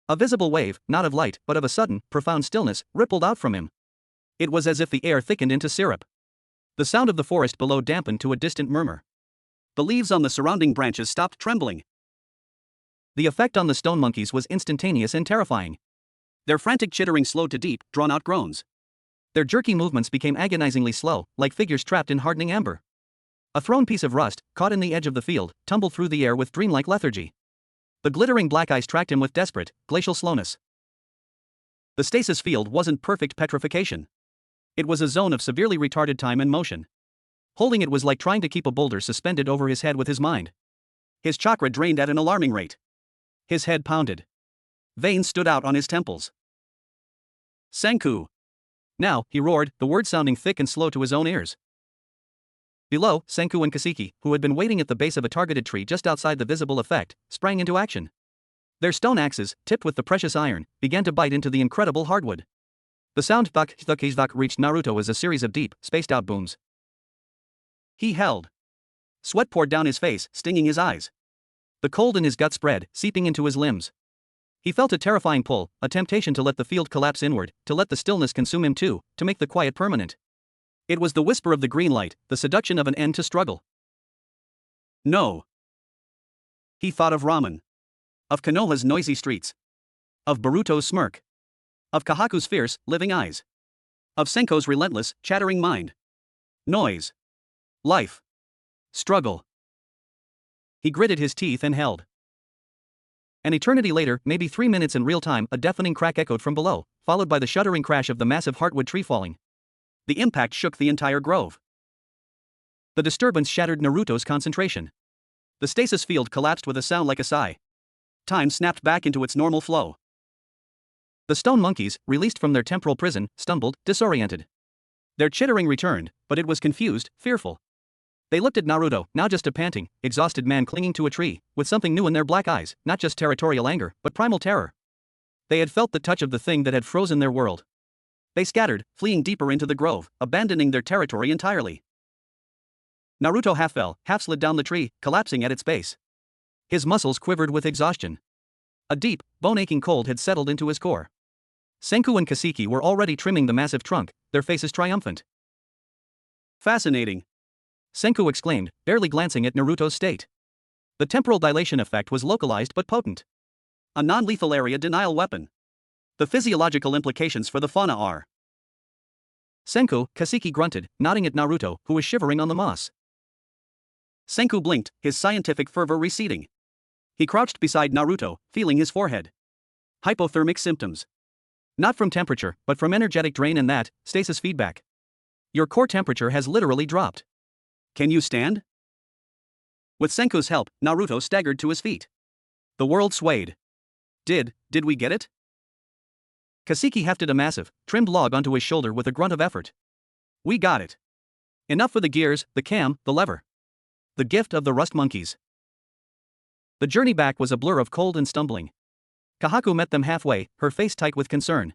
A visible wave, not of light, but of a sudden, profound stillness, rippled out from him. It was as if the air thickened into syrup. The sound of the forest below dampened to a distant murmur. The leaves on the surrounding branches stopped trembling. The effect on the stone monkeys was instantaneous and terrifying. Their frantic chittering slowed to deep, drawn-out groans. Their jerky movements became agonizingly slow, like figures trapped in hardening amber. A thrown piece of rust, caught in the edge of the field, tumbled through the air with dreamlike lethargy. The glittering black eyes tracked him with desperate, glacial slowness. The stasis field wasn't perfect petrification. It was a zone of severely retarded time and motion. Holding it was like trying to keep a boulder suspended over his head with his mind. His chakra drained at an alarming rate. His head pounded. Veins stood out on his temples. Senku! Now, he roared, the word sounding thick and slow to his own ears. Below, Senku and Kaseki, who had been waiting at the base of a targeted tree just outside the visible effect, sprang into action. Their stone axes, tipped with the precious iron, began to bite into the incredible hardwood. The sound thak reached Naruto as a series of deep, spaced-out booms. He held. Sweat poured down his face, stinging his eyes. The cold in his gut spread, seeping into his limbs. He felt a terrifying pull, a temptation to let the field collapse inward, to let the stillness consume him too, to make the quiet permanent. It was the whisper of the green light, the seduction of an end to struggle. No. He thought of ramen. Of Konoha's noisy streets. Of Boruto's smirk. Of Kahaku's fierce, living eyes. Of Senko's relentless, chattering mind. Noise. Life. Struggle. He gritted his teeth and held. An eternity later, maybe 3 minutes in real time, a deafening crack echoed from below, followed by the shuddering crash of the massive heartwood tree falling. The impact shook the entire grove. The disturbance shattered Naruto's concentration. The stasis field collapsed with a sound like a sigh. Time snapped back into its normal flow. The stone monkeys, released from their temporal prison, stumbled, disoriented. Their chittering returned, but it was confused, fearful. They looked at Naruto, now just a panting, exhausted man clinging to a tree, with something new in their black eyes, not just territorial anger, but primal terror. They had felt the touch of the thing that had frozen their world. They scattered, fleeing deeper into the grove, abandoning their territory entirely. Naruto half fell, half slid down the tree, collapsing at its base. His muscles quivered with exhaustion. A deep, bone-aching cold had settled into his core. Senku and Kaseki were already trimming the massive trunk, their faces triumphant. Fascinating. Senku exclaimed, barely glancing at Naruto's state. The temporal dilation effect was localized but potent. A non-lethal area denial weapon. The physiological implications for the fauna are. Senku, Kaseki grunted, nodding at Naruto, who was shivering on the moss. Senku blinked, his scientific fervor receding. He crouched beside Naruto, feeling his forehead. Hypothermic symptoms. Not from temperature, but from energetic drain and that, stasis feedback. Your core temperature has literally dropped. Can you stand? With Senku's help, Naruto staggered to his feet. The world swayed. Did we get it? Kaseki hefted a massive, trimmed log onto his shoulder with a grunt of effort. We got it. Enough for the gears, the cam, the lever. The gift of the rust monkeys. The journey back was a blur of cold and stumbling. Kahaku met them halfway, her face tight with concern.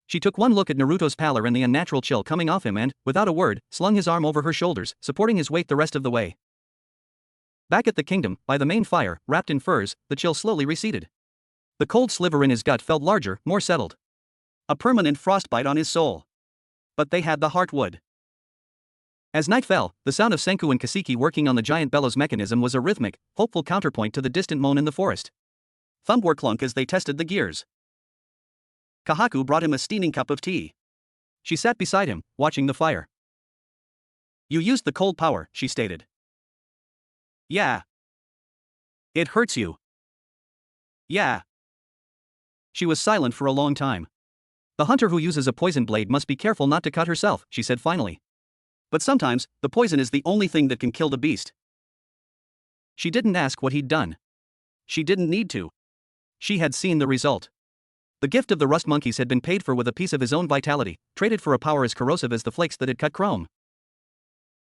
She took one look at Naruto's pallor and the unnatural chill coming off him and, without a word, slung his arm over her shoulders, supporting his weight the rest of the way. Back at the kingdom, by the main fire, wrapped in furs, the chill slowly receded. The cold sliver in his gut felt larger, more settled. A permanent frostbite on his soul. But they had the heartwood. As night fell, the sound of Senku and Kaseki working on the giant bellows mechanism was a rhythmic, hopeful counterpoint to the distant moan in the forest. Thumb were clunk as they tested the gears. Kahaku brought him a steaming cup of tea. She sat beside him, watching the fire. You used the cold power, she stated. Yeah. It hurts you. Yeah. She was silent for a long time. The hunter who uses a poison blade must be careful not to cut herself, she said finally. But sometimes, the poison is the only thing that can kill the beast. She didn't ask what he'd done. She didn't need to. She had seen the result. The gift of the rust monkeys had been paid for with a piece of his own vitality, traded for a power as corrosive as the flakes that had cut chrome.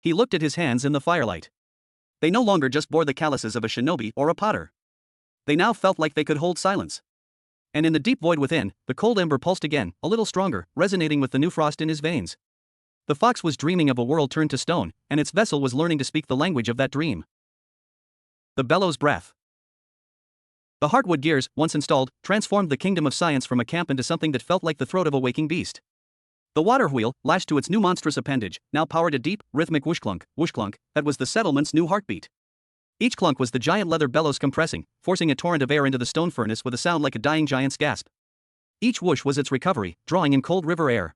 He looked at his hands in the firelight. They no longer just bore the calluses of a shinobi or a potter. They now felt like they could hold silence. And in the deep void within, the cold ember pulsed again, a little stronger, resonating with the new frost in his veins. The fox was dreaming of a world turned to stone, and its vessel was learning to speak the language of that dream. The bellows breath. The heartwood gears, once installed, transformed the kingdom of science from a camp into something that felt like the throat of a waking beast. The water wheel, lashed to its new monstrous appendage, now powered a deep, rhythmic whoosh-clunk, that was the settlement's new heartbeat. Each clunk was the giant leather bellows compressing, forcing a torrent of air into the stone furnace with a sound like a dying giant's gasp. Each whoosh was its recovery, drawing in cold river air.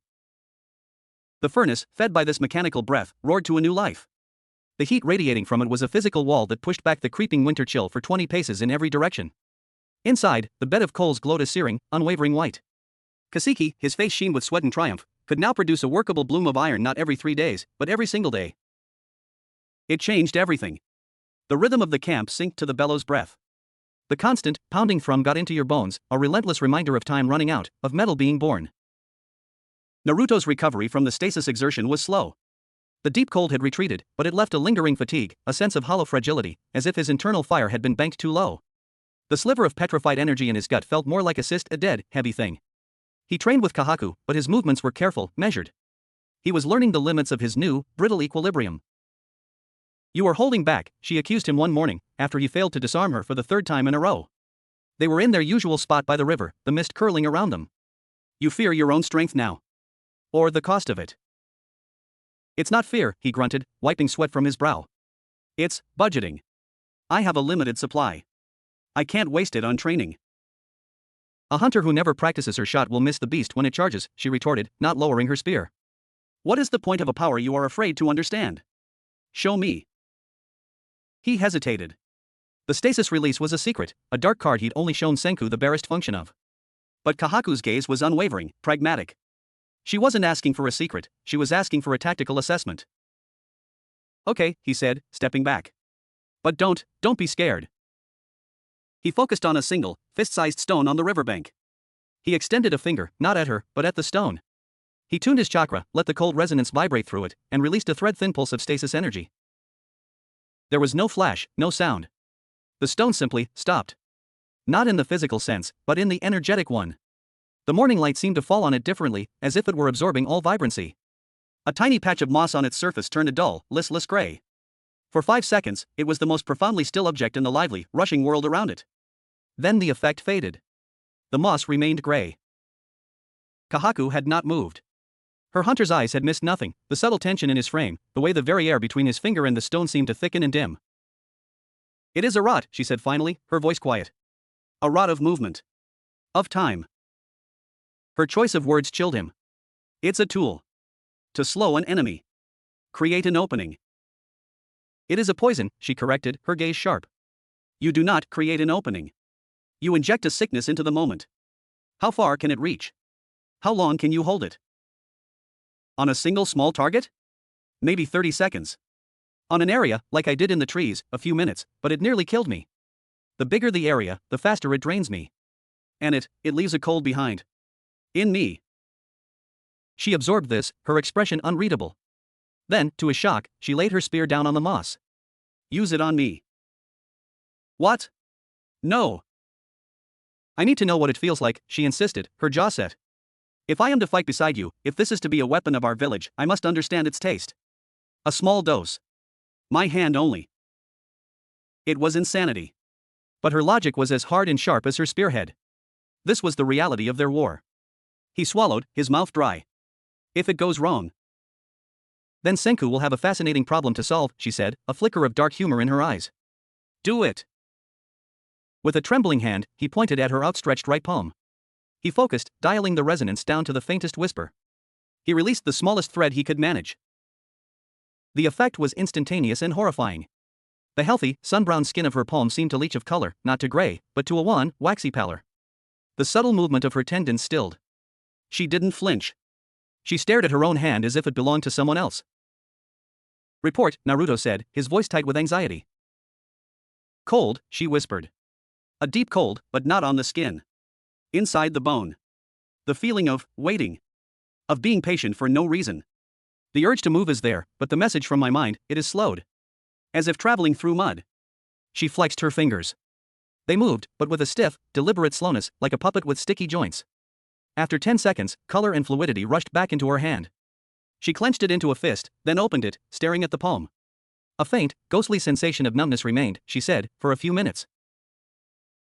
The furnace, fed by this mechanical breath, roared to a new life. The heat radiating from it was a physical wall that pushed back the creeping winter chill for 20 paces in every direction. Inside, the bed of coals glowed a searing, unwavering white. Kasiki, his face sheen with sweat and triumph, could now produce a workable bloom of iron not every 3 days, but every single day. It changed everything. The rhythm of the camp synced to the bellows' breath. The constant, pounding thrum got into your bones, a relentless reminder of time running out, of metal being born. Naruto's recovery from the stasis exertion was slow. The deep cold had retreated, but it left a lingering fatigue, a sense of hollow fragility, as if his internal fire had been banked too low. The sliver of petrified energy in his gut felt more like a dead, heavy thing. He trained with Kahaku, but his movements were careful, measured. He was learning the limits of his new, brittle equilibrium. "You are holding back," she accused him one morning, after he failed to disarm her for the 3rd time in a row. They were in their usual spot by the river, the mist curling around them. "You fear your own strength now. Or the cost of it." "It's not fear," he grunted, wiping sweat from his brow. "It's budgeting. I have a limited supply. I can't waste it on training." "A hunter who never practices her shot will miss the beast when it charges," she retorted, not lowering her spear. "What is the point of a power you are afraid to understand? Show me." He hesitated. The stasis release was a secret, a dark card he'd only shown Senku the barest function of. But Kahaku's gaze was unwavering, pragmatic. She wasn't asking for a secret, she was asking for a tactical assessment. "Okay," he said, stepping back. "But don't be scared." He focused on a single, fist-sized stone on the riverbank. He extended a finger, not at her, but at the stone. He tuned his chakra, let the cold resonance vibrate through it, and released a thread-thin pulse of stasis energy. There was no flash, no sound. The stone simply stopped. Not in the physical sense, but in the energetic one. The morning light seemed to fall on it differently, as if it were absorbing all vibrancy. A tiny patch of moss on its surface turned a dull, listless gray. For 5 seconds, it was the most profoundly still object in the lively, rushing world around it. Then the effect faded. The moss remained gray. Kahaku had not moved. Her hunter's eyes had missed nothing, the subtle tension in his frame, the way the very air between his finger and the stone seemed to thicken and dim. "It is a rot," she said finally, her voice quiet. "A rot of movement. Of time." Her choice of words chilled him. "It's a tool. To slow an enemy. Create an opening." "It is a poison," she corrected, her gaze sharp. "You do not create an opening. You inject a sickness into the moment. How far can it reach? How long can you hold it? On a single small target? Maybe 30 seconds. On an area, like I did in the trees, a few minutes, but it nearly killed me. The bigger the area, the faster it drains me. And it leaves a cold behind. In me." She absorbed this, her expression unreadable. Then, to his shock, she laid her spear down on the moss. "Use it on me." "What? No. I need to know what it feels like," she insisted, her jaw set. "If I am to fight beside you, if this is to be a weapon of our village, I must understand its taste. A small dose. My hand only." It was insanity. But her logic was as hard and sharp as her spearhead. This was the reality of their war. He swallowed, his mouth dry. "If it goes wrong, then Senku will have a fascinating problem to solve," she said, a flicker of dark humor in her eyes. "Do it." With a trembling hand, he pointed at her outstretched right palm. He focused, dialing the resonance down to the faintest whisper. He released the smallest thread he could manage. The effect was instantaneous and horrifying. The healthy, sun-browned skin of her palm seemed to leach of color, not to gray, but to a wan, waxy pallor. The subtle movement of her tendons stilled. She didn't flinch. She stared at her own hand as if it belonged to someone else. "Report," Naruto said, his voice tight with anxiety. "Cold," she whispered. "A deep cold, but not on the skin. Inside the bone. The feeling of waiting. Of being patient for no reason. The urge to move is there, but the message from my mind, it is slowed. As if traveling through mud." She flexed her fingers. They moved, but with a stiff, deliberate slowness, like a puppet with sticky joints. After 10 seconds, color and fluidity rushed back into her hand. She clenched it into a fist, then opened it, staring at the palm. A faint, ghostly sensation of numbness remained, she said, for a few minutes.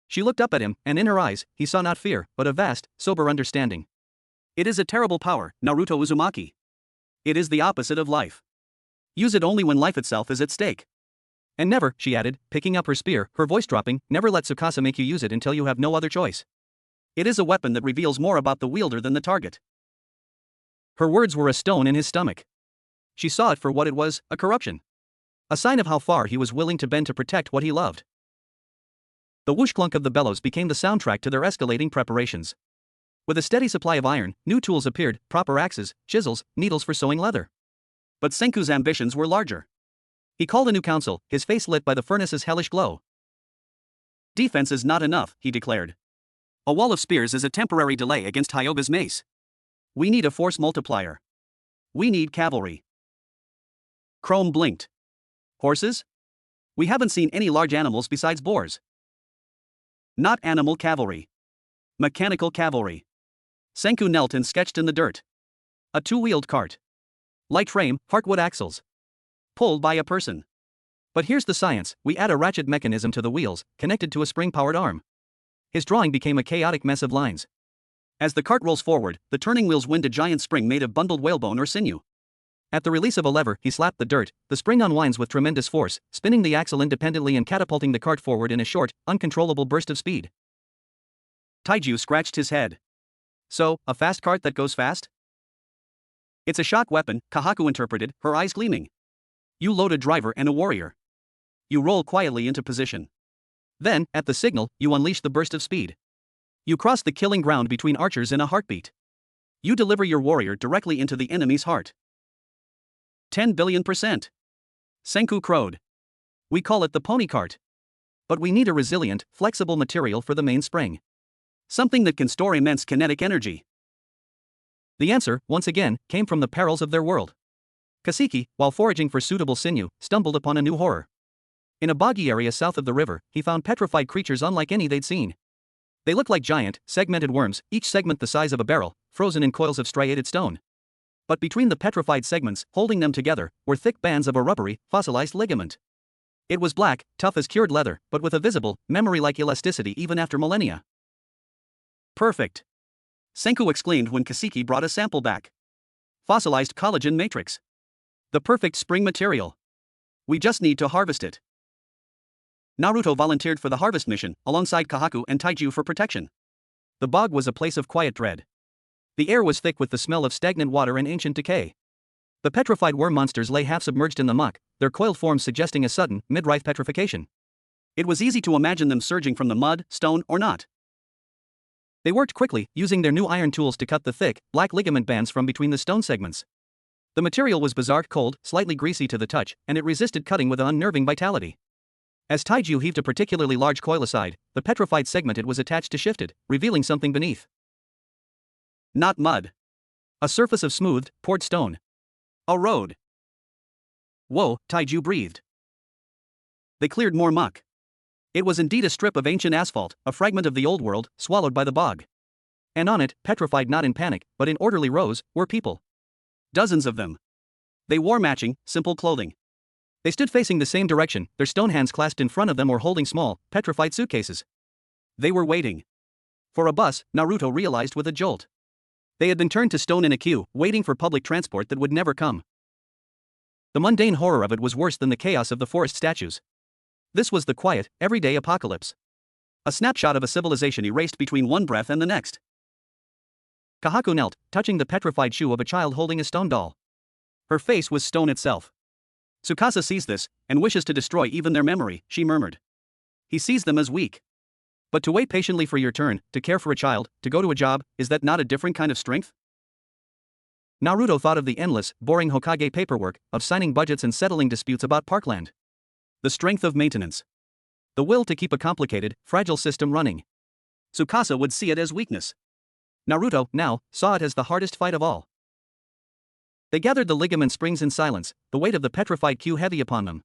She looked up at him, and in her eyes, he saw not fear, but a vast, sober understanding. It is a terrible power, Naruto Uzumaki. It is the opposite of life. Use it only when life itself is at stake. And never, she added, picking up her spear, her voice dropping, never let Tsukasa make you use it until you have no other choice. It is a weapon that reveals more about the wielder than the target. Her words were a stone in his stomach. She saw it for what it was, a corruption. A sign of how far he was willing to bend to protect what he loved. The whoosh clunk of the bellows became the soundtrack to their escalating preparations. With a steady supply of iron, new tools appeared, proper axes, chisels, needles for sewing leather. But Senku's ambitions were larger. He called a new council, his face lit by the furnace's hellish glow. Defense is not enough, he declared. A wall of spears is a temporary delay against Hyoga's mace. We need a force multiplier. We need cavalry. Chrome blinked. Horses? We haven't seen any large animals besides boars. Not animal cavalry. Mechanical cavalry. Senku knelt and sketched in the dirt. A two-wheeled cart. Light frame, heartwood axles. Pulled by a person. But here's the science, we add a ratchet mechanism to the wheels, connected to a spring-powered arm. His drawing became a chaotic mess of lines. As the cart rolls forward, the turning wheels wind a giant spring made of bundled whalebone or sinew. At the release of a lever, he slapped the dirt, the spring unwinds with tremendous force, spinning the axle independently and catapulting the cart forward in a short, uncontrollable burst of speed. Taiju scratched his head. So, a fast cart that goes fast? It's a shock weapon, Kahaku interpreted, her eyes gleaming. You load a driver and a warrior. You roll quietly into position. Then, at the signal, you unleash the burst of speed. You cross the killing ground between archers in a heartbeat. You deliver your warrior directly into the enemy's heart. 10 billion%. Senku crowed. We call it the pony cart. But we need a resilient, flexible material for the mainspring. Something that can store immense kinetic energy. The answer, once again, came from the perils of their world. Kaseki, while foraging for suitable sinew, stumbled upon a new horror. In a boggy area south of the river, he found petrified creatures unlike any they'd seen. They looked like giant, segmented worms, each segment the size of a barrel, frozen in coils of striated stone. But between the petrified segments, holding them together, were thick bands of a rubbery, fossilized ligament. It was black, tough as cured leather, but with a visible, memory-like elasticity even after millennia. Perfect! Senku exclaimed when Kaseki brought a sample back. Fossilized collagen matrix. The perfect spring material. We just need to harvest it. Naruto volunteered for the harvest mission, alongside Kahaku and Taiju for protection. The bog was a place of quiet dread. The air was thick with the smell of stagnant water and ancient decay. The petrified worm monsters lay half-submerged in the muck, their coiled forms suggesting a sudden, midrife petrification. It was easy to imagine them surging from the mud, stone, or not. They worked quickly, using their new iron tools to cut the thick, black ligament bands from between the stone segments. The material was bizarre, cold, slightly greasy to the touch, and it resisted cutting with unnerving vitality. As Taiju heaved a particularly large coil aside, the petrified segment it was attached to shifted, revealing something beneath. Not mud. A surface of smoothed, poured stone. A road. Whoa, Taiju breathed. They cleared more muck. It was indeed a strip of ancient asphalt, a fragment of the old world, swallowed by the bog. And on it, petrified not in panic, but in orderly rows, were people. Dozens of them. They wore matching, simple clothing. They stood facing the same direction, their stone hands clasped in front of them or holding small, petrified suitcases. They were waiting. For a bus, Naruto realized with a jolt. They had been turned to stone in a queue, waiting for public transport that would never come. The mundane horror of it was worse than the chaos of the forest statues. This was the quiet, everyday apocalypse. A snapshot of a civilization erased between one breath and the next. Kahaku knelt, touching the petrified shoe of a child holding a stone doll. Her face was stone itself. Tsukasa sees this, and wishes to destroy even their memory, she murmured. He sees them as weak. But to wait patiently for your turn, to care for a child, to go to a job, is that not a different kind of strength? Naruto thought of the endless, boring Hokage paperwork, of signing budgets and settling disputes about parkland. The strength of maintenance. The will to keep a complicated, fragile system running. Tsukasa would see it as weakness. Naruto, now, saw it as the hardest fight of all. They gathered the ligament springs in silence, the weight of the petrified queue heavy upon them.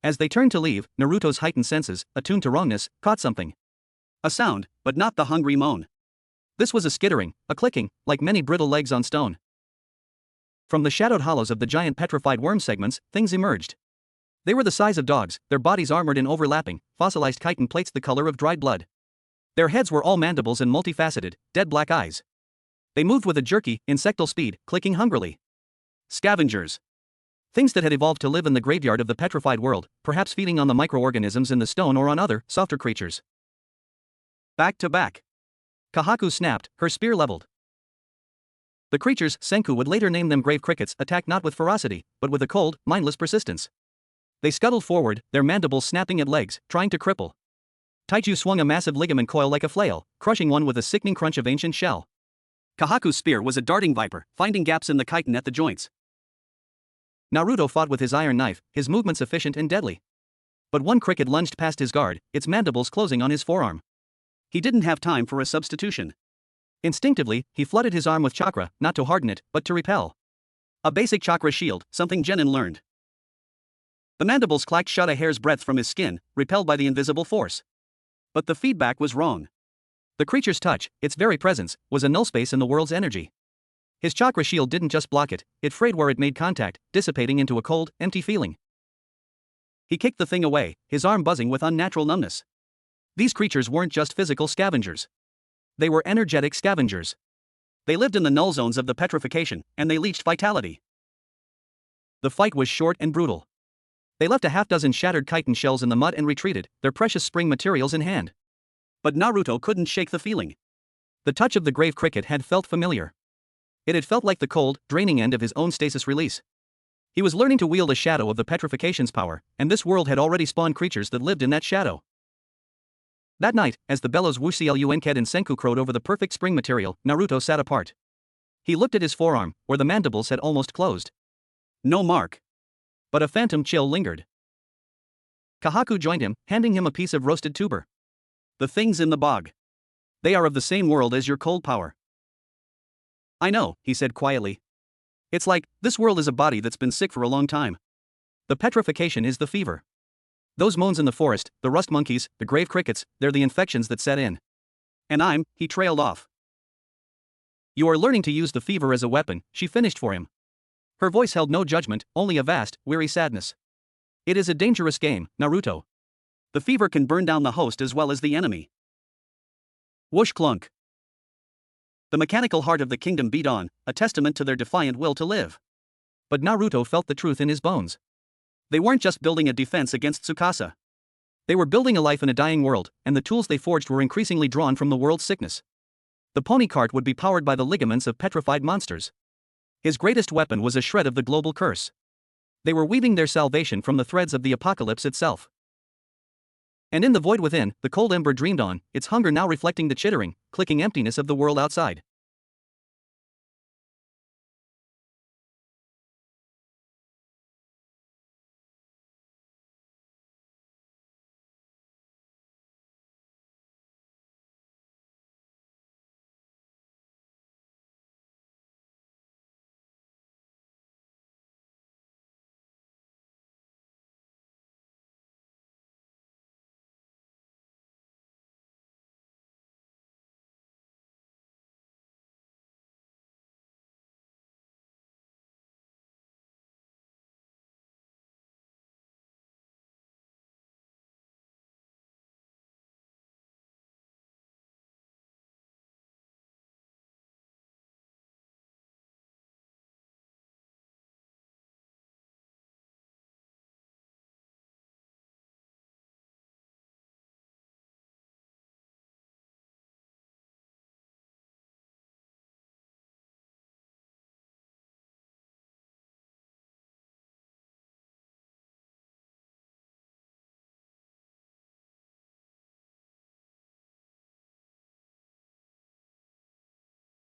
As they turned to leave, Naruto's heightened senses, attuned to wrongness, caught something. A sound, but not the hungry moan. This was a skittering, a clicking, like many brittle legs on stone. From the shadowed hollows of the giant petrified worm segments, things emerged. They were the size of dogs, their bodies armored in overlapping, fossilized chitin plates the color of dried blood. Their heads were all mandibles and multifaceted, dead black eyes. They moved with a jerky, insectal speed, clicking hungrily. Scavengers. Things that had evolved to live in the graveyard of the petrified world, perhaps feeding on the microorganisms in the stone or on other, softer creatures. Back to back. Kahaku snapped, her spear leveled. The creatures, Senku would later name them grave crickets, attacked not with ferocity, but with a cold, mindless persistence. They scuttled forward, their mandibles snapping at legs, trying to cripple. Taiju swung a massive ligament coil like a flail, crushing one with a sickening crunch of ancient shell. Kahaku's spear was a darting viper, finding gaps in the chitin at the joints. Naruto fought with his iron knife, his movements efficient and deadly. But one cricket lunged past his guard, its mandibles closing on his forearm. He didn't have time for a substitution. Instinctively, he flooded his arm with chakra, not to harden it, but to repel. A basic chakra shield, something Genin learned. The mandibles clacked shut a hair's breadth from his skin, repelled by the invisible force. But the feedback was wrong. The creature's touch, its very presence, was a null space in the world's energy. His chakra shield didn't just block it, it frayed where it made contact, dissipating into a cold, empty feeling. He kicked the thing away, his arm buzzing with unnatural numbness. These creatures weren't just physical scavengers. They were energetic scavengers. They lived in the null zones of the petrification, and they leached vitality. The fight was short and brutal. They left a half-dozen shattered chitin shells in the mud and retreated, their precious spring materials in hand. But Naruto couldn't shake the feeling. The touch of the grave cricket had felt familiar. It had felt like the cold, draining end of his own stasis release. He was learning to wield a shadow of the petrification's power, and this world had already spawned creatures that lived in that shadow. That night, as the bellows Wuxielyuenked and Senku crowed over the perfect spring material, Naruto sat apart. He looked at his forearm, where the mandibles had almost closed. No mark. But a phantom chill lingered. Kahaku joined him, handing him a piece of roasted tuber. The things in the bog. They are of the same world as your cold power. I know, he said quietly. It's like, this world is a body that's been sick for a long time. The petrification is the fever. Those moans in the forest, the rust monkeys, the grave crickets, they're the infections that set in. And he trailed off. You are learning to use the fever as a weapon, she finished for him. Her voice held no judgment, only a vast, weary sadness. It is a dangerous game, Naruto. The fever can burn down the host as well as the enemy. Whoosh clunk. The mechanical heart of the kingdom beat on, a testament to their defiant will to live. But Naruto felt the truth in his bones. They weren't just building a defense against Tsukasa. They were building a life in a dying world, and the tools they forged were increasingly drawn from the world's sickness. The pony cart would be powered by the ligaments of petrified monsters. His greatest weapon was a shred of the global curse. They were weaving their salvation from the threads of the apocalypse itself. And in the void within, the cold ember dreamed on, its hunger now reflecting the chittering, clicking emptiness of the world outside.